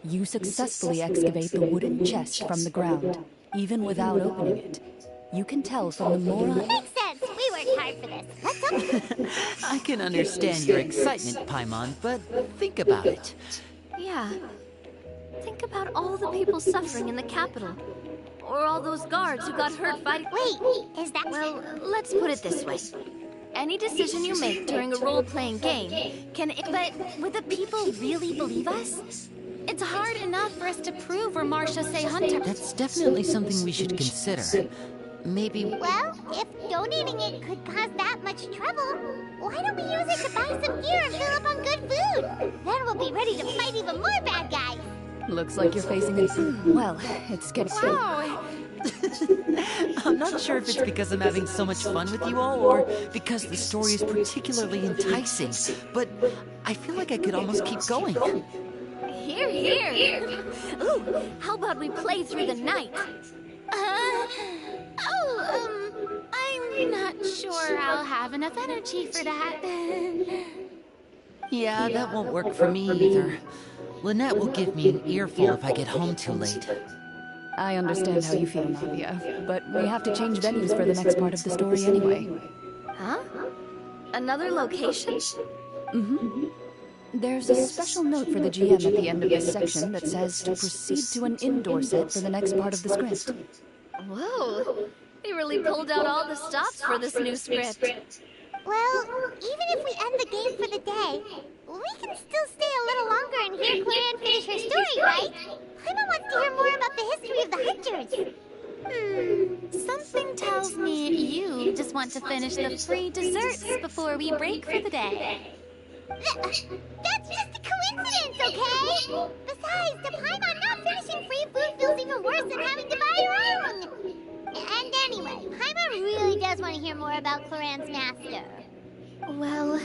you successfully excavate the wooden chest from the ground, even without opening it. You can tell from the Mora... Makes sense. We worked hard for this. Let's open it. I can understand your excitement, Paimon, but think about it. Yeah. Think about all the people suffering in the capital. Or all those guards who got hurt fighting... Wait, is that... Well, let's put it this way. Any decision you make during a role-playing game can... But would the people really believe us? It's hard enough for us to prove we're Marachose Hunters. That's definitely something we should consider. Maybe... Well, if donating it could cause that much trouble, why don't we use it to buy some gear and fill up on good food? Then we'll be ready to fight even more bad guys. Looks like you're facing a... Well, it's getting... Wow! I'm not sure if it's because I'm having so much fun with you all, or because the story is particularly enticing, but I feel like I could almost keep going. Here, here! Ooh, how about we play through the night? I'm not sure I'll have enough energy for that. Yeah, that won't work for me either. Lynette will give me an earful if I get home too late. I understand how you feel, Nadia, but we have to change venues for the next part of the story anyway. Huh? Another location? Mm-hmm. There's a special note for the GM at the end of this section that says to proceed to an indoor set for the next part of the script. Whoa, they really pulled out all the stops for this new script. Well, even if we end the game for the day, we can still stay a little longer and hear Clairen finish her story, right? Paimon wants to hear more about the history of the Hunters. Something tells me you just want to finish the free desserts before we break for the day. That's just a coincidence, okay? Besides, to Paimon, not finishing free food feels even worse than having to buy your own. And anyway, Paimon really does want to hear more about Cloran's master. Well...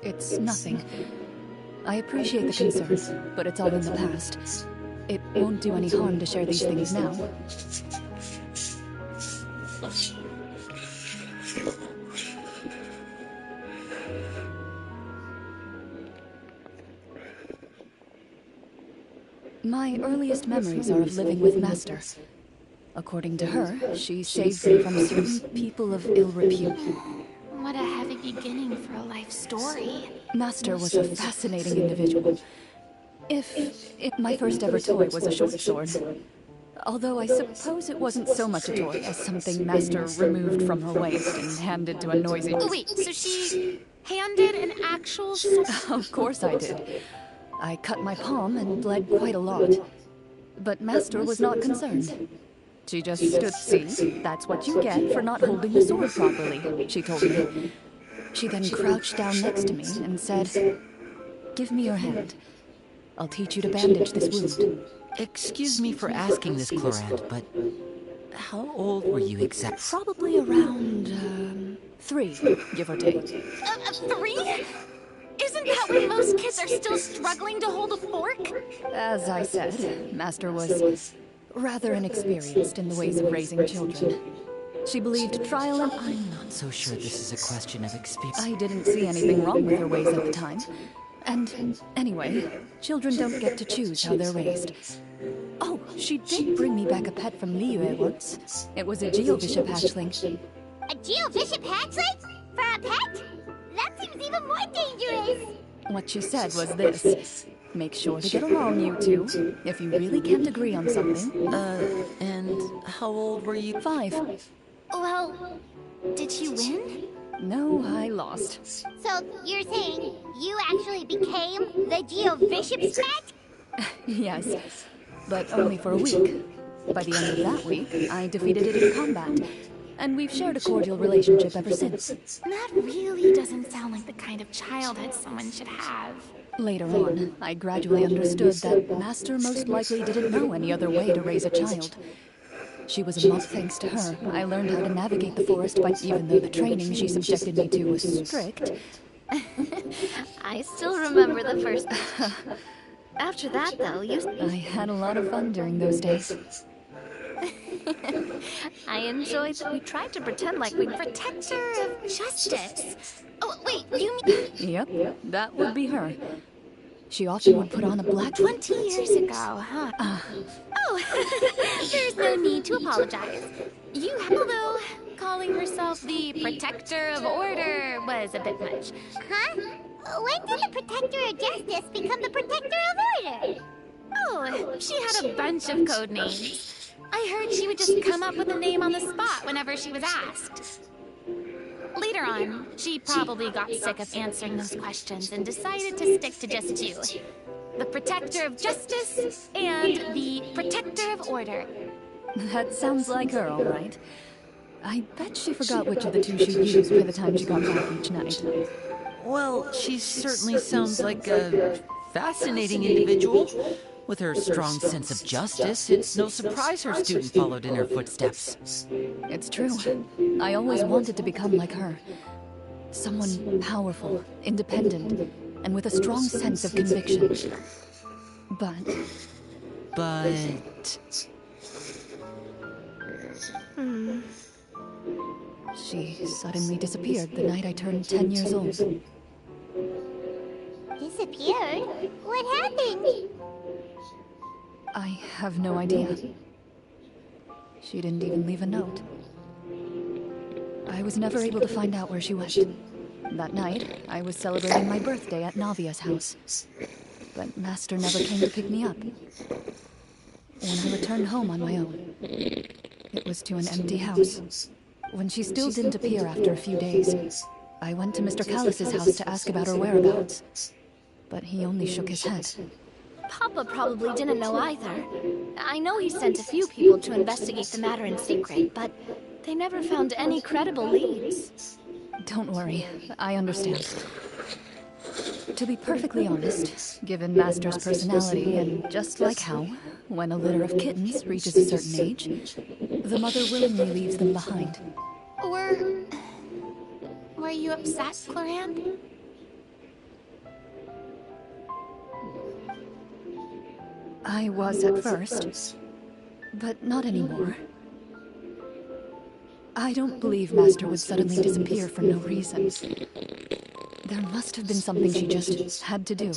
It's nothing. I appreciate the concern, but it's all in the past. It won't do any harm to share these things now. My earliest memories are of living with Master. According to her, she saved me from certain people of ill repute. What a heavy beginning for a life story. Master was a fascinating individual. If my first ever toy was a short sword. Although I suppose it wasn't so much a toy as something Master removed from her waist and handed to a noisy... Oh, wait, so she handed an actual sword? Of course I did. I cut my palm and bled quite a lot. But Master was not concerned. She just stood, see, that's what you get for not holding the sword properly, she told me. She then crouched down next to me and said, "Give me your hand. I'll teach you to bandage this wound." Excuse me for asking this, Clorant, but how old were you exactly? Probably around, 3, give or take. 3? Isn't that when most kids are still struggling to hold a fork? As I said, Master was rather inexperienced in the ways of raising children. She believed trial and... I'm not so sure this is a question of experience. I didn't see anything wrong with her ways at the time. And anyway, children don't get to choose how they're raised. Oh, she did bring me back a pet from Liyue once. It was a Geobishop hatchling. A Geobishop hatchling? For a pet? That seems even more dangerous. What she said was this: make sure to get along, you two. If you really can't agree on something. And how old were you? 5. Well, did she win? No, I lost. So you're saying you actually became the Geobishop's pet? Yes, but only for a week. By the end of that week, I defeated it in combat. And we've shared a cordial relationship ever since. That really doesn't sound like the kind of childhood someone should have. Later on, I gradually understood that Master most likely didn't know any other way to raise a child. She was a monk thanks to her. I learned how to navigate the forest, but even though the training she subjected me to was strict... I still remember the first... After that, though, I had a lot of fun during those days. I enjoyed that we tried to pretend like we were Protector of Justice. Oh, wait, you mean... Yep, that would be her. She often would put on a black... 20 years ago, huh? Oh, there's no need to apologize. You have, although calling herself the Protector of Order was a bit much. Huh? When did the Protector of Justice become the Protector of Order? Oh, she had a bunch of code names. I heard she would just come up with a name on the spot whenever she was asked. Later on, she probably got sick of answering those questions and decided to stick to just 2. The Protector of Justice and the Protector of Order. That sounds like her, all right. I bet she forgot which of the two she'd use by the time she got back each night. Well, she certainly sounds like a fascinating individual. With her strong sense of justice, it's no surprise her student followed in her footsteps. It's true. I always wanted to become like her. Someone powerful, independent, and with a strong sense of conviction. But... She suddenly disappeared the night I turned 10 years old. Disappeared? What happened? I have no idea. She didn't even leave a note. I was never able to find out where she went. That night, I was celebrating my birthday at Navia's house. But Master never came to pick me up. When I returned home on my own, it was to an empty house. When she still didn't appear after a few days, I went to Mr. Callus's house to ask about her whereabouts. But he only shook his head. Papa probably didn't know either. I know he sent a few people to investigate the matter in secret, but they never found any credible leads. Don't worry, I understand. To be perfectly honest, given Master's personality, and just like how, when a litter of kittens reaches a certain age, the mother willingly leaves them behind. Were you upset, Clorinde? I was at first, but not anymore. I don't believe Master would suddenly disappear for no reason. There must have been something she just had to do.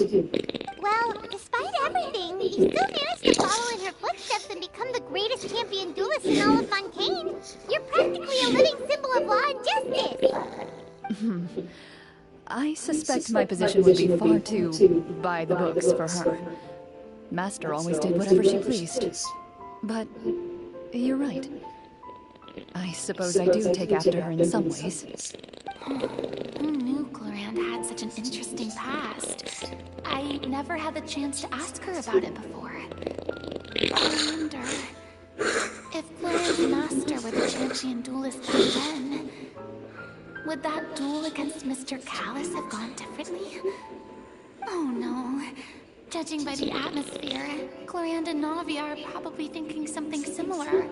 Well, despite everything, you still managed to follow in her footsteps and become the greatest champion duelist in all of Fontaine. You're practically a living symbol of law and justice. I suspect my position would be far too by the books for her. Master always did whatever she pleased. But you're right. I suppose I do take after her in some ways. Who knew Clorinde had such an interesting past? I never had the chance to ask her about it before. I wonder if Clorinde's master were the champion duelist back then. Would that duel against Mr. Callus have gone differently? Oh no. Judging by the atmosphere, Clorinde and Navia are probably thinking something similar.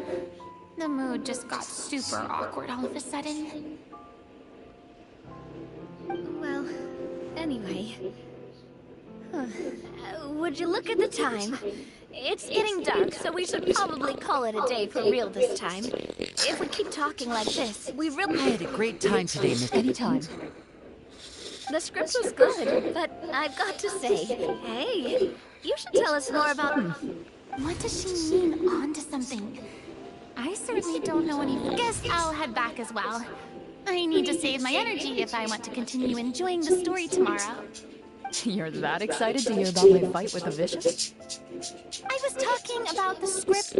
The mood just got super awkward all of a sudden. Well, anyway. Would you look at the time? It's getting dark, so we should probably call it a day for real this time. If we keep talking like this, we really... I had a great time today, Miss. Anytime. The script was good, but I've got to say, hey, you should tell us more about... What does she mean, on to something? I certainly don't know any... Guess I'll head back as well. I need to save my energy if I want to continue enjoying the story tomorrow. You're that excited to hear about my fight with the Vicious? I was talking about the script.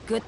Good.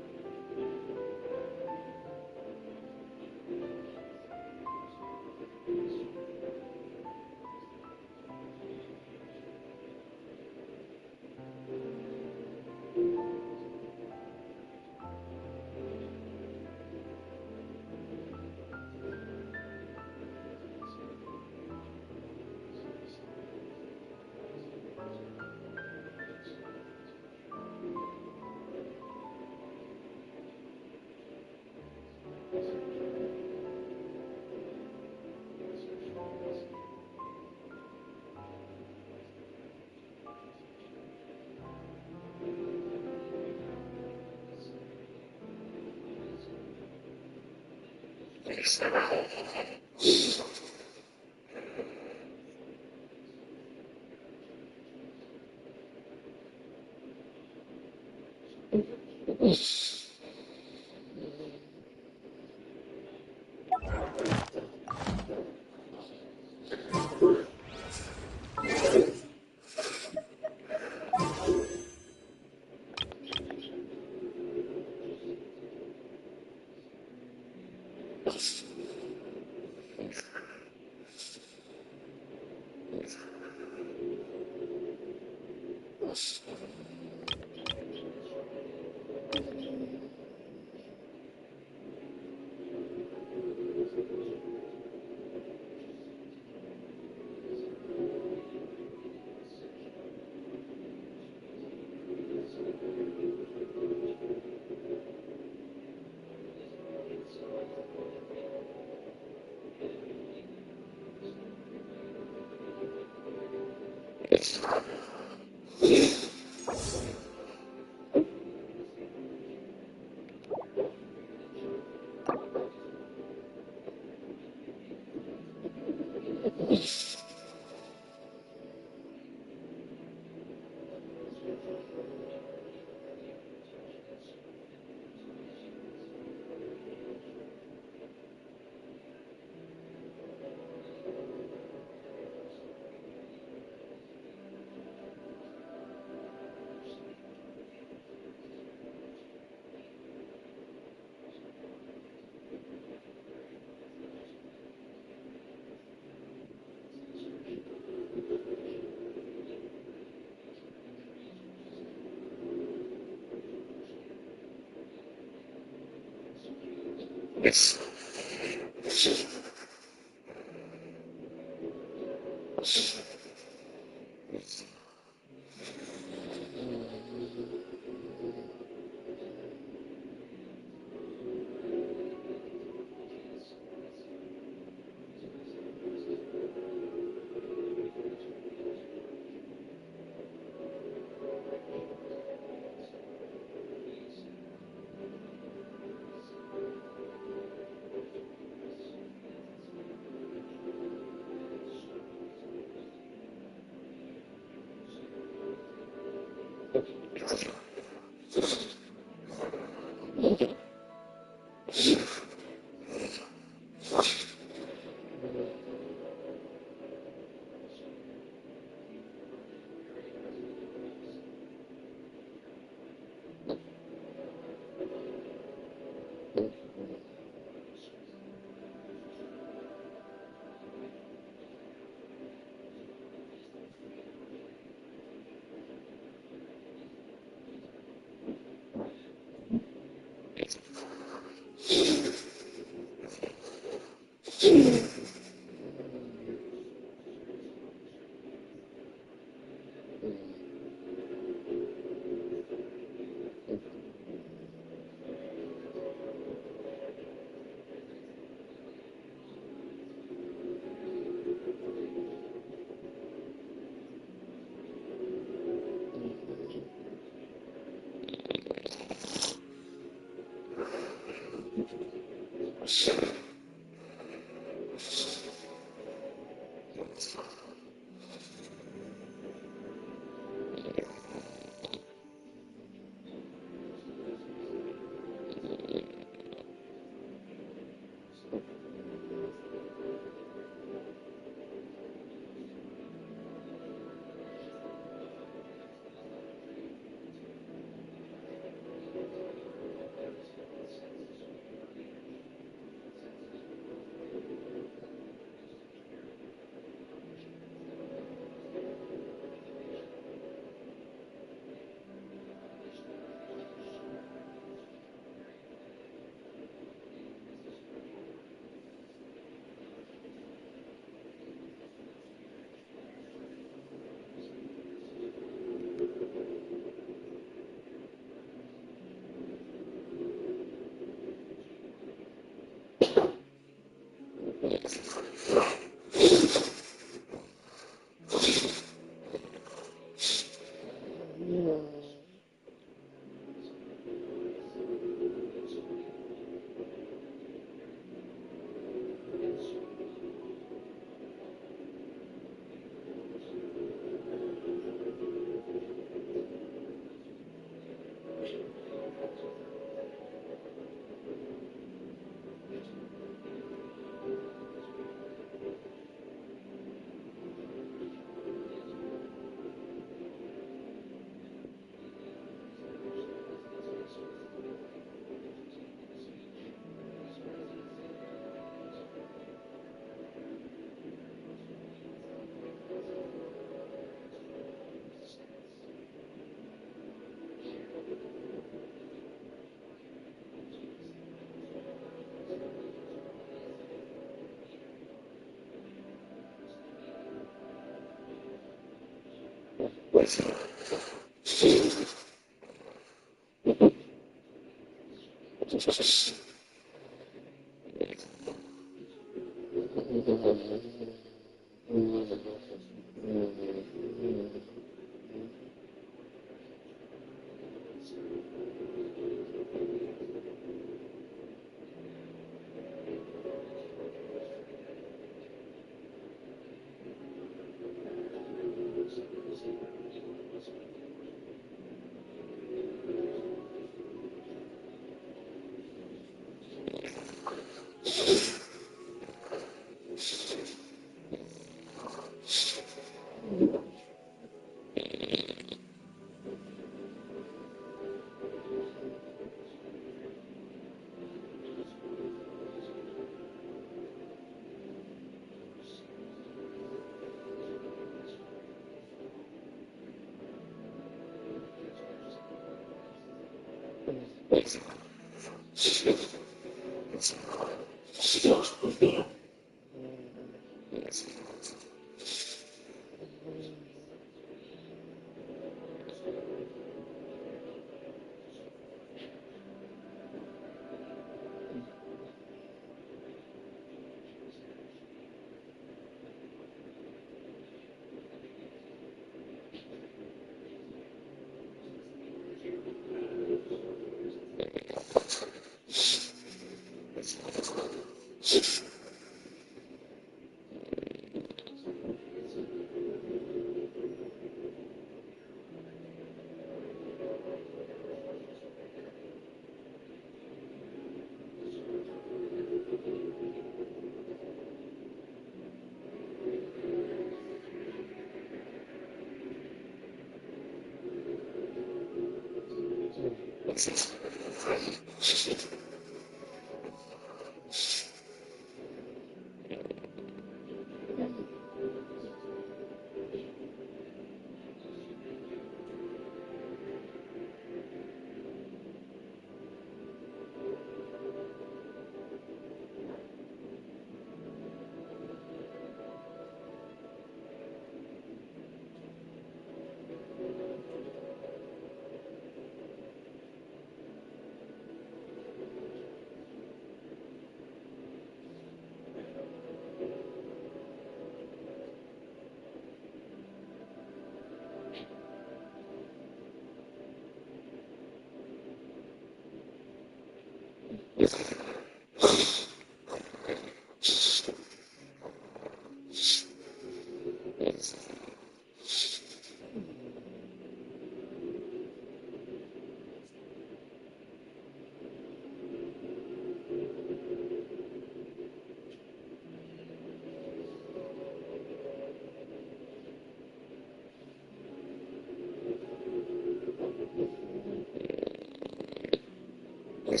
Hey,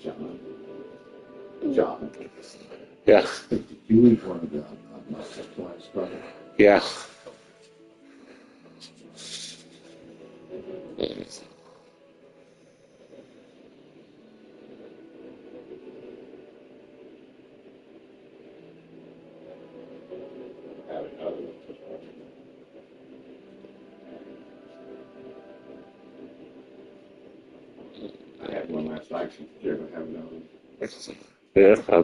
John. John. Yeah. You eat one of the mustard flies, brother? Yeah. Have another one. I had one last night. Since you're gonna have another one. Yeah.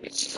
Yes.